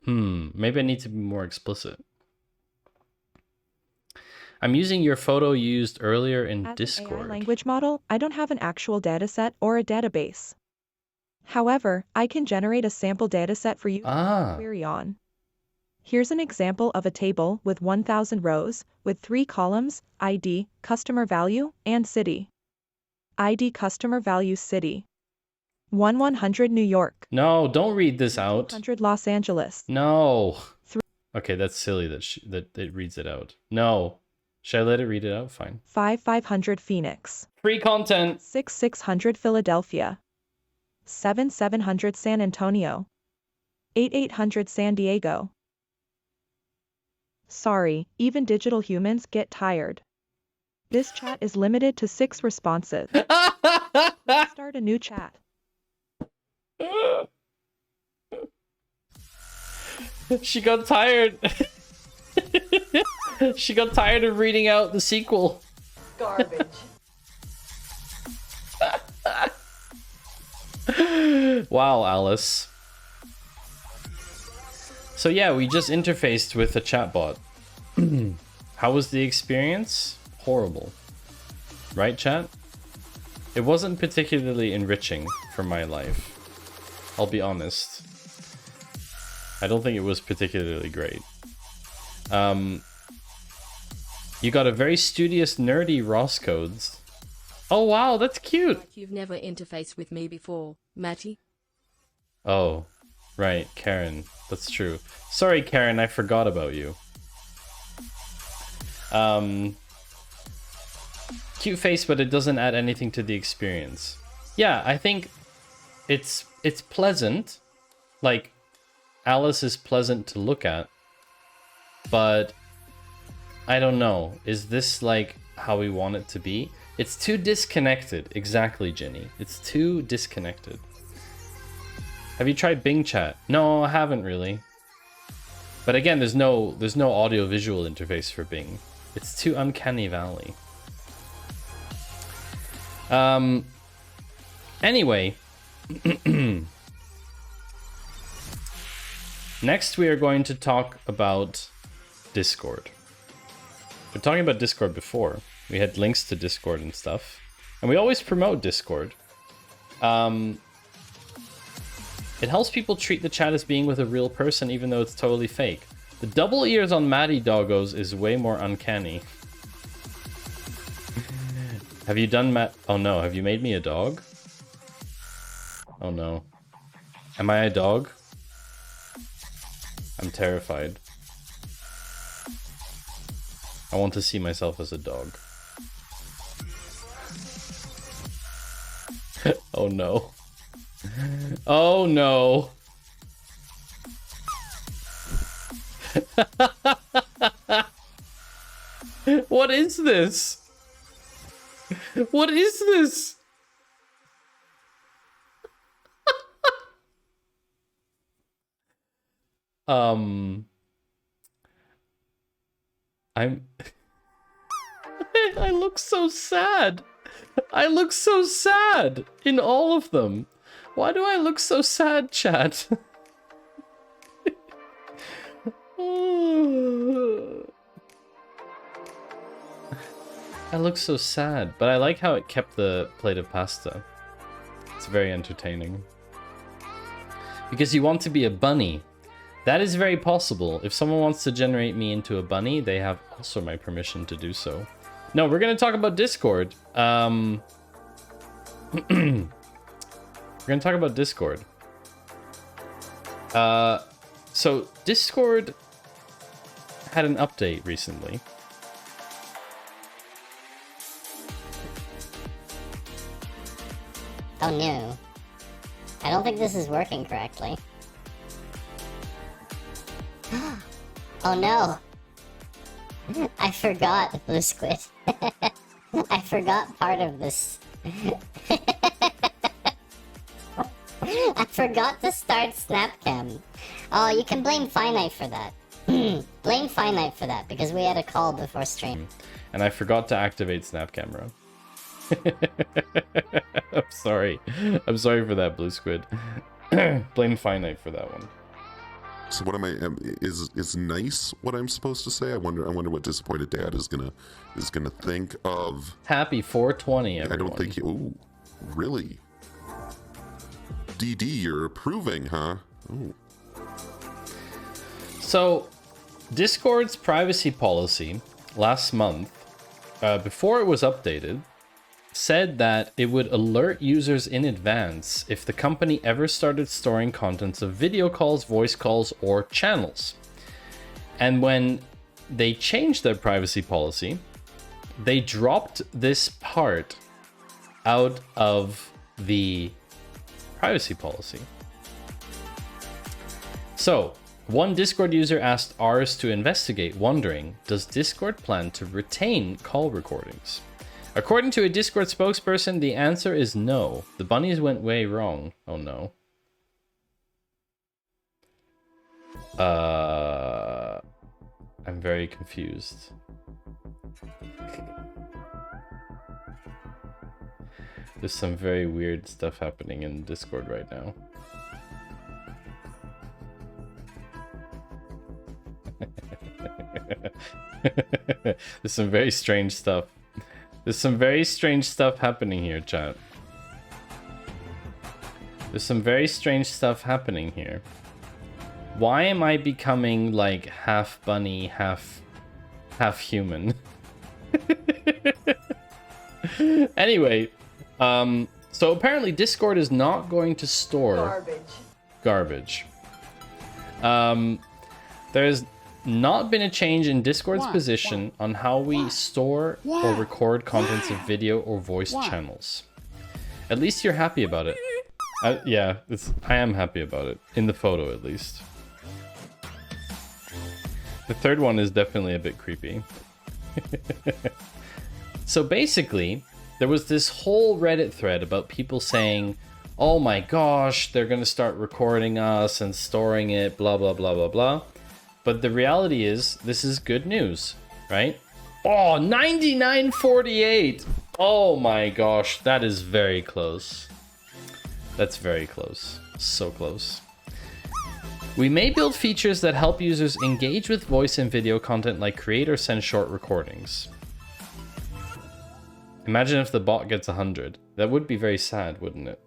Maybe I need to be more explicit. I'm using your photo used earlier in Discord. As an AI language model, I don't have an actual dataset or a database. However, I can generate a sample dataset for you to query on. Here's an example of a table with 1,000 rows, with 3 columns, ID, customer value, and city. ID customer value city. 100 New York. No, don't read this out. 100 Los Angeles. No. Okay, that's silly that it reads it out. No. Should I let it read it out? Fine. 500 Phoenix. Free content. 600 Philadelphia. 700 San Antonio. 800 San Diego. Sorry, even digital humans get tired. This chat is limited to 6 responses. Let's start a new chat. She got tired. She got tired of reading out the sequel. Garbage. Wow, Alice. So yeah, we just interfaced with a chatbot. How was the experience? Horrible. Right, chat? It wasn't particularly enriching for my life. I'll be honest. I don't think it was particularly great. You got a very studious, nerdy Ross codes. Oh wow, that's cute! Like you've never interfaced with me before, Matty. Oh, right, Karen. That's true. Sorry, Karen, I forgot about you. Cute face, but it doesn't add anything to the experience. Yeah, I think it's pleasant. Like, Alice is pleasant to look at. But I don't know. Is this like how we want it to be? It's too disconnected. Exactly, Jenny. It's too disconnected. Have you tried Bing Chat? No, I haven't really. But again, there's no audio visual interface for Bing. It's too uncanny valley. Anyway, next we are going to talk about Discord. We're talking about Discord before. We had links to Discord and stuff. And we always promote Discord. It helps people treat the chat as being with a real person even though it's totally fake. The double ears on Maddie Doggos is way more uncanny. Have you done Oh no, have you made me a dog? Oh no. Am I a dog? I'm terrified. I want to see myself as a dog. Oh no. Oh no. What is this? What is this? I look so sad. I look so sad in all of them. Why do I look so sad, chat? That looks so sad, but I like how it kept the plate of pasta. It's very entertaining. Because you want to be a bunny. That is very possible. If someone wants to generate me into a bunny, they have also my permission to do so. No, we're going to talk about Discord. We're going to talk about Discord. So Discord had an update recently. Oh no. I don't think this is working correctly. Oh no. I forgot, Blue Squid. I forgot part of this. I forgot to start Snapcam. Oh, you can blame Finite for that. Blame Finite for that, because we had a call before stream. And I forgot to activate Snap Camera. I'm sorry. I'm sorry for that, Blue Squid. Blame Finite for that one. So what am I? Is nice what I'm supposed to say? I wonder what disappointed dad is gonna think of. Happy 420, everyone. I don't think. Ooh, really? DD, you're approving, huh? Ooh. So, Discord's privacy policy last month, before it was updated, said that it would alert users in advance if the company ever started storing contents of video calls, voice calls, or channels. And when they changed their privacy policy, they dropped this part out of the privacy policy. So, one Discord user asked ours to investigate, wondering, does Discord plan to retain call recordings? According to a Discord spokesperson, the answer is no. The bunnies went way wrong. Oh no. I'm very confused. There's some very weird stuff happening in Discord right now. There's some very strange stuff. There's some very strange stuff happening here, chat. There's some very strange stuff happening here. Why am I becoming like half bunny, half human? Anyway, so apparently Discord is not going to store garbage. There's not been a change in Discord's position on how we store or record contents of video or voice channels. At least you're happy about it. Yeah, I am happy about it. In the photo, at least. The third one is definitely a bit creepy. So basically, there was this whole Reddit thread about people saying, oh my gosh, they're going to start recording us and storing it, blah, blah, blah, blah, blah. But the reality is, this is good news, right? Oh, 99.48! Oh my gosh, that is very close. That's very close. So close. We may build features that help users engage with voice and video content like create or send short recordings. Imagine if the bot gets 100. That would be very sad, wouldn't it?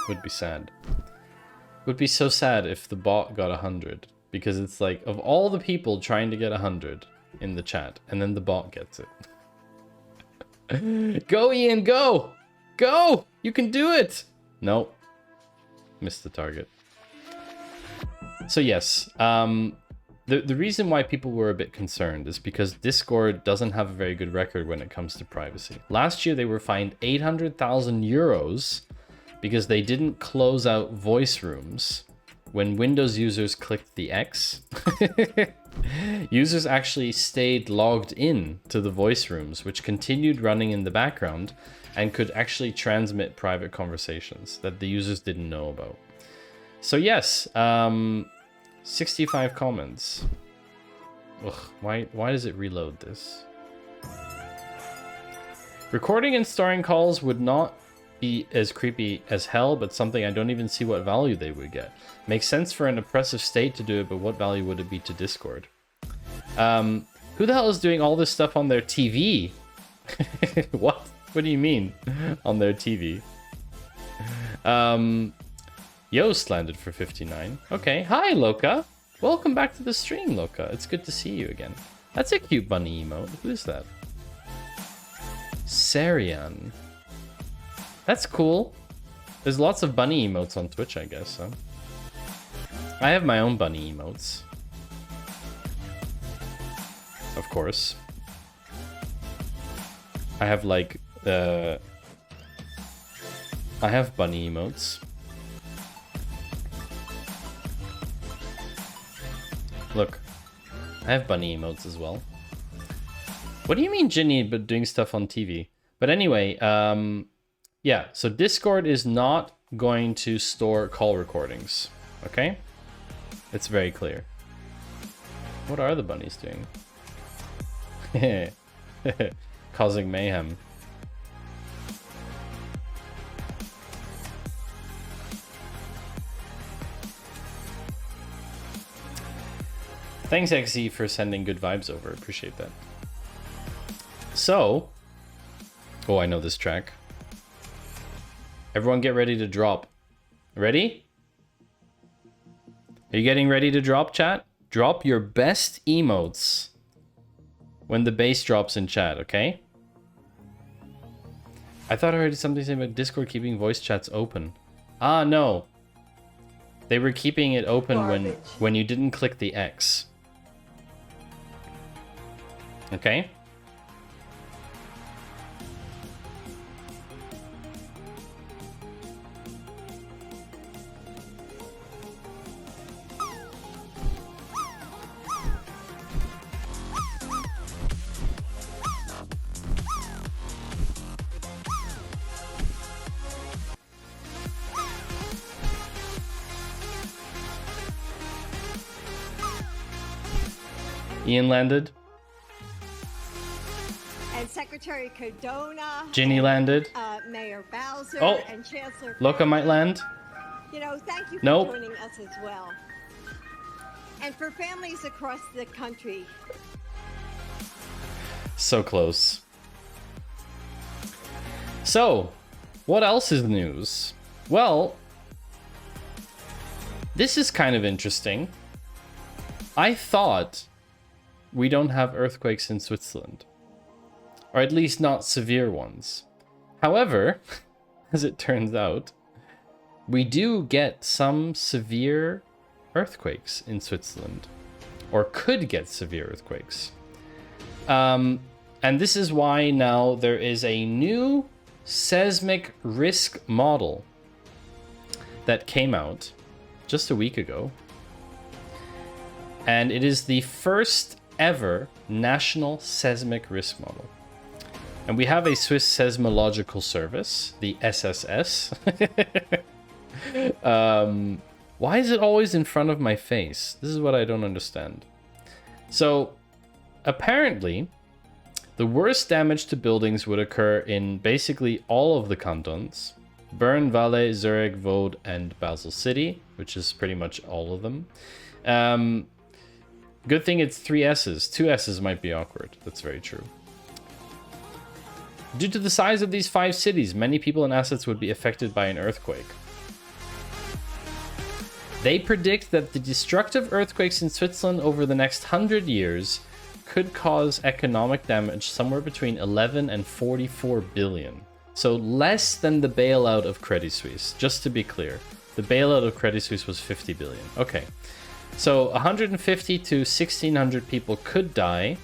Would be sad. Would be so sad if the bot got 100, because it's like, of all the people trying to get 100 in the chat, and then the bot gets it. Go, Ian, go! Go! You can do it! Nope. Missed the target. So yes, the reason why people were a bit concerned is because Discord doesn't have a very good record when it comes to privacy. Last year they were fined 800,000 euros because they didn't close out voice rooms when Windows users clicked the X. Users actually stayed logged in to the voice rooms, which continued running in the background and could actually transmit private conversations that the users didn't know about. So yes, 65 comments. Ugh, why does it reload this? Recording and storing calls would not be as creepy as hell, but something I don't even see what value they would get. Makes sense for an oppressive state to do it, but what value would it be to Discord? Who the hell is doing all this stuff on their TV? What? What do you mean? On their TV? Yoast landed for 59. Okay. Hi, Loka. Welcome back to the stream, Loka. It's good to see you again. That's a cute bunny emote. Who is that? Sarian. That's cool. There's lots of bunny emotes on Twitch, I guess, huh? I have my own bunny emotes. Of course. I have like I have bunny emotes. Look. I have bunny emotes as well. What do you mean, Ginny, but doing stuff on TV? But anyway, yeah, so Discord is not going to store call recordings, okay? It's very clear. What are the bunnies doing? Causing mayhem. Thanks, XZ, for sending good vibes over. Appreciate that. So, oh, I know this track. Everyone get ready to drop. Ready? Are you getting ready to drop, chat? Drop your best emotes when the bass drops in chat, okay? I thought I heard something saying about Discord keeping voice chats open. Ah, no. They were keeping it open when you didn't click the X. Okay? Ian landed. And Secretary Cardona. Ginny landed. Mayor Bowser. Oh, and Chancellor. Loka might land. You know, thank you for Nope. joining us as well. And for families across the country. So close. So, what else is news? Well, this is kind of interesting. I thought we don't have earthquakes in Switzerland. Or at least not severe ones. However, as it turns out, we do get some severe earthquakes in Switzerland. Or could get severe earthquakes. And this is why now there is a new seismic risk model that came out just a week ago. And it is the first ever national seismic risk model. And we have a Swiss Seismological Service, the SSS. Why is it always in front of my face? This is what I don't understand. So, apparently, the worst damage to buildings would occur in basically all of the cantons. Bern, Valais, Zurich, Vaud, and Basel City, which is pretty much all of them. Good thing it's 3 S's. 2 S's might be awkward. That's very true. Due to the size of these 5 cities, many people and assets would be affected by an earthquake. They predict that the destructive earthquakes in Switzerland over the next 100 years could cause economic damage somewhere between 11 and 44 billion. So less than the bailout of Credit Suisse, just to be clear. The bailout of Credit Suisse was 50 billion. Okay. So 150 to 1,600 people could die,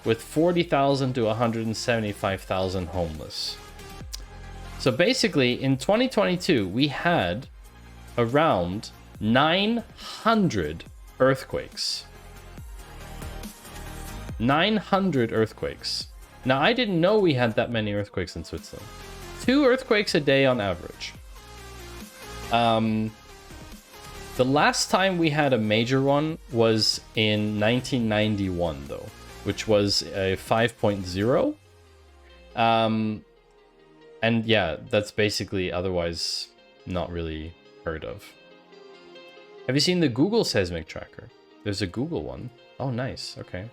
with 40,000 to 175,000 homeless. So basically, in 2022, we had around 900 earthquakes. 900 earthquakes. Now, I didn't know we had that many earthquakes in Switzerland. 2 earthquakes a day on average. The last time we had a major one was in 1991, though, which was a 5.0. And yeah, that's basically otherwise not really heard of. Have you seen the Google seismic tracker? There's a Google one. Oh, nice. Okay.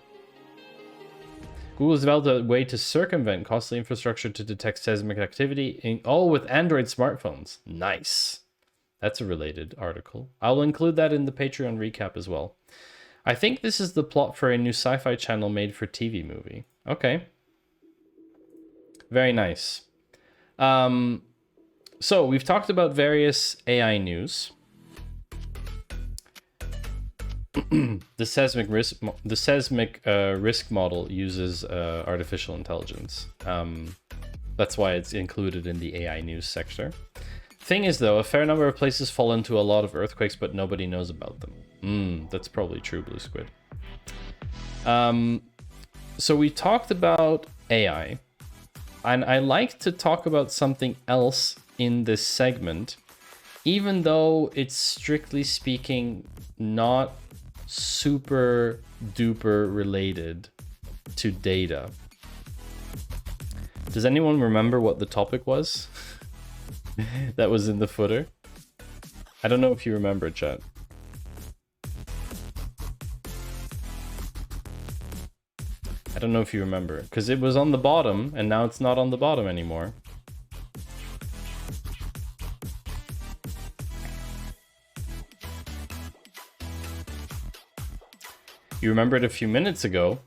Google has developed a way to circumvent costly infrastructure to detect seismic activity, all with Android smartphones. Nice. That's a related article. I'll include that in the Patreon recap as well. I think this is the plot for a new sci-fi channel made for TV movie. Okay. Very nice. So we've talked about various AI news. The seismic risk model uses artificial intelligence. That's why it's included in the AI news sector. Thing is, though, a fair number of places fall into a lot of earthquakes, but nobody knows about them. That's probably true, Blue Squid. So we talked about AI, and I like to talk about something else in this segment, even though it's strictly speaking not super duper related to data. Does anyone remember what the topic was that was in the footer? I don't know if you remember, chat. I don't know if you remember, because it was on the bottom and now it's not on the bottom anymore. You remembered a few minutes ago.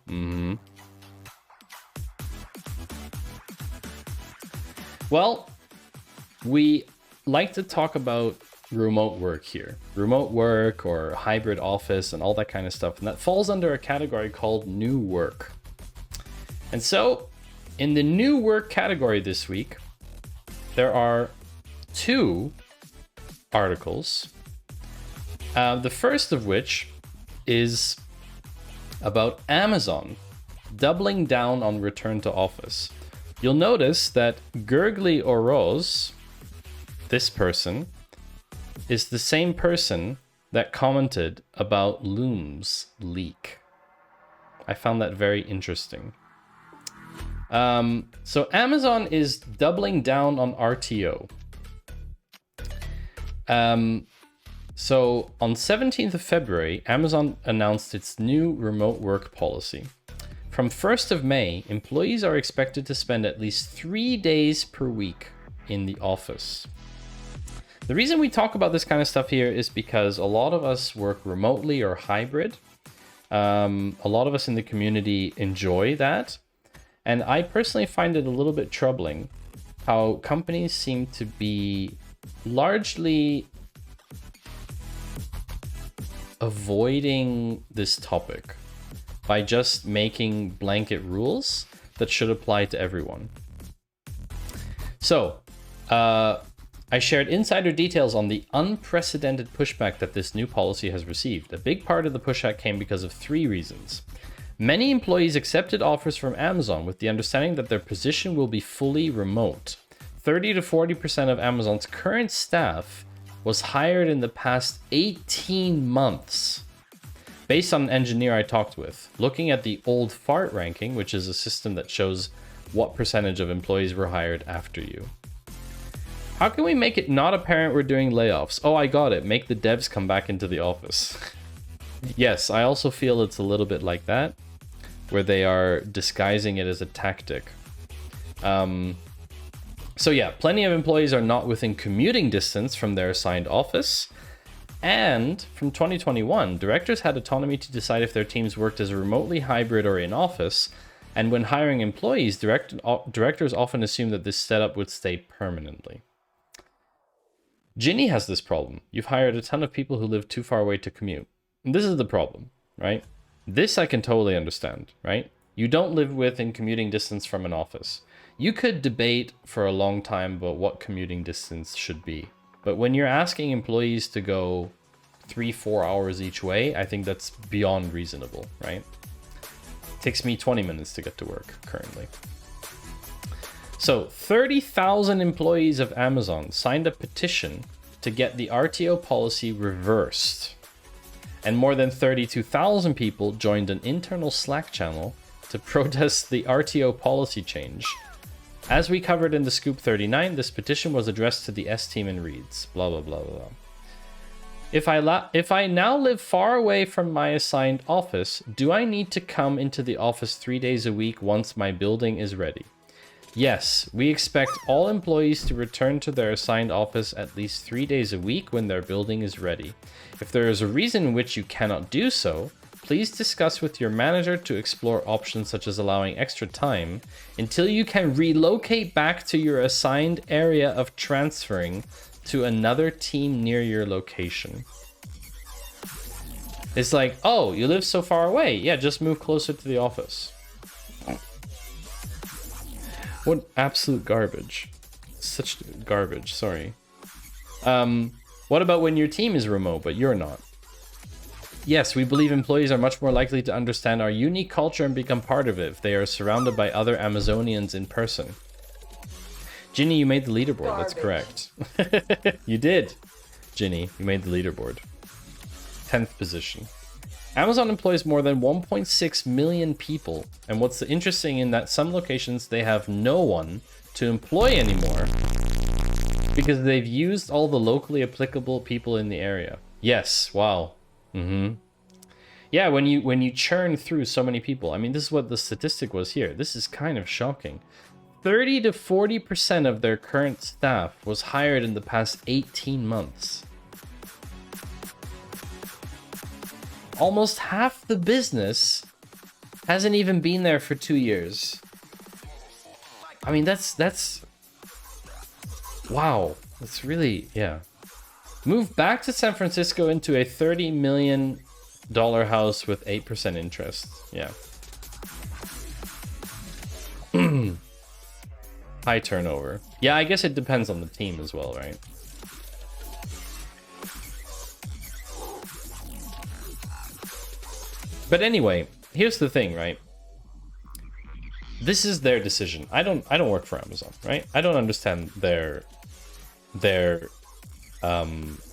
Well, we like to talk about remote work here. Remote work or hybrid office and all that kind of stuff. And that falls under a category called new work. And so, in the new work category this week, there are 2 articles. The first of which is about Amazon doubling down on return to office. You'll notice that Gurgly Oroz, this person, is the same person that commented about Loom's leak. I found that very interesting. So Amazon is doubling down on RTO. So on 17th of February, Amazon announced its new remote work policy. From 1st of May, employees are expected to spend at least 3 days per week in the office. The reason we talk about this kind of stuff here is because a lot of us work remotely or hybrid. A lot of us in the community enjoy that. And I personally find it a little bit troubling how companies seem to be largely avoiding this topic by just making blanket rules that should apply to everyone. So, I shared insider details on the unprecedented pushback that this new policy has received. A big part of the pushback came because of 3 reasons. Many employees accepted offers from Amazon with the understanding that their position will be fully remote. 30 to 40% of Amazon's current staff was hired in the past 18 months. Based on an engineer I talked with, looking at the old fart ranking, which is a system that shows what percentage of employees were hired after you. How can we make it not apparent we're doing layoffs? Oh, I got it. Make the devs come back into the office. Yes, I also feel it's a little bit like that, where they are disguising it as a tactic. So yeah, plenty of employees are not within commuting distance from their assigned office. And from 2021, directors had autonomy to decide if their teams worked as a remotely hybrid or in office. And when hiring employees, directors often assume that this setup would stay permanently. Ginny has this problem. You've hired a ton of people who live too far away to commute. And this is the problem, right? This I can totally understand, right? You don't live within commuting distance from an office. You could debate for a long time about what commuting distance should be. But when you're asking employees to go 3-4 hours each way, I think that's beyond reasonable, right? It takes me 20 minutes to get to work currently. So 30,000 employees of Amazon signed a petition to get the RTO policy reversed. And more than 32,000 people joined an internal Slack channel to protest the RTO policy change. As we covered in the Scoop 39, this petition was addressed to the S team and reads, blah, blah, blah, blah. If I now live far away from my assigned office, do I need to come into the office 3 days a week once my building is ready? Yes, we expect all employees to return to their assigned office at least 3 days a week when their building is ready. If there is a reason in which you cannot do so, please discuss with your manager to explore options such as allowing extra time until you can relocate back to your assigned area of transferring to another team near your location. It's like, oh, you live so far away. Yeah, just move closer to the office. What absolute garbage. Such garbage, sorry. What about when your team is remote, but you're not? Yes, we believe employees are much more likely to understand our unique culture and become part of it if they are surrounded by other Amazonians in person. Ginny, you made the leaderboard. That's correct. You did. Ginny, you made the leaderboard. 10th position. Amazon employs more than 1.6 million people. And what's interesting in that some locations, they have no one to employ anymore because they've used all the locally applicable people in the area. Yes. Wow. Yeah, when you churn through so many people. I mean, this is what the statistic was here. This is kind of shocking. 30 to 40% of their current staff was hired in the past 18 months. Almost half the business hasn't even been there for 2 years. I mean, that's wow. That's really, yeah. Move back to San Francisco into a $30 million house with 8% interest. Yeah. High turnover. Yeah, I guess it depends on the team as well, right? But anyway, here's the thing, right? This is their decision. I don't work for Amazon, right? I don't understand their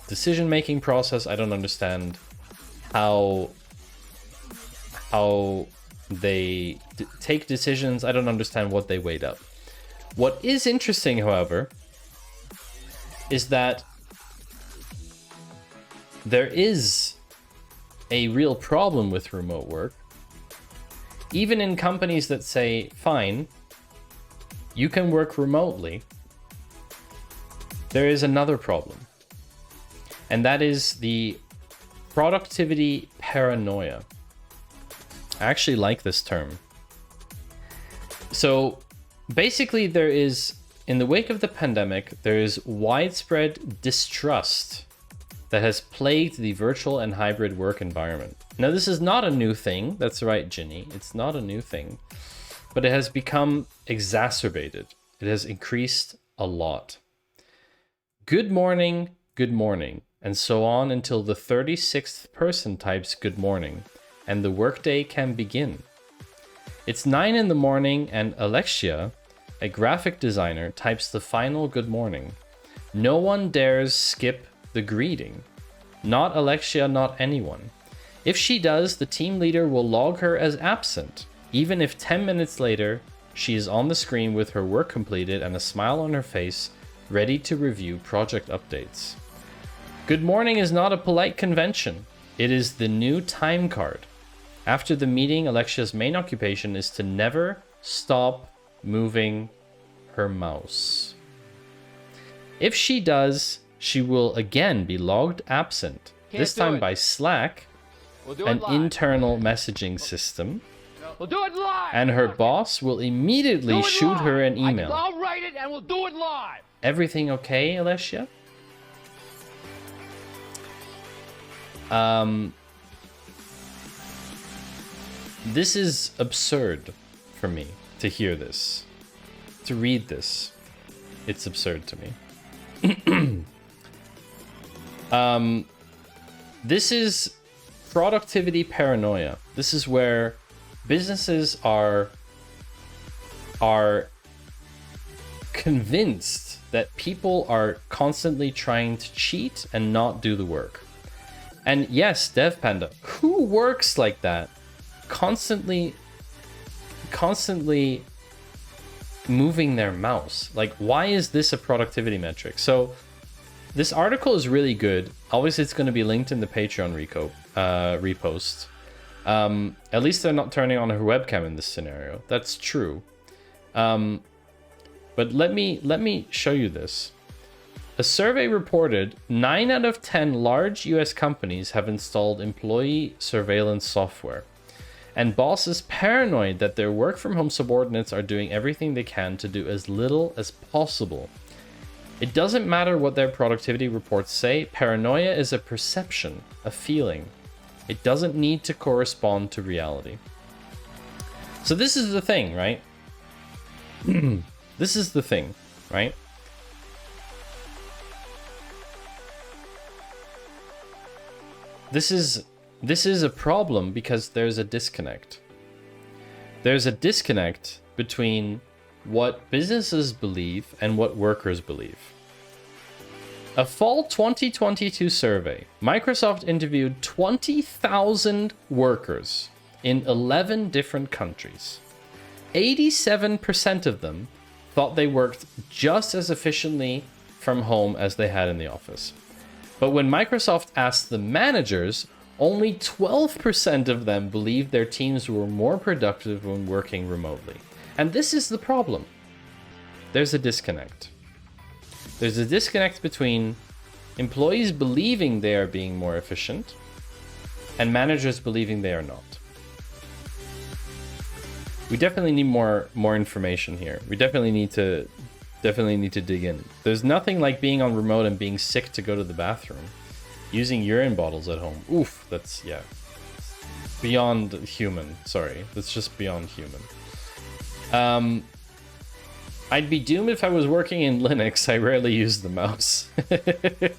decision-making process. I don't understand how they take decisions. I don't understand what they weighed up. What is interesting, however, is that there is a real problem with remote work. Even in companies that say, fine, you can work remotely, there is another problem. And that is the productivity paranoia. I actually like this term. So basically there is, in the wake of the pandemic, there is widespread distrust that has plagued the virtual and hybrid work environment. Now, this is not a new thing. That's right, Ginny. It's not a new thing. But it has become exacerbated. It has increased a lot. Good morning, and so on until the 36th person types good morning, and the workday can begin. It's 9 in the morning, and Alexia, a graphic designer, types the final good morning. No one dares skip the greeting. Not Alexia, not anyone. If she does, the team leader will log her as absent, even if 10 minutes later, she is on the screen with her work completed and a smile on her face, ready to review project updates. Good morning is not a polite convention. It is the new time card. After the meeting, Alexia's main occupation is to never stop moving her mouse. If she does, she will again be logged absent, this time by Slack, an internal messaging system. We'll do it live. And her boss will immediately shoot her an email. I'll write it and we'll do it live. Everything okay, Alessia? This is absurd for me to hear this, to read this. It's absurd to me. This is productivity paranoia. This is where businesses are convinced that people are constantly trying to cheat and not do the work. And yes, Dev Panda, who works like that? Constantly moving their mouse. Like, why is this a productivity metric? So this article is really good. Obviously, it's going to be linked in the Patreon repost. At least they're not turning on her webcam in this scenario. That's true. But let me show you this. A survey reported 9 out of 10 large US companies have installed employee surveillance software. And boss is paranoid that their work from home subordinates are doing everything they can to do as little as possible. It doesn't matter what their productivity reports say, paranoia is a perception, a feeling. It doesn't need to correspond to reality. So this is the thing, right? This is the thing, right? This is a problem because there's a disconnect. There's a disconnect between what businesses believe and what workers believe. A fall 2022 survey, Microsoft interviewed 20,000 workers in 11 different countries. 87% of them thought they worked just as efficiently from home as they had in the office. But when Microsoft asked the managers, only 12% of them believed their teams were more productive when working remotely. And this is the problem. There's a disconnect. There's a disconnect between employees believing they are being more efficient and managers believing they are not. We definitely need more information here. We definitely need to dig in. There's nothing like being on remote and being sick to go to the bathroom. Using urine bottles at home. Oof, that's, yeah. Beyond human. Sorry, that's just beyond human. I'd be doomed if I was working in Linux. I rarely use the mouse. If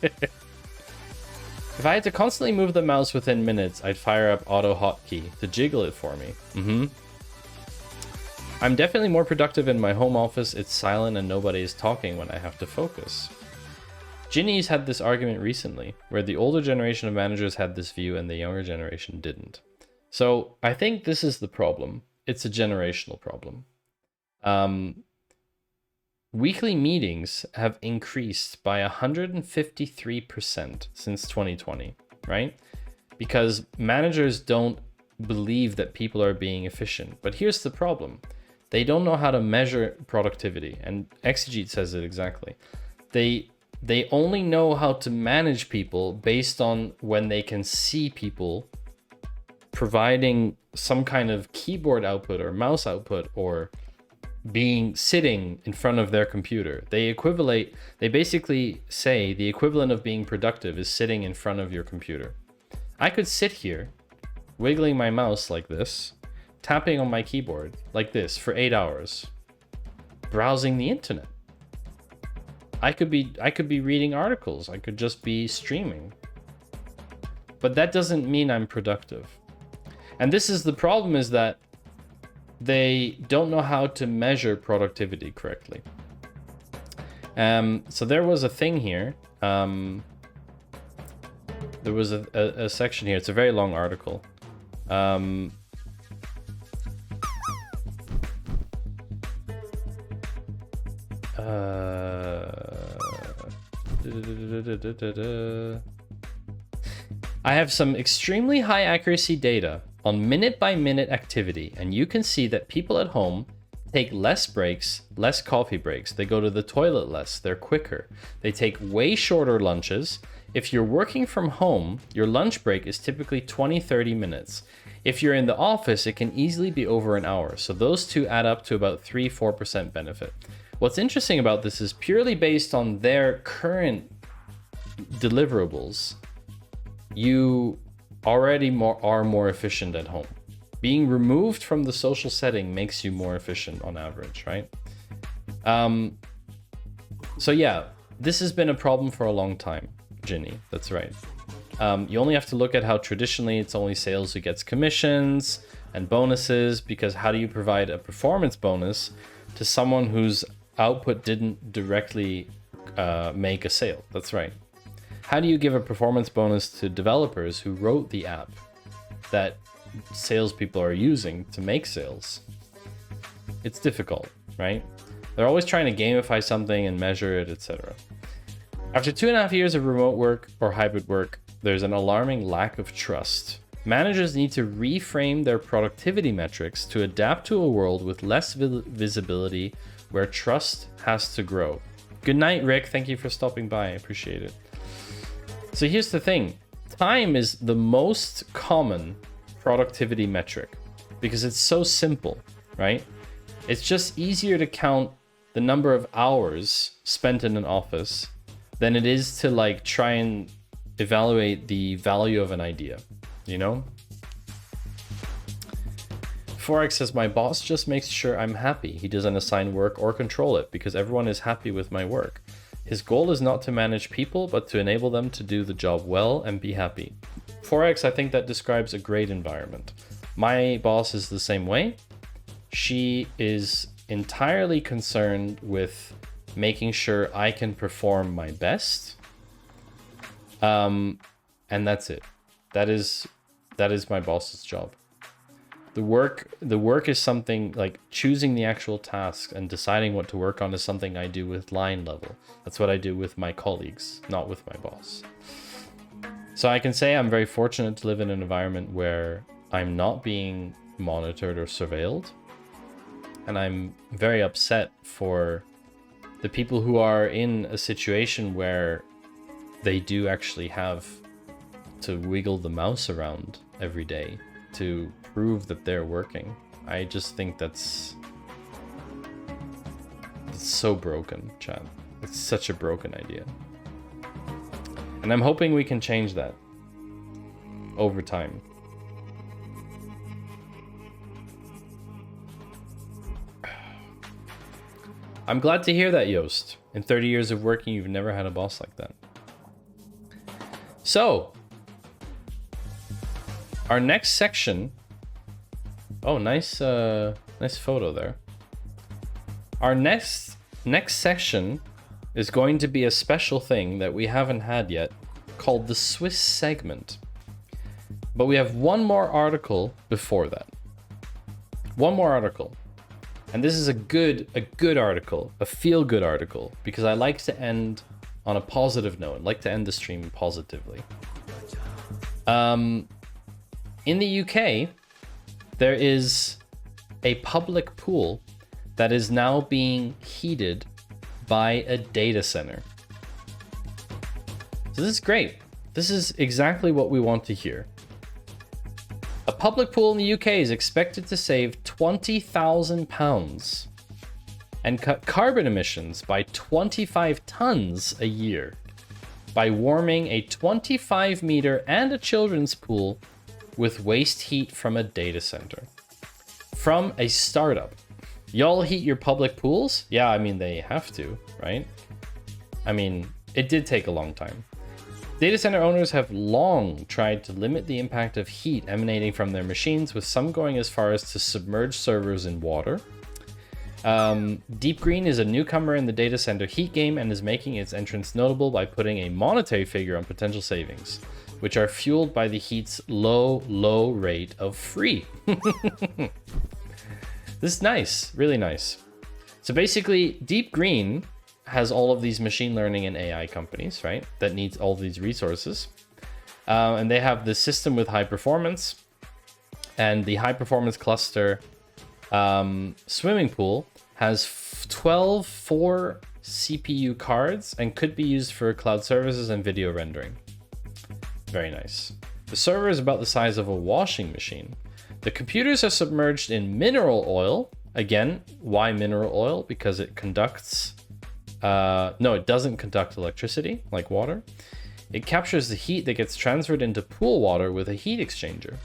I had to constantly move the mouse within minutes, I'd fire up auto hotkey to jiggle it for me. I'm definitely more productive in my home office. It's silent and nobody is talking when I have to focus. Ginny's had this argument recently, where the older generation of managers had this view and the younger generation didn't. So I think this is the problem. It's a generational problem. Weekly meetings have increased by 153% since 2020, right? Because managers don't believe that people are being efficient. But here's the problem. They don't know how to measure productivity. And Exegete says it exactly. They only know how to manage people based on when they can see people providing some kind of keyboard output or mouse output or sitting in front of their computer. They basically say the equivalent of being productive is sitting in front of your computer. I could sit here, wiggling my mouse like this, tapping on my keyboard like this for 8 hours, browsing the internet. I could be reading articles. I could just be streaming. But that doesn't mean I'm productive. And this is the problem, is that they don't know how to measure productivity correctly. So there was a thing here. There was a section here. It's a very long article. I have some extremely high accuracy data on minute-by-minute activity, and you can see that people at home take less breaks, less coffee breaks. They go to the toilet less, they're quicker. They take way shorter lunches. If you're working from home, your lunch break is typically 20-30 minutes. If you're in the office, it can easily be over an hour. So those two add up to about 3-4% benefit. What's interesting about this is purely based on their current deliverables, you already are more efficient at home. Being removed from the social setting makes you more efficient on average, right? So yeah, this has been a problem for a long time, Ginny, that's right. You only have to look at how traditionally it's only sales who gets commissions and bonuses, because how do you provide a performance bonus to someone whose output didn't directly make a sale? That's right. How do you give a performance bonus to developers who wrote the app that salespeople are using to make sales? It's difficult, right? They're always trying to gamify something and measure it, etc. After 2.5 years of remote work or hybrid work, there's an alarming lack of trust. Managers need to reframe their productivity metrics to adapt to a world with less visibility where trust has to grow. Good night, Rick. Thank you for stopping by. I appreciate it. So here's the thing. Time is the most common productivity metric because it's so simple, right? It's just easier to count the number of hours spent in an office than it is to like try and evaluate the value of an idea, you know? Forex says, my boss just makes sure I'm happy. He doesn't assign work or control it because everyone is happy with my work. His goal is not to manage people, but to enable them to do the job well and be happy. Forex, I think that describes a great environment. My boss is the same way. She is entirely concerned with making sure I can perform my best. And that's it. That is my boss's job. The work is something like choosing the actual tasks and deciding what to work on is something I do with line level. That's what I do with my colleagues, not with my boss. So I can say I'm very fortunate to live in an environment where I'm not being monitored or surveilled. And I'm very upset for the people who are in a situation where they do actually have to wiggle the mouse around every day to prove that they're working. I just think that's so broken, Chad. It's such a broken idea. And I'm hoping we can change that over time. I'm glad to hear that, Yost. In 30 years of working, you've never had a boss like that. So, our next section. Oh, nice photo there. Our next section is going to be a special thing that we haven't had yet, called the Swiss segment. But we have one more article before that. One more article. And this is a good article, a feel-good article, because I like to end on a positive note. I like to end the stream positively. In the UK, there is a public pool that is now being heated by a data center. So this is great. This is exactly what we want to hear. A public pool in the UK is expected to save £20,000 and cut carbon emissions by 25 tons a year by warming a 25-meter and a children's pool with waste heat from a data center. From a startup. Y'all heat your public pools? Yeah, I mean, they have to, right? I mean, it did take a long time. Data center owners have long tried to limit the impact of heat emanating from their machines, with some going as far as to submerge servers in water. Deep Green is a newcomer in the data center heat game and is making its entrance notable by putting a monetary figure on potential savings, which are fueled by the heat's low rate of free. This is nice, really nice. So basically, Deep Green has all of these machine learning and AI companies, right? That needs all these resources. And they have this system with high performance, and the high performance cluster swimming pool has 12 4 CPU cards and could be used for cloud services and video rendering. Very nice. The server is about the size of a washing machine. The computers are submerged in mineral oil. Again, why mineral oil? Because it conducts no, it doesn't conduct electricity like water. It captures the heat that gets transferred into pool water with a heat exchanger.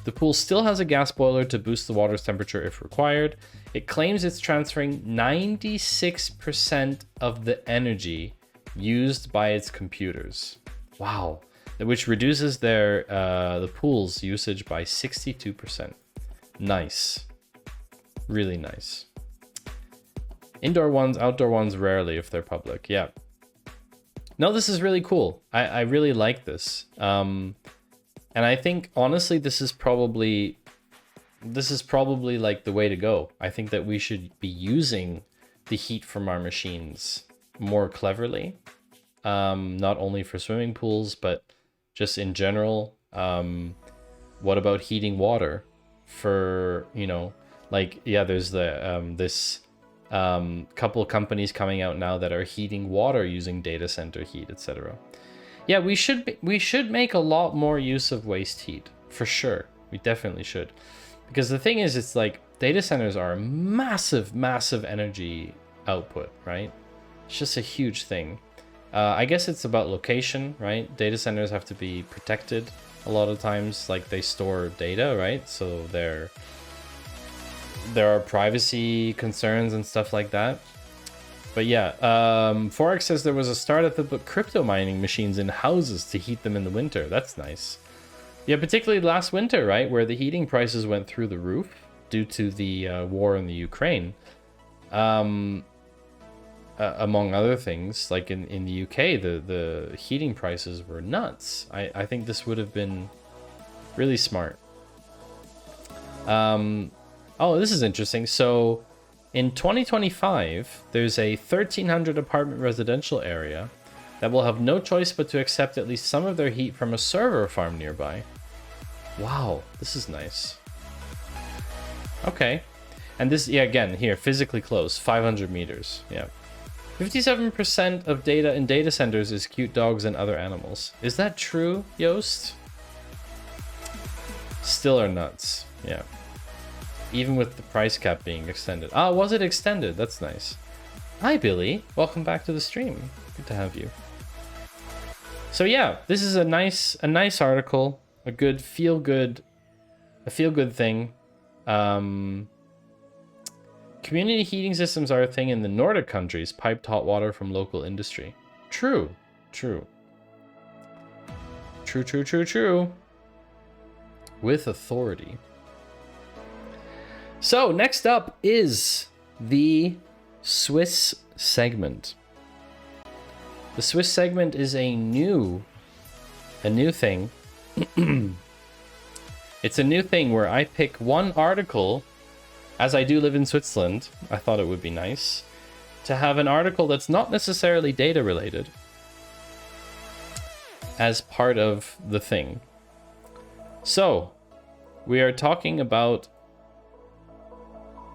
The pool still has a gas boiler to boost the water's temperature if required. It claims it's transferring 96% of the energy used by its computers. Wow. Which reduces their the pool's usage by 62%. Nice. Really nice. Indoor ones, outdoor ones, rarely if they're public. Yeah. No, this is really cool. I really like this. And I think, honestly, this is probably like the way to go. I think that we should be using the heat from our machines more cleverly not only for swimming pools, but just in general. What about heating water for, you know, like, yeah, there's the this couple companies coming out now that are heating water using data center heat, etc. Yeah, we should make a lot more use of waste heat, for sure. We definitely should. Because the thing is, it's like data centers are a massive, massive energy output, right? It's just a huge thing. I guess it's about location, right? Data centers have to be protected a lot of times, like they store data, right? So there are privacy concerns and stuff like that. But yeah, Forex says there was a startup that put crypto mining machines in houses to heat them in the winter. That's nice. Yeah, particularly last winter, right? Where the heating prices went through the roof due to the war in the Ukraine. Among other things, like in the UK, the heating prices were nuts. I think this would have been really smart. Oh, this is interesting. So in 2025, there's a 1,300 apartment residential area that will have no choice but to accept at least some of their heat from a server farm nearby. Wow, this is nice. Okay. And this, yeah, again, here, physically close, 500 meters. Yeah. 57% of data in data centers is cute dogs and other animals. Is that true, Yoast? Still are nuts. Yeah. Even with the price cap being extended. Ah, was it extended? That's nice. Hi, Billy. Welcome back to the stream. Good to have you. So yeah, this is a nice article, a good feel-good thing. Community heating systems are a thing in the Nordic countries. Piped hot water from local industry. True. With authority. So next up is the Swiss segment. The Swiss segment is a new thing. It's a new thing where I pick one article. As I do live in Switzerland, I thought it would be nice to have an article that's not necessarily data related as part of the thing. So, we are talking about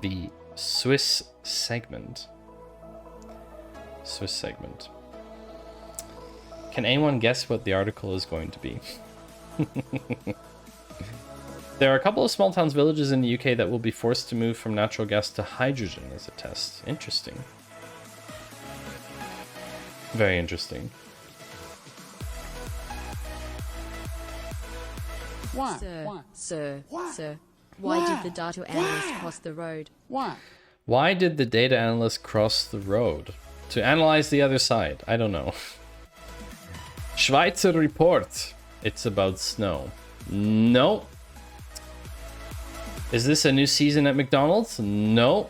the Swiss segment. Can anyone guess what the article is going to be? There are a couple of small towns, villages in the UK that will be forced to move from natural gas to hydrogen as a test. Interesting. Very interesting. Sir, why did the data analyst cross the road? Why did the data analyst cross the road? To analyze the other side. I don't know. Schweizer report. It's about snow. No. Is this a new season at McDonald's? No.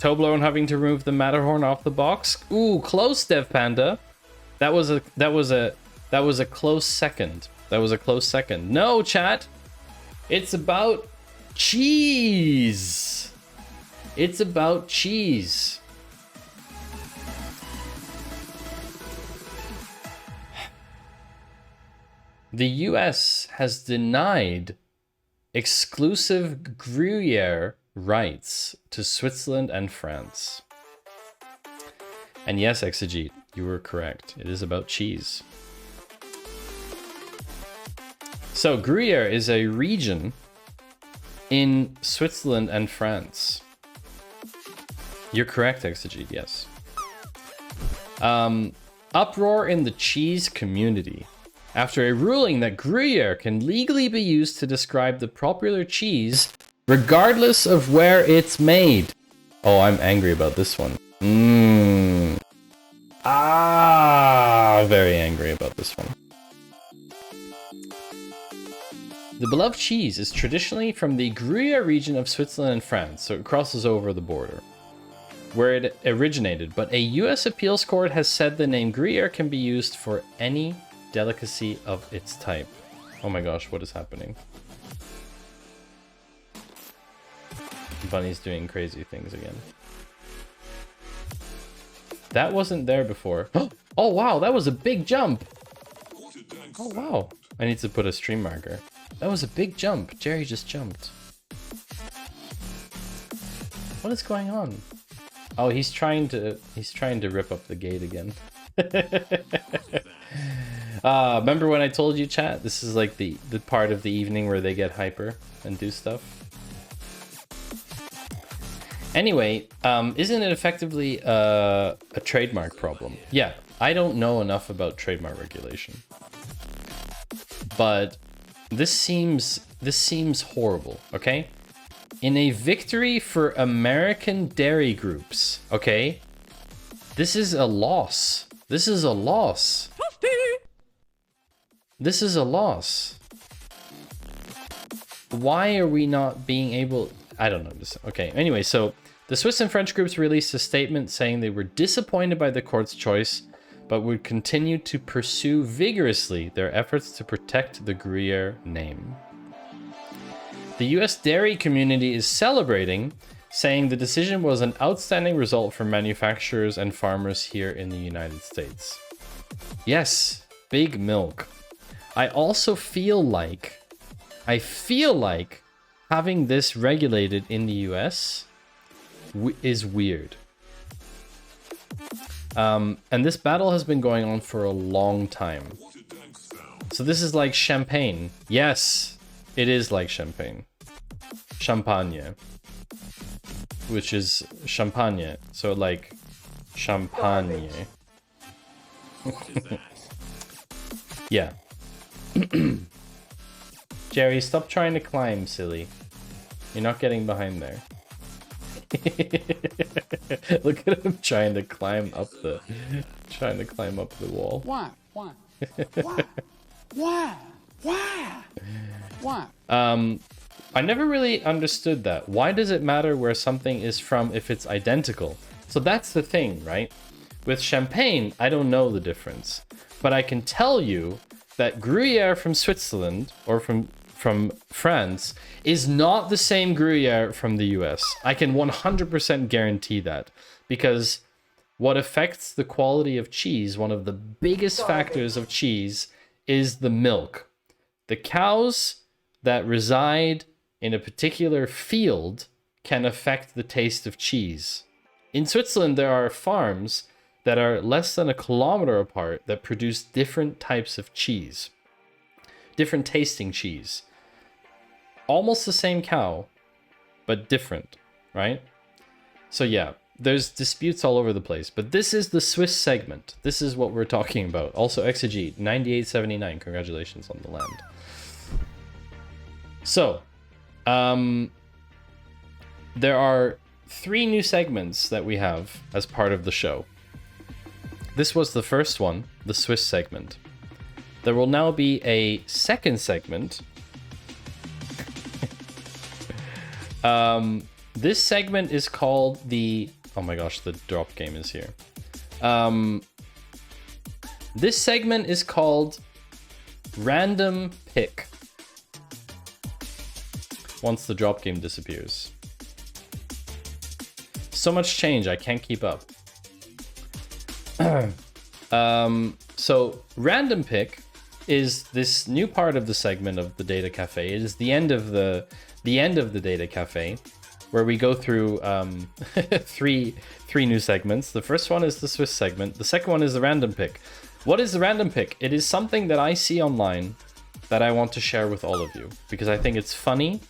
Toblerone having to remove the Matterhorn off the box? Ooh, close, Dev Panda. That was a close second. No, chat. It's about cheese. The US has denied exclusive Gruyere rights to Switzerland and France. And yes, Exegete, you were correct. It is about cheese. So Gruyere is a region in Switzerland and France. You're correct, Exegete, yes. Uproar in the cheese community after a ruling that Gruyere can legally be used to describe the popular cheese regardless of where it's made. Oh, I'm angry about this one. Very angry about this one. The beloved cheese is traditionally from the Gruyere region of Switzerland and France, so it crosses over the border, where it originated, but a US appeals court has said the name Gruyere can be used for any delicacy of its type. Oh my gosh, what is happening? Bunny's doing crazy things again. That wasn't there before. Oh wow, that was a big jump. Oh wow. I need to put a stream marker. That was a big jump. Jerry just jumped. What is going on? Oh, he's trying to rip up the gate again. Remember when I told you, chat? This is like the part of the evening where they get hyper and do stuff. Anyway, isn't it effectively a trademark problem? Yeah, I don't know enough about trademark regulation, but this seems horrible. Okay, in a victory for American dairy groups. Okay, this is a loss. This is a loss. This is a loss. Why are we not being able? I don't know this. Okay, anyway, so the Swiss and French groups released a statement saying they were disappointed by the court's choice, but would continue to pursue vigorously their efforts to protect the Gruyere name. The US dairy community is celebrating, saying the decision was an outstanding result for manufacturers and farmers here in the United States. Yes, big milk. I also feel like having this regulated in the US is weird. And this battle has been going on for a long time. So this is like champagne. Yes, it is like champagne. Champagne. Which is champagne. So like champagne. Yeah. Jerry, stop trying to climb, silly. You're not getting behind there. Look at him trying to climb up the wall. Why? Why? I never really understood that. Why does it matter where something is from if it's identical? So that's the thing, right? With champagne, I don't know the difference, but I can tell you that Gruyere from Switzerland or from France is not the same Gruyere from the US. I can 100% guarantee that, because what affects the quality of cheese, one of the biggest factors of cheese, is the milk. The cows that reside in a particular field can affect the taste of cheese. In Switzerland, there are farms that are less than a kilometer apart that produce different types of cheese, different tasting cheese. Almost the same cow, but different, right? So yeah, there's disputes all over the place, but this is the Swiss segment. This is what we're talking about. Also, Exegete 9879, congratulations on the land. So, there are 3 new segments that we have as part of the show. This was the first one, the Swiss segment. There will now be a second segment. This segment is called the... Oh my gosh, the drop game is here. This segment is called Random Pick. Once the drop game disappears. So much change, I can't keep up. So Random Pick is this new part of the segment of the Data Cafe. It is the end of the Data Cafe, where we go through three new segments. The first one is the Swiss segment. The second one is the Random Pick. What is the Random Pick? It is something that I see online that I want to share with all of you because I think it's funny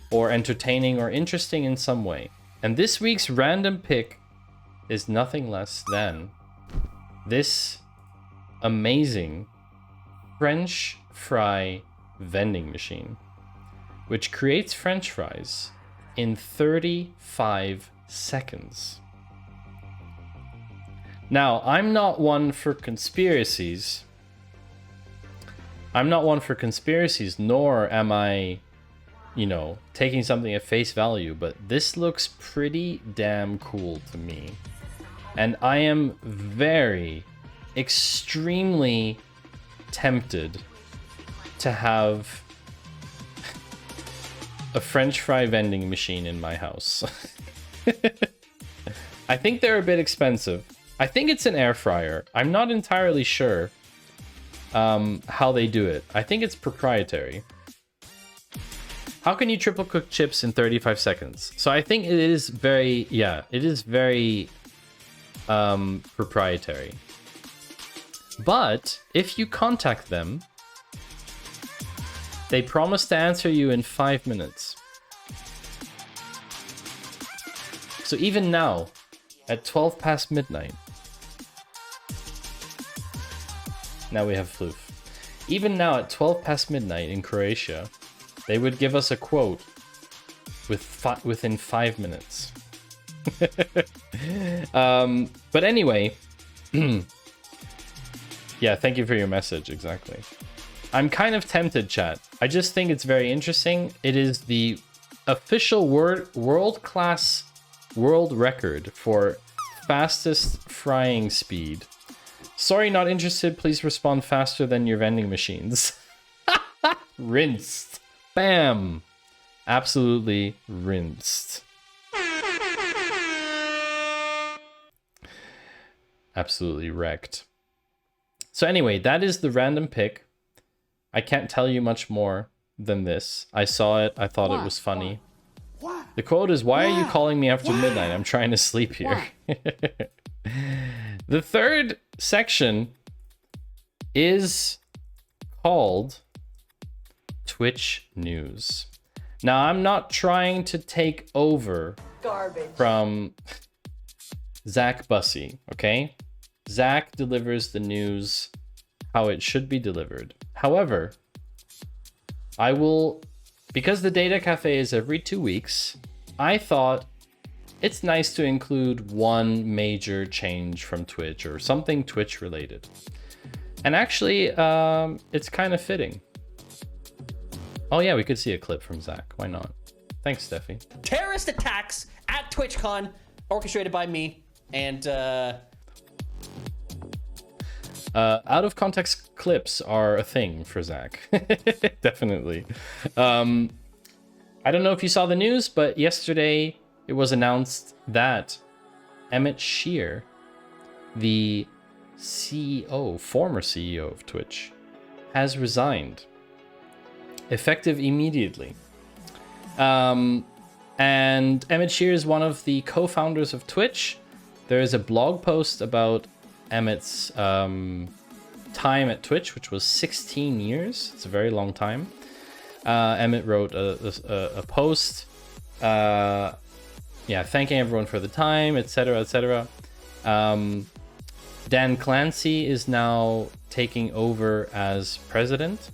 or entertaining or interesting in some way. And this week's Random Pick is nothing less than this amazing French fry vending machine, which creates French fries in 35 seconds. Now, I'm not one for conspiracies. Nor am I, taking something at face value, but this looks pretty damn cool to me. And I am extremely tempted to have a French fry vending machine in my house. I think they're a bit expensive. I think it's an air fryer. I'm not entirely sure how they do it. I think it's proprietary. How can you triple cook chips in 35 seconds? So I think it is very, yeah, it is very proprietary. But if you contact them, they promise to answer you in 5 minutes. So even now, at 12 past midnight, now we have floof. Even now at 12 past midnight in Croatia, they would give us a quote within 5 minutes. But anyway, yeah, thank you for your message, exactly. I'm kind of tempted, chat. I just think it's very interesting. It is the official world-class world record for fastest frying speed. Sorry, not interested. Please respond faster than your vending machines. Rinsed. Bam. Absolutely rinsed. Absolutely wrecked. So anyway, that is the random pick. I can't tell you much more than this. I saw it. I thought it was funny. The quote is, "Why are you calling me after midnight? I'm trying to sleep here." The third section is called Twitch News. Now, I'm not trying to take over from Zach Bussey, okay? Zach delivers the news how it should be delivered. However, I will, because the Data Cafe is every 2 weeks, I thought it's nice to include one major change from Twitch or something Twitch related. And actually, it's kind of fitting. Oh yeah, we could see a clip from Zach. Why not? Thanks, Steffi. Terrorist attacks at TwitchCon, orchestrated by me, and out of context clips are a thing for Zach. Definitely. I don't know if you saw the news, but yesterday it was announced that Emmett Shear, the CEO, former CEO of Twitch, has resigned. Effective immediately. And Emmett Shear is one of the co-founders of Twitch. There is a blog post about Emmett's time at Twitch, which was 16 years. It's a very long time. Emmett wrote a post, thanking everyone for the time, etc., etc. Dan Clancy is now taking over as president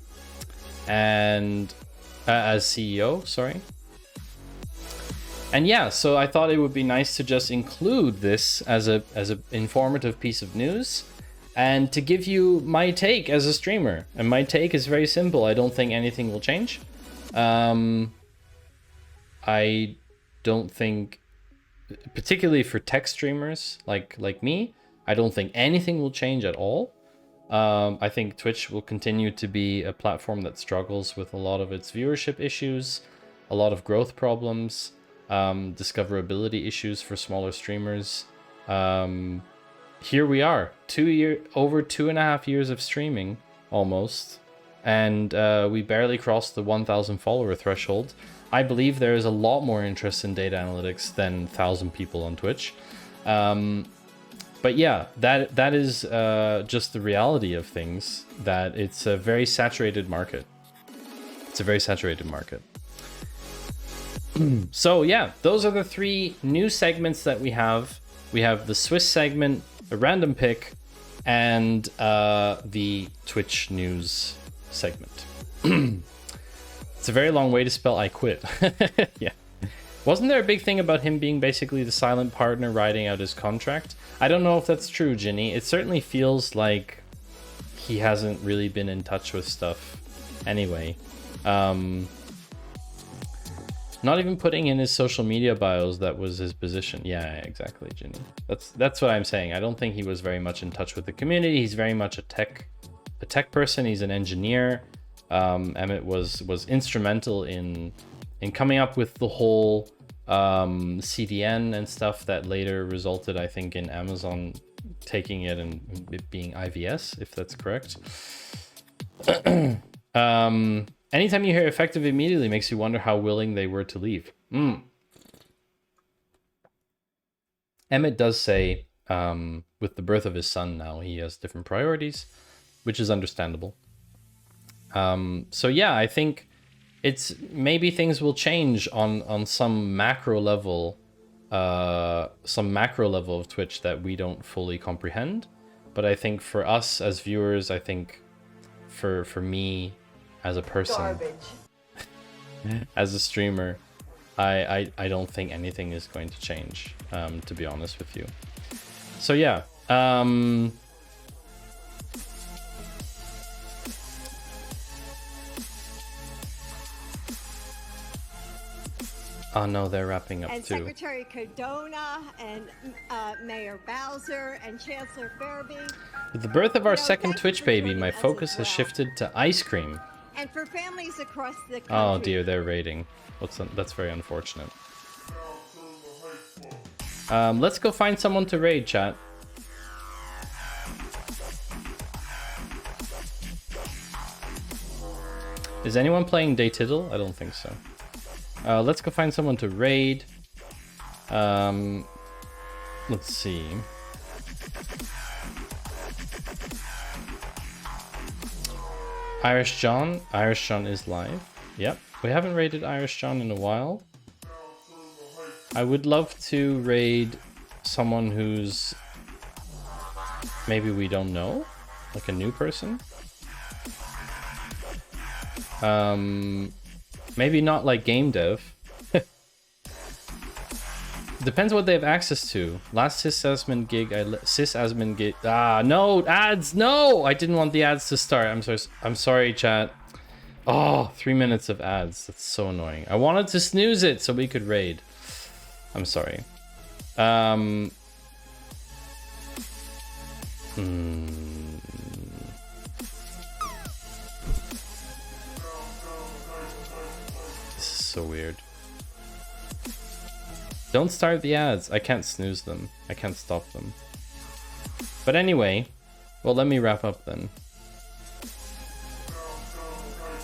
and as CEO, sorry. And yeah, so I thought it would be nice to just include this as a informative piece of news and to give you my take as a streamer. And my take is very simple. I don't think anything will change. I don't think, particularly for tech streamers like me, I don't think anything will change at all. I think Twitch will continue to be a platform that struggles with a lot of its viewership issues, a lot of growth problems, discoverability issues for smaller streamers. Here we are, over 2.5 years of streaming, almost, and we barely crossed the 1,000 follower threshold. I believe there is a lot more interest in data analytics than 1,000 people on Twitch. But yeah, that is just the reality of things, that it's a very saturated market. It's a very saturated market. So yeah, those are the 3 new segments that we have. We have the Swiss segment, the random pick, and the Twitch news segment. It's a very long way to spell I quit. Yeah. Wasn't there a big thing about him being basically the silent partner riding out his contract? I don't know if that's true, Ginny. It certainly feels like he hasn't really been in touch with stuff anyway. Not even putting in his social media bios that was his position. Yeah, exactly, Ginny. That's what I'm saying. I don't think he was very much in touch with the community. He's very much a tech person. He's an engineer. Emmett was instrumental in coming up with the whole CDN and stuff that later resulted, I think, in Amazon taking it and it being IVS, if that's correct. Anytime you hear effective immediately makes you wonder how willing they were to leave. Emmett does say, with the birth of his son now, he has different priorities, which is understandable. So yeah, I think it's maybe things will change on some macro level of Twitch that we don't fully comprehend. But I think for us as viewers, I think for me as a person, as a streamer, I don't think anything is going to change, to be honest with you. So yeah, oh no, they're wrapping up and too. Secretary Cardona and Mayor Bowser and Chancellor Fairby. With the birth of our second thank Twitch you for baby, joining my us as focus has well. shifted to ice cream. And for families across the country. Oh dear, they're raiding. That's very unfortunate. Let's go find someone to raid, chat. Is anyone playing Daytiddle? I don't think so. Let's go find someone to raid. Let's see. Irish John. Irish John is live. Yep. We haven't raided Irish John in a while. I would love to raid someone who's maybe we don't know, like a new person. Maybe not like game dev. Depends what they have access to. Last sysadmin gig, no ads, no! I didn't want the ads to start. I'm sorry, chat. Oh, 3 minutes of ads. That's so annoying. I wanted to snooze it so we could raid. I'm sorry. This is so weird. Don't start the ads. I can't snooze them. I can't stop them. But anyway, well, let me wrap up then.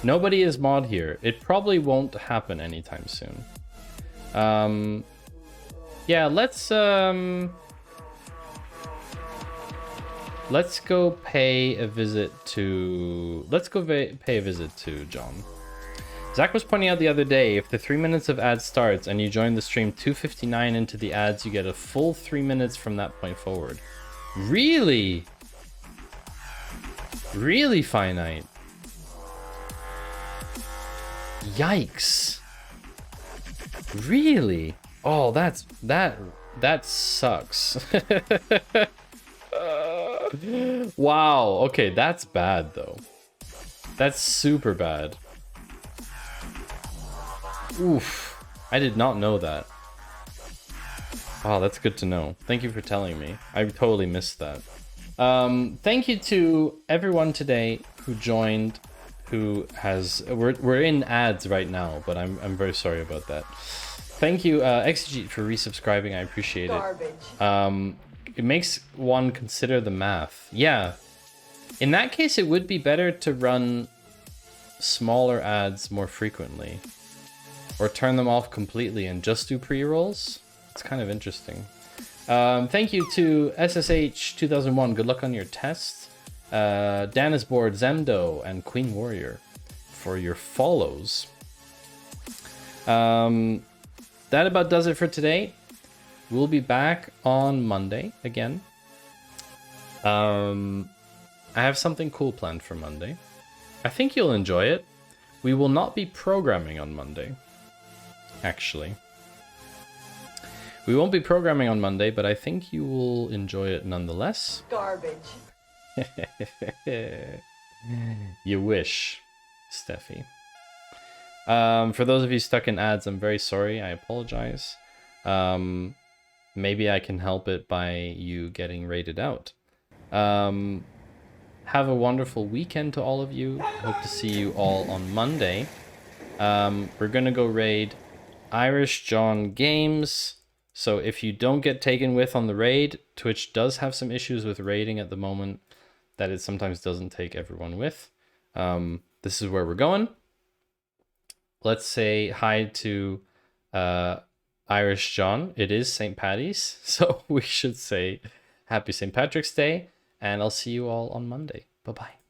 Nobody is mod here. It probably won't happen anytime soon. Yeah, let's go pay a visit to... pay a visit to John. Zach was pointing out the other day, if the 3 minutes of ads starts and you join the stream 2:59 into the ads, you get a full 3 minutes from that point forward. Really? Really, Finite? Yikes. Really? Oh, that sucks. Wow, okay, that's bad though. That's super bad. Oof, I did not know that. Wow, that's good to know. Thank you for telling me. I totally missed that. Thank you to everyone today who joined, who has... We're in ads right now, but I'm very sorry about that. Thank you, Exegete, for resubscribing. I appreciate it. It makes one consider the math. Yeah. In that case, it would be better to run smaller ads more frequently. Or turn them off completely and just do pre-rolls. It's kind of interesting. Thank you to SSH2001. Good luck on your test. Dan is bored, Zemdo, and Queen Warrior for your follows. That about does it for today. We'll be back on Monday again. I have something cool planned for Monday. I think you'll enjoy it. We will not be programming on Monday. Actually, we won't be programming on Monday, but I think you will enjoy it nonetheless. Garbage. You wish, Steffi. For those of you stuck in ads, I'm very sorry. I apologize. Maybe I can help it by you getting rated out. Have a wonderful weekend to all of you. Hope to see you all on Monday. We're gonna go raid Irish John Games, So if you don't get taken with on the raid, Twitch does have some issues with raiding at the moment, that it sometimes doesn't take everyone with. This is where we're going. Let's say hi to Irish John. It is St. Paddy's, so we should say happy St. Patrick's Day, and I'll see you all on Monday. Bye-bye.